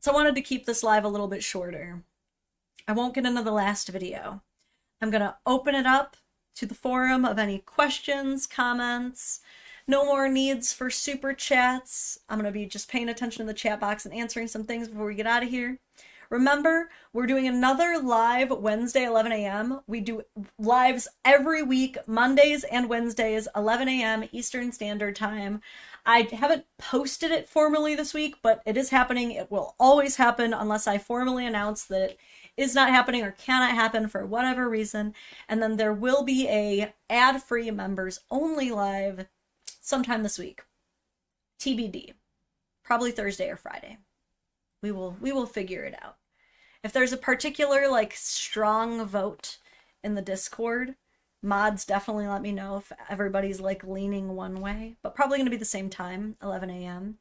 So I wanted to keep this live a little bit shorter. I won't get into the last video. I'm going to open it up to the forum of any questions, comments. No more needs for super chats. I'm going to be just paying attention to the chat box and answering some things before we get out of here. Remember, we're doing another live Wednesday, 11 a.m. We do lives every week, Mondays and Wednesdays, 11 a.m. Eastern Standard Time. I haven't posted it formally this week, but it is happening. It will always happen unless I formally announce that it is not happening or cannot happen for whatever reason. And then there will be a ad-free members only live sometime this week. TBD. Probably Thursday or Friday. We will figure it out. If there's a particular like strong vote in the Discord, mods definitely let me know if everybody's like leaning one way, but probably going to be the same time, 11 a.m.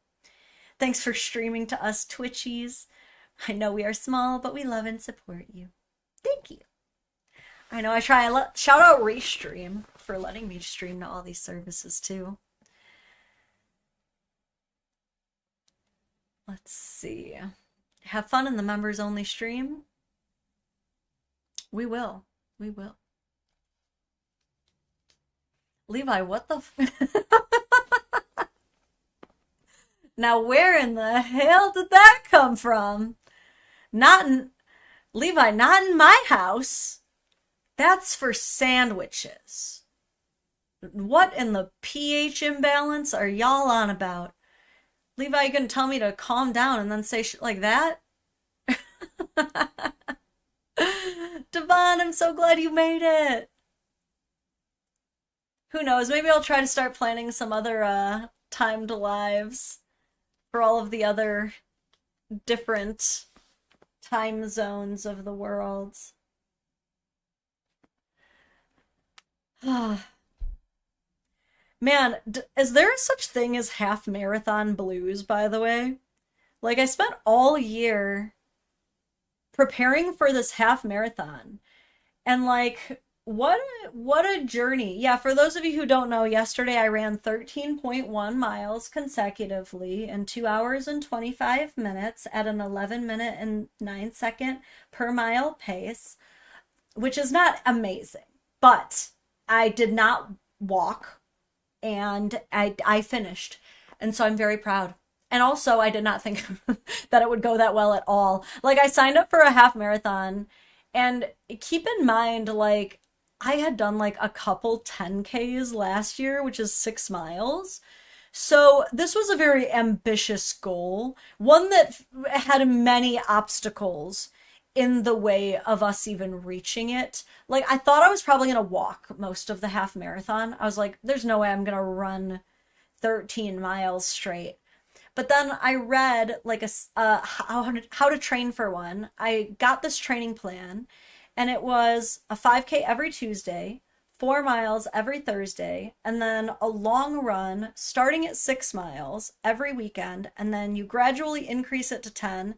Thanks for streaming to us Twitchies. I know we are small, but we love and support you. Thank you. I know I try. Shout out Restream for letting me stream to all these services too. Let's see. Have fun in the members only stream. We will. We will. Levi, what the Now, where in the hell did that come from? Levi, not in my house. That's for sandwiches. What in the pH imbalance are y'all on about? Levi, you gonna tell me to calm down and then say shit like that? Devon, I'm so glad you made it. Who knows? Maybe I'll try to start planning some other timed lives for all of the other different time zones of the world. Man, is there such thing as half marathon blues, by the way? Like, I spent all year preparing for this half marathon. And like, what a journey. Yeah, for those of you who don't know, yesterday I ran 13.1 miles consecutively in 2 hours and 25 minutes at an 11-minute and 9-second per mile pace, which is not amazing. But I did not walk. And I finished. And so I'm very proud. And also, I did not think that it would go that well at all. Like, I signed up for a half marathon. And keep in mind, like, I had done, like, a couple 10Ks last year, which is 6 miles. So this was a very ambitious goal. One that had many obstacles in the way of us even reaching it. Like, I thought I was probably going to walk most of the half marathon. I was like, there's no way I'm going to run 13 miles straight. But then I read like how to train for one. I got this training plan, and it was a 5K every Tuesday, 4 miles every Thursday, and then a long run starting at 6 miles every weekend. And then you gradually increase it to 10.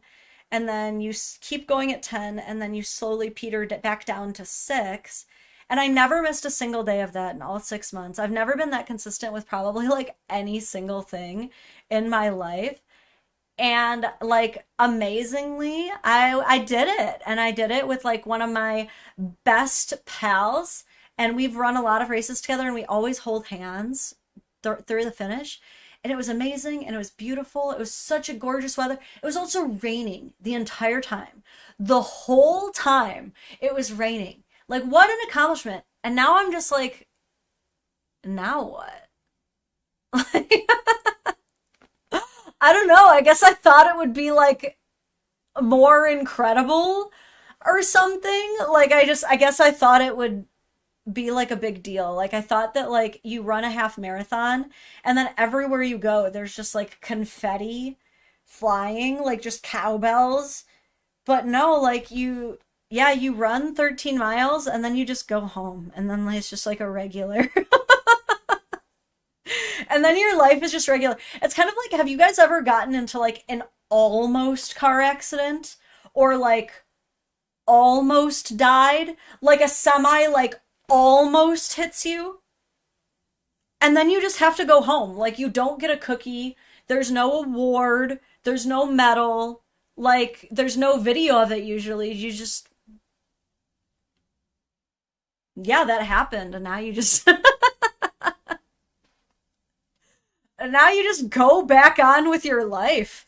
And then you keep going at 10, and then you slowly peter back down to 6. And I never missed a single day of that in all 6 months. I've never been that consistent with probably like any single thing in my life. And like, amazingly, I did it. And I did it with like one of my best pals. And we've run a lot of races together, and we always hold hands through the finish. And it was amazing, and it was beautiful. It was such a gorgeous weather. It was also raining the entire time. The whole time it was raining. Like, what an accomplishment. And now I'm just like, now what? I don't know. I guess I thought it would be like more incredible or something. Like I guess I thought it would be like a big deal. Like I thought that like you run a half marathon and then everywhere you go there's just like confetti flying, like just cowbells. But no, like you run 13 miles and then you just go home and then it's just like a regular and then your life is just regular. It's kind of like, have you guys ever gotten into like an almost car accident or like almost died? Like a semi like almost hits you and then you just have to go home. Like you don't get a cookie. There's no award. There's no medal. Like there's no video of it usually. You just, yeah, that happened. And now you just and now you just go back on with your life.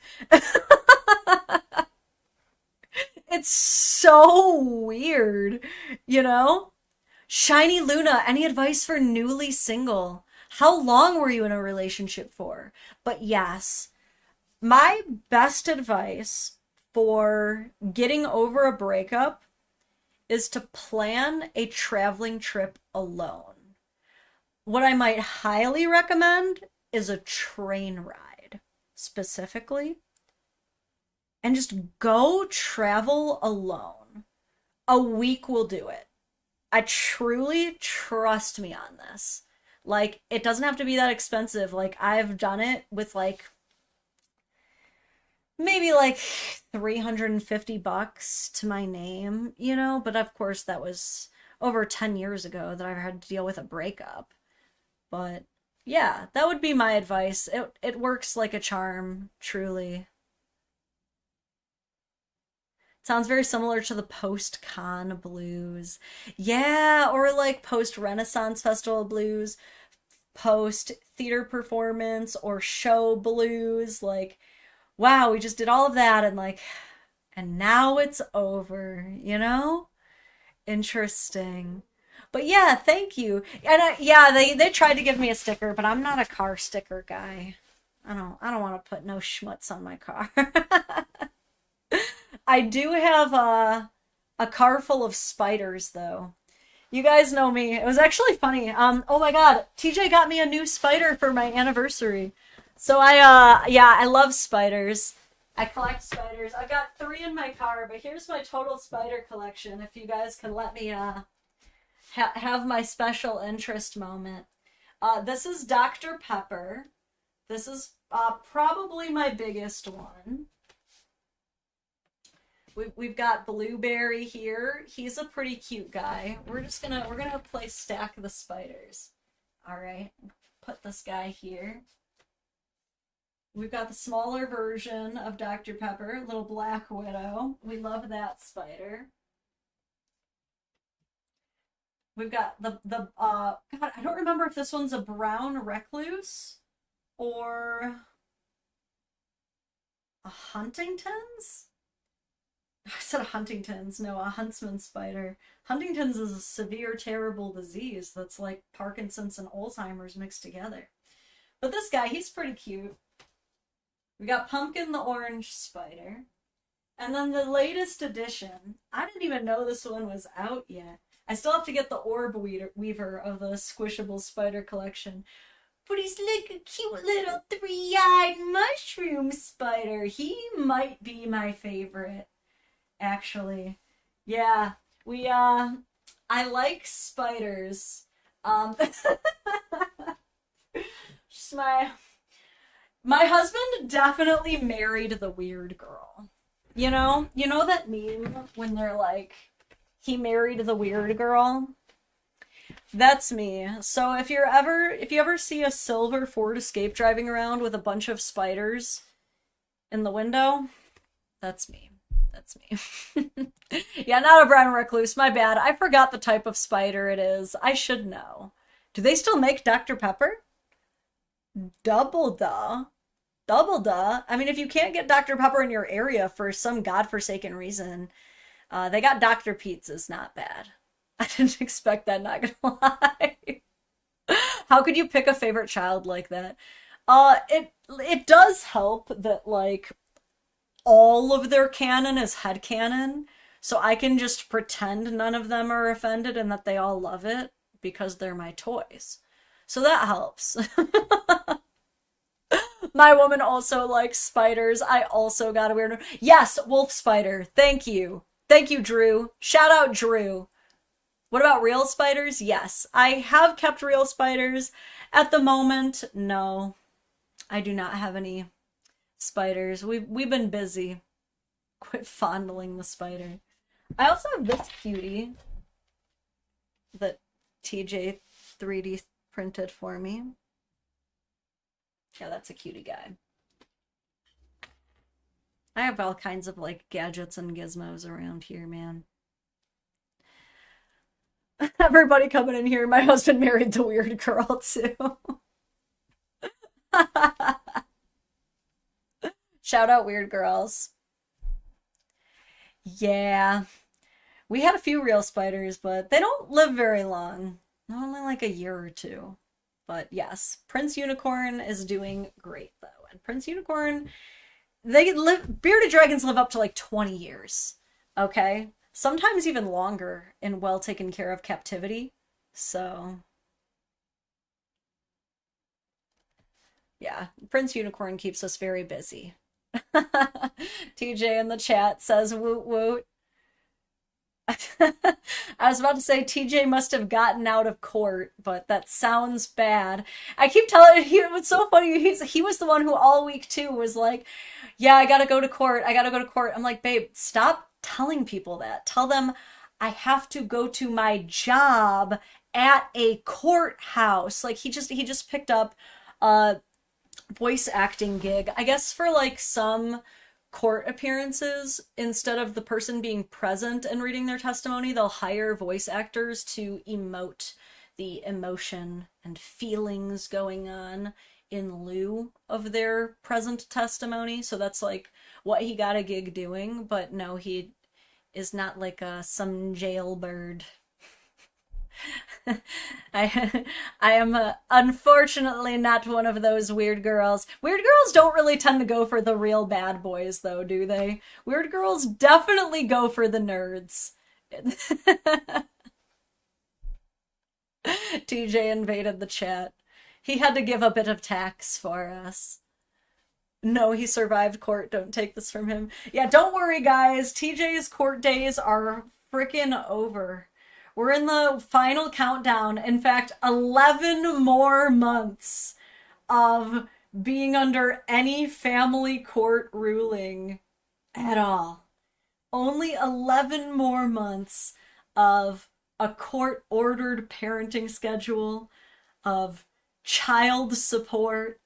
It's so weird, you know? Shiny Luna, any advice for newly single? How long were you in a relationship for? But yes, my best advice for getting over a breakup is to plan a traveling trip alone. What I might highly recommend is a train ride, specifically. And just go travel alone. A week will do it. I truly trust me on this. Like, it doesn't have to be that expensive. Like, I've done it with like maybe like $350 to my name, you know? But of course, that was over 10 years ago that I had to deal with a breakup. But yeah, that would be my advice. It works like a charm, truly. Sounds very similar to the post-con blues. Yeah, or like post-Renaissance Festival blues, post-theater performance or show blues. Like, wow, we just did all of that and like, and now it's over, you know? Interesting. But yeah, thank you. And yeah, they tried to give me a sticker, but I'm not a car sticker guy. I don't want to put no schmutz on my car. I do have a car full of spiders though. You guys know me. It was actually funny. Oh my god, TJ got me a new spider for my anniversary. So I love spiders. I collect spiders. I've got 3 in my car, but here's my total spider collection if you guys can let me have my special interest moment. This is Dr. Pepper. This is probably my biggest one. We've got Blueberry here. He's a pretty cute guy. We're gonna play Stack the Spiders. All right, put this guy here. We've got the smaller version of Dr. Pepper, little Black Widow. We love that spider. We've got the God, I don't remember if this one's a brown recluse or a Huntington's. I said Huntington's. No, a huntsman spider. Huntington's is a severe, terrible disease that's like Parkinson's and Alzheimer's mixed together. But this guy, he's pretty cute. We got Pumpkin the orange spider. And then the latest edition, I didn't even know this one was out yet. I still have to get the orb weaver of the squishable spider collection. But he's like a cute little 3-eyed mushroom spider. He might be my favorite, actually. Yeah, I like spiders. Just my husband definitely married the weird girl. You know that meme when they're like, he married the weird girl? That's me. So if you ever see a silver Ford Escape driving around with a bunch of spiders in the window, that's me. That's me. Yeah, not a brown recluse. My bad. I forgot the type of spider it is. I should know. Do they still make Dr. Pepper? Double duh. I mean, if you can't get Dr. Pepper in your area for some godforsaken reason, they got Dr. Pete's is not bad. I didn't expect that, not gonna lie. How could you pick a favorite child like that? It does help that, like, all of their canon is headcanon, so I can just pretend none of them are offended and that they all love it because they're my toys. So that helps. My woman also likes spiders. I also got a weird... Yes, wolf spider. Thank you. Thank you, Drew. Shout out, Drew. What about real spiders? Yes. I have kept real spiders. At the moment, no. I do not have any spiders. We've been busy. Quit fondling the spider. I also have this cutie that TJ 3D printed for me. Yeah, that's a cutie guy. I have all kinds of, like, gadgets and gizmos around here, man. Everybody coming in here. My husband married the weird girl, too. Shout out, weird girls. Yeah. We had a few real spiders, but they don't live very long. Only like a year or two. But yes, Prince Unicorn is doing great, though. And Prince Unicorn, bearded dragons live up to like 20 years. Okay? Sometimes even longer in well taken care of captivity. So, yeah, Prince Unicorn keeps us very busy. TJ in the chat says woot woot. I was about to say TJ must have gotten out of court, but that sounds bad. I keep telling you, it was so funny. He was the one who all week too was like, yeah, I gotta go to court. I gotta go to court. I'm like, babe, stop telling people that. Tell them I have to go to my job at a courthouse. Like he just picked up a voice acting gig, I guess, for like some court appearances. Instead of the person being present and reading their testimony, they'll hire voice actors to emote the emotion and feelings going on in lieu of their present testimony. So that's like what he got a gig doing, but no, he is not like some jailbird. I am unfortunately not one of those weird girls. Weird girls don't really tend to go for the real bad boys, though, do they? Weird girls definitely go for the nerds. TJ invaded the chat. He had to give a bit of tax for us. No, he survived court. Don't take this from him. Yeah, don't worry, guys. TJ's court days are freaking over. We're in the final countdown. In fact, 11 more months of being under any family court ruling at all. Only 11 more months of a court-ordered parenting schedule, of child support,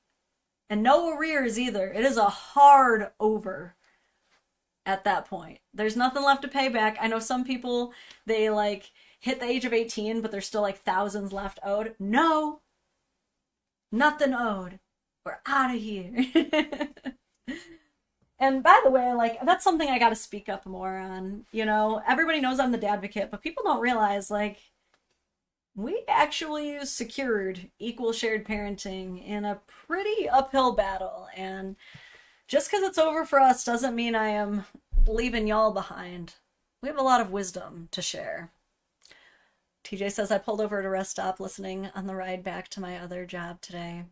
and no arrears either. It is a hard over at that point. There's nothing left to pay back. I know some people, they like hit the age of 18, but there's still like thousands left owed. No, nothing owed. We're out of here. And by the way, like, that's something I gotta speak up more on. You know, everybody knows I'm the Dadvocate, but people don't realize, like, we actually secured equal shared parenting in a pretty uphill battle. And just because it's over for us doesn't mean I am leaving y'all behind. We have a lot of wisdom to share. TJ says, I pulled over at a rest stop listening on the ride back to my other job today.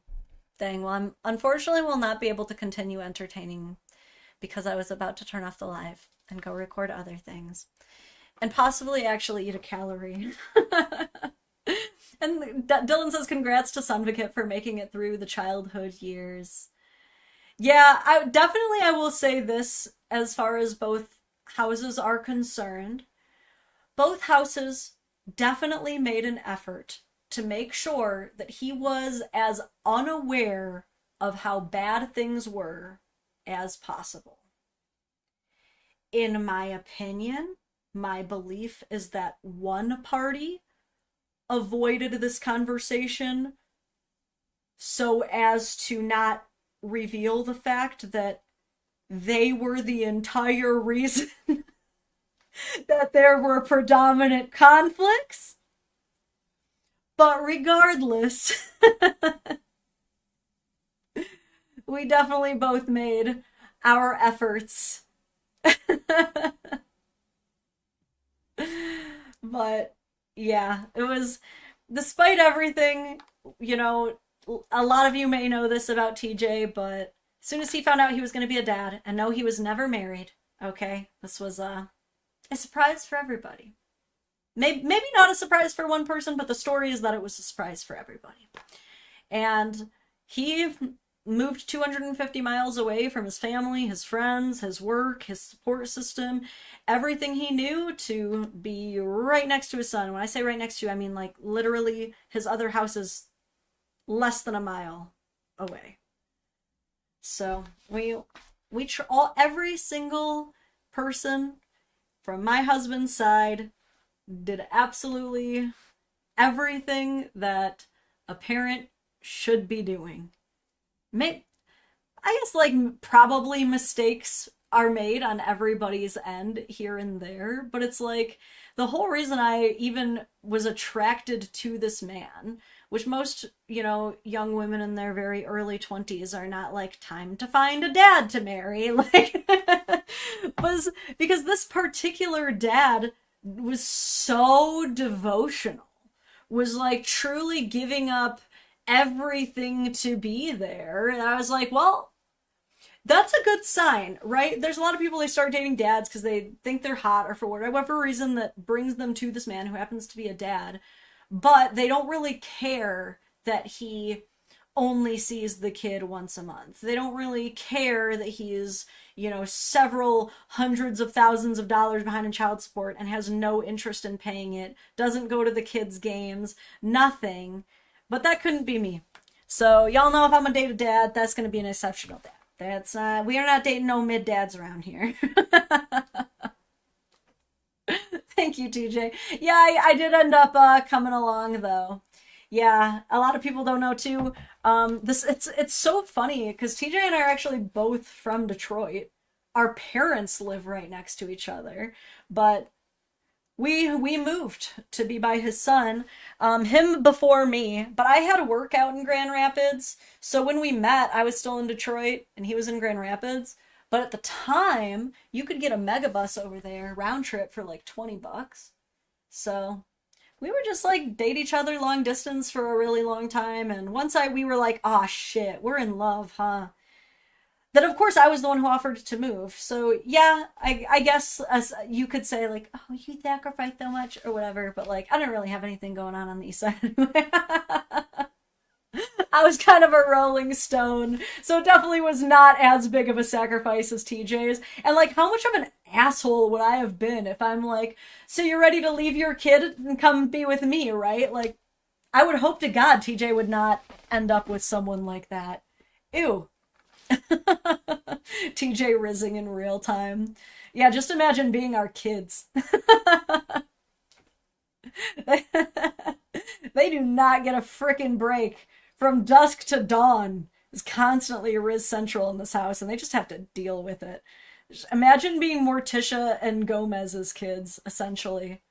Dang, well, I'm unfortunately will not be able to continue entertaining because I was about to turn off the live and go record other things. And possibly actually eat a calorie. And Dylan says, congrats to Sunvocate for making it through the childhood years. Yeah, I will say this as far as both houses are concerned. Both houses definitely made an effort to make sure that he was as unaware of how bad things were as possible. In my opinion, my belief is that one party avoided this conversation so as to not reveal the fact that they were the entire reason that there were predominant conflicts. But regardless, we definitely both made our efforts. But yeah, it was, despite everything, you know, a lot of you may know this about TJ, but as soon as he found out he was going to be a dad, and no, he was never married, okay? This was a surprise for everybody. Maybe not a surprise for one person, but the story is that it was a surprise for everybody. And he moved 250 miles away from his family, his friends, his work, his support system, everything he knew, to be right next to his son. When I say right next to, I mean like literally his other house is less than a mile away. So every single person from my husband's side did absolutely everything that a parent should be doing. I guess like probably mistakes are made on everybody's end here and there, but it's like the whole reason I even was attracted to this man, which most, you know, young women in their very early 20s are not like, time to find a dad to marry, like, was because this particular dad was so devotional, was like truly giving up everything to be there. And I was like, well, that's a good sign, right? There's a lot of people, they start dating dads because they think they're hot or for whatever reason that brings them to this man who happens to be a dad, but they don't really care that he only sees the kid once a month. They don't really care that he's, you know, several hundreds of thousands of dollars behind in child support and has no interest in paying it, doesn't go to the kids' games, nothing. But that couldn't be me. So y'all know if I'm gonna date a dad, that's gonna be an exceptional dad. That's we are not dating no mid dads around here. Thank you, TJ. Yeah, I did end up coming along though. Yeah, a lot of people don't know too. It's so funny because TJ and I are actually both from Detroit. Our parents live right next to each other, but we moved to be by his son, him before me, but I had work out in Grand Rapids, so when we met, I was still in Detroit, and he was in Grand Rapids, but at the time, you could get a megabus over there, round trip, for like $20, so we were just like, date each other long distance for a really long time, and once we were like, oh shit, we're in love, huh? Then of course I was the one who offered to move. So yeah, I guess as you could say like, oh, you sacrificed so much or whatever, but like I didn't really have anything going on the east side anyway. I was kind of a rolling stone, so it definitely was not as big of a sacrifice as TJ's. And like, how much of an asshole would I have been if I'm like, so you're ready to leave your kid and come be with me, right? Like, I would hope to God TJ would not end up with someone like that. Ew. TJ rizzing in real time. Yeah, just imagine being our kids. They do not get a frickin' break. From dusk to dawn is constantly Riz Central in this house, and they just have to deal with it. Just imagine being Morticia and Gomez's kids, essentially.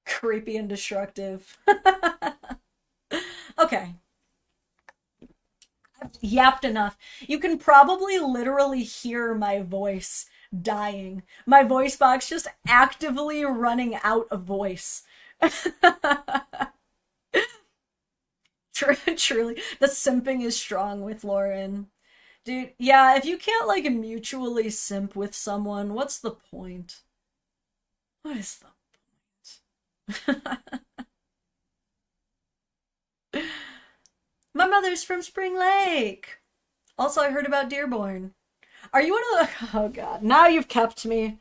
Creepy and destructive. Okay. I've yapped enough. You can probably literally hear my voice dying. My voice box just actively running out of voice. Truly, the simping is strong with Lauren. Dude, yeah, if you can't, like, mutually simp with someone, what's the point? What is the point? My mother's from Spring Lake. Also, I heard about Dearborn. Are you one of the... Oh, God. Now you've kept me.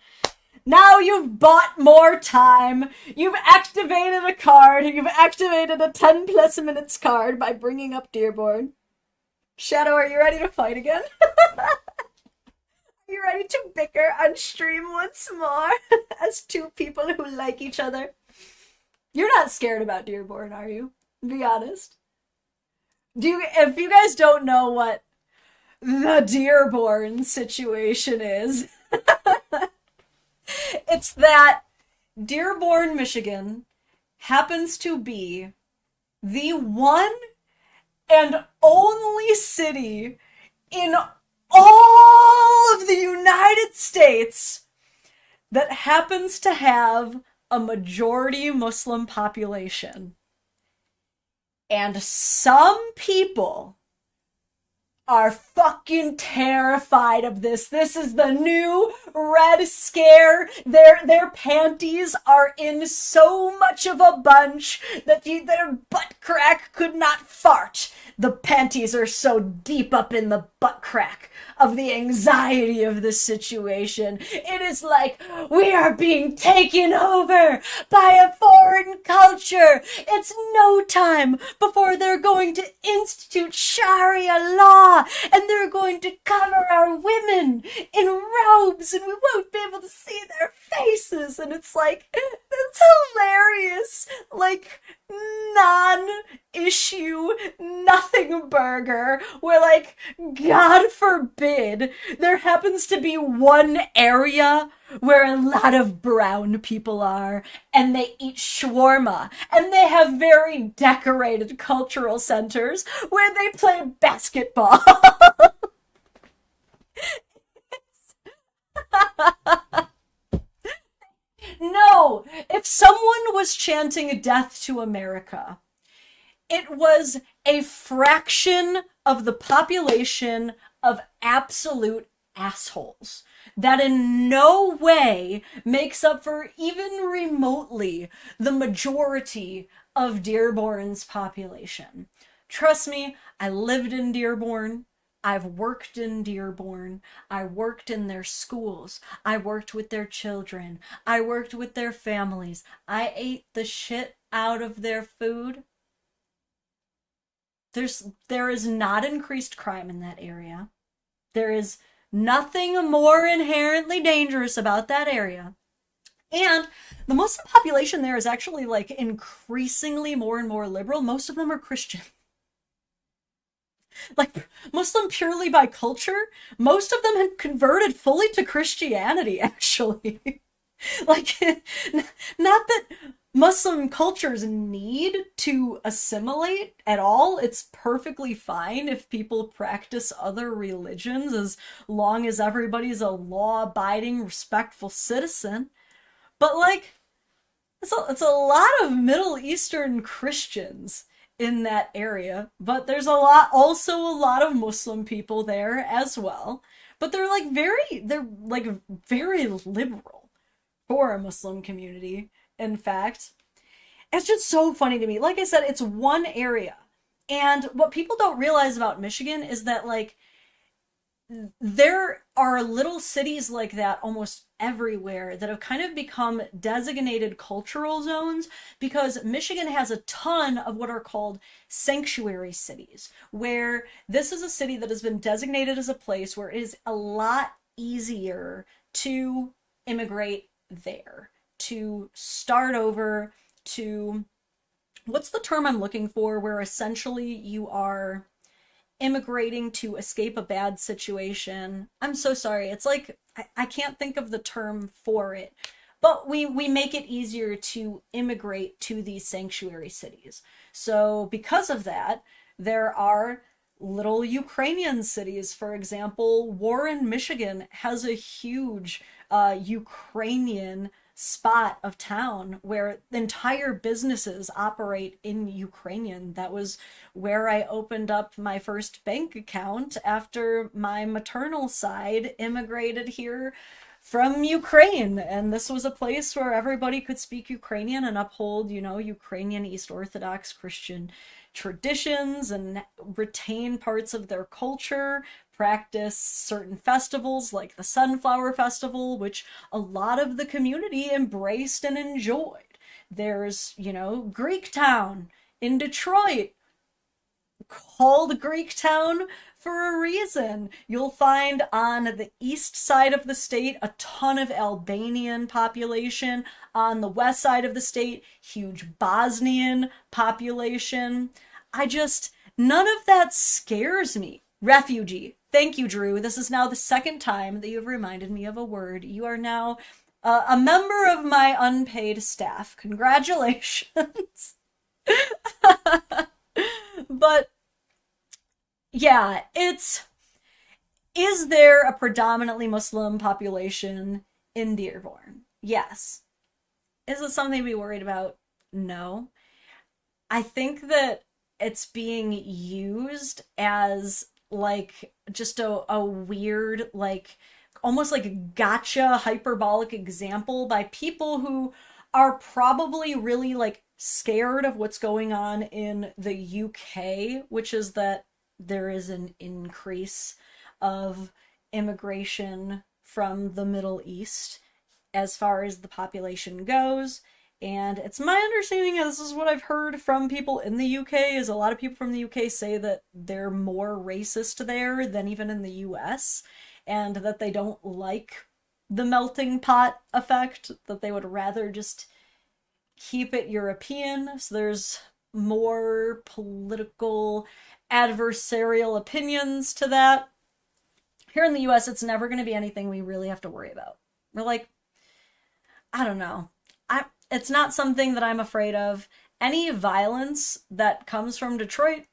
Now you've bought more time. You've activated a card. You've activated a 10 plus minutes card by bringing up Dearborn. Shadow, are you ready to fight again? Are you ready to bicker on stream once more as two people who like each other? You're not scared about Dearborn, are you? Be honest. If you guys don't know what the Dearborn situation is, it's that Dearborn, Michigan happens to be the one and only city in all of the United States that happens to have a majority Muslim population. And some people are fucking terrified of this. This is the new Red Scare. Their panties are in so much of a bunch that their butt crack could not fart. The panties are so deep up in the butt crack of the anxiety of this situation. It is like we are being taken over by a foreign culture. It's no time before they're going to institute Sharia law and they're going to cover our women in robes and we won't be able to see their faces. And it's like, that's hilarious. Like, non-issue, nothing burger, where, like, God forbid, there happens to be one area where a lot of brown people are, and they eat shawarma, and they have very decorated cultural centers where they play basketball. No, if someone was chanting death to America, it was a fraction of the population of absolute assholes that in no way makes up for even remotely the majority of Dearborn's population. Trust me, I lived in Dearborn. I've worked in Dearborn. I worked in their schools. I worked with their children. I worked with their families. I ate the shit out of their food. There is not increased crime in that area. There is nothing more inherently dangerous about that area. And the Muslim population there is actually, like, increasingly more and more liberal. Most of them are Christian. Like, Muslim purely by culture, most of them had converted fully to Christianity, actually. Like, not that Muslim cultures need to assimilate at all. It's perfectly fine if people practice other religions as long as everybody's a law-abiding, respectful citizen. But, like, it's a lot of Middle Eastern Christians in that area, but there's also a lot of Muslim people there as well. But they're very liberal for a Muslim community. In fact, it's just so funny to me. Like I said, it's one area. And what people don't realize about Michigan is that, like, there are little cities like that almost everywhere that have kind of become designated cultural zones because Michigan has a ton of what are called sanctuary cities, where this is a city that has been designated as a place where it is a lot easier to immigrate there, to start over, to, what's the term I'm looking for, where essentially you are immigrating to escape a bad situation. I'm so sorry. It's like, I can't think of the term for it, but we make it easier to immigrate to these sanctuary cities. So because of that, there are little Ukrainian cities. For example, Warren, Michigan has a huge Ukrainian spot of town where entire businesses operate in Ukrainian. That was where I opened up my first bank account after my maternal side immigrated here from Ukraine. And this was a place where everybody could speak Ukrainian and uphold, Ukrainian East Orthodox Christian traditions and retain parts of their culture, practice certain festivals like the Sunflower Festival, which a lot of the community embraced and enjoyed. There's, Greektown in Detroit, called Greektown for a reason. You'll find on the east side of the state a ton of Albanian population. On the west side of the state, huge Bosnian population. None of that scares me. Refugee. Thank you, Drew. This is now the second time that you have reminded me of a word. You are now A member of my unpaid staff. Congratulations. But yeah, is there a predominantly Muslim population in Dearborn? Yes. Is it something to be worried about? No. I think that it's being used as like just a weird, like almost like a gotcha hyperbolic example by people who are probably really like scared of what's going on in the UK, which is that there is an increase of immigration from the Middle East as far as the population goes. And it's my understanding, and this is what I've heard from people in the UK, is a lot of people from the UK say that they're more racist there than even in the US, and that they don't like the melting pot effect, that they would rather just keep it European. So there's more political adversarial opinions to that. Here in the US, it's never going to be anything we really have to worry about. We're like, I don't know. It's not something that I'm afraid of. Any violence that comes from Detroit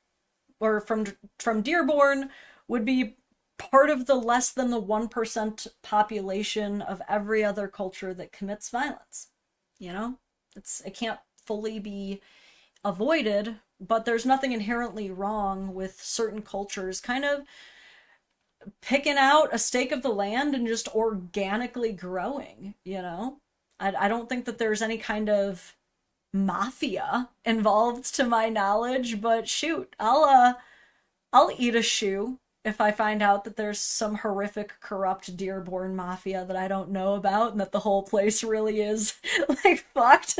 or from Dearborn would be part of the less than the 1% population of every other culture that commits violence. You know? It can't fully be avoided, but there's nothing inherently wrong with certain cultures kind of picking out a stake of the land and just organically growing, you know? I don't think that there's any kind of mafia involved to my knowledge, but shoot, I'll eat a shoe if I find out that there's some horrific, corrupt Dearborn mafia that I don't know about and that the whole place really is, like, fucked.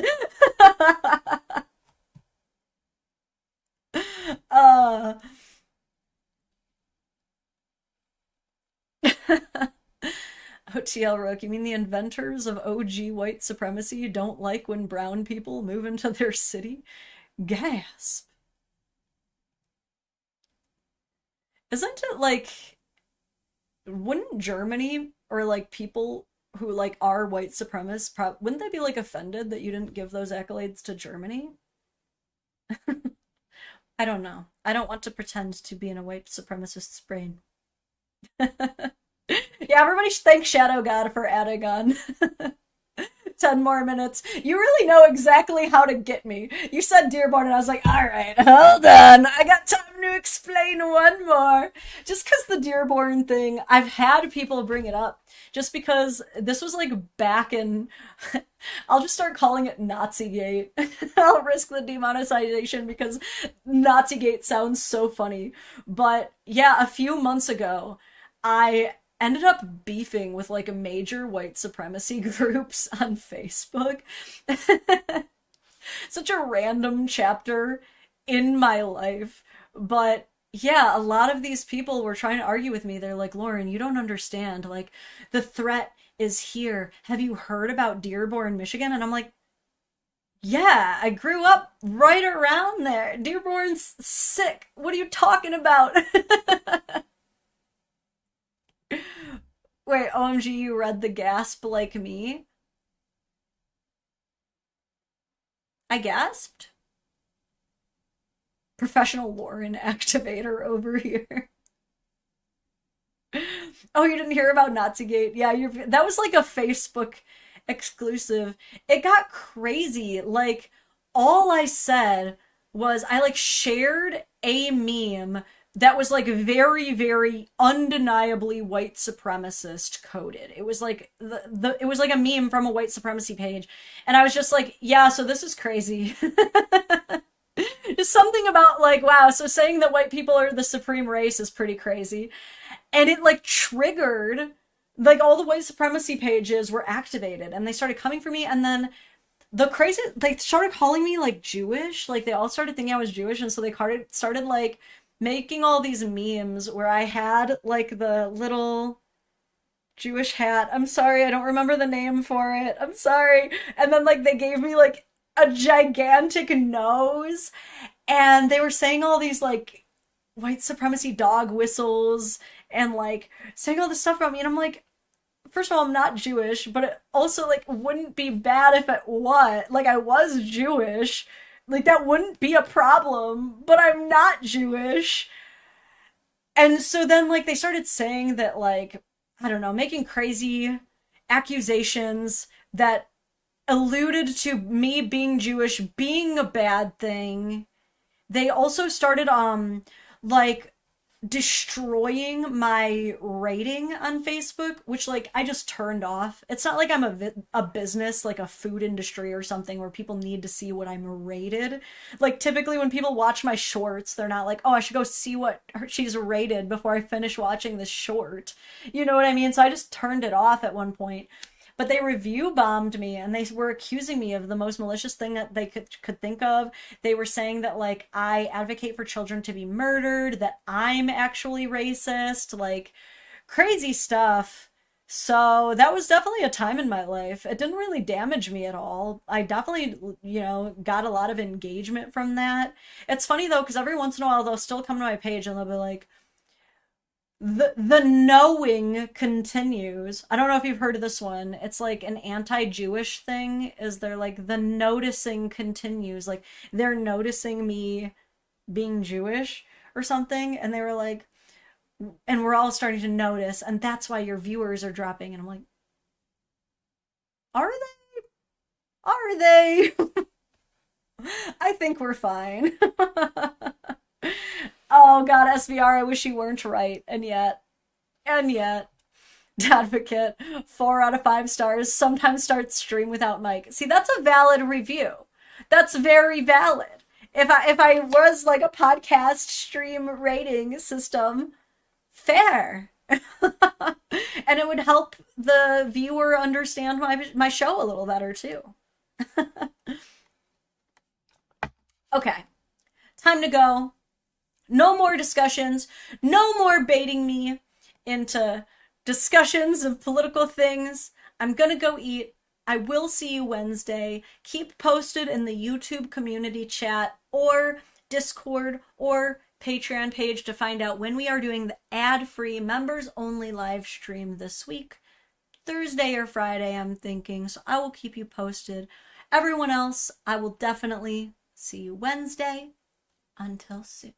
OTL Rook, you mean the inventors of OG white supremacy don't like when brown people move into their city? Gasp. Isn't it like, wouldn't Germany or like people who like are white supremacists, wouldn't they be like offended that you didn't give those accolades to Germany? I don't know. I don't want to pretend to be in a white supremacist's brain. Yeah, everybody should thank Shadow God for adding on 10 more minutes. You really know exactly how to get me. You said Dearborn, and I was like, all right, hold on. I got time to explain one more. Just because the Dearborn thing, I've had people bring it up. Just because this was like back in... I'll just start calling it Nazigate. I'll risk the demonetization because Nazigate sounds so funny. But yeah, a few months ago, I ended up beefing with like major white supremacy groups on Facebook. Such a random chapter in my life. But yeah, a lot of these people were trying to argue with me. They're like, Lauren, you don't understand. Like, the threat is here. Have you heard about Dearborn, Michigan? And I'm like, yeah, I grew up right around there. Dearborn's sick. What are you talking about? Wait, OMG, you read the gasp like me? I gasped? Professional Lauren activator over here. Oh, you didn't hear about Nazigate? Yeah, that was like a Facebook exclusive. It got crazy. Like, all I said was I like shared a meme that was like very, very undeniably white supremacist coded. It was like it was like a meme from a white supremacy page. And I was just like, yeah, so this is crazy. Just something about like, wow, so saying that white people are the supreme race is pretty crazy. And it like triggered, like all the white supremacy pages were activated and they started coming for me. And then they started calling me like Jewish. Like they all started thinking I was Jewish. And so they started like making all these memes where I had like the little Jewish hat. I'm sorry, I don't remember the name for it. I'm sorry. And then like they gave me like a gigantic nose and they were saying all these like white supremacy dog whistles and like saying all this stuff about me. And I'm like, first of all, I'm not Jewish, but it also, like, wouldn't be bad if it was. Like, I was Jewish. Like, that wouldn't be a problem, but I'm not Jewish. And so then, like, they started saying that, like, I don't know, making crazy accusations that alluded to me being Jewish being a bad thing. They also started, like, destroying my rating on Facebook, which, like, I just turned off. It's not like I'm a business, like a food industry or something where people need to see what I'm rated. Like, typically when people watch my shorts, they're not like, oh, I should go see what she's rated before I finish watching this short. You know what I mean? So I just turned it off at one point. But they review bombed me, and they were accusing me of the most malicious thing that they could think of. They were saying that, like, I advocate for children to be murdered, that I'm actually racist, like, crazy stuff. So that was definitely a time in my life. It didn't really damage me at all. I definitely, you know, got a lot of engagement from that. It's funny, though, because every once in a while they'll still come to my page and they'll be like, the knowing continues. I don't know if you've heard of this one. It's like an anti-Jewish thing. Is they're like, the noticing continues. Like, they're noticing me being Jewish or something. And they were like, and we're all starting to notice. And that's why your viewers are dropping. And I'm like, are they? Are they? I think we're fine. Oh God, SVR, I wish you weren't right. And yet, Dadvocate, 4 out of 5 stars, sometimes starts stream without mic. See, that's a valid review. That's very valid. If I was like a podcast stream rating system, fair. And it would help the viewer understand my show a little better too. Okay, time to go. No more discussions. No more baiting me into discussions of political things. I'm gonna go eat. I will see you Wednesday. Keep posted in the YouTube community chat or Discord or Patreon page to find out when we are doing the ad-free members-only live stream this week. Thursday or Friday, I'm thinking, so I will keep you posted. Everyone else, I will definitely see you Wednesday. Until soon.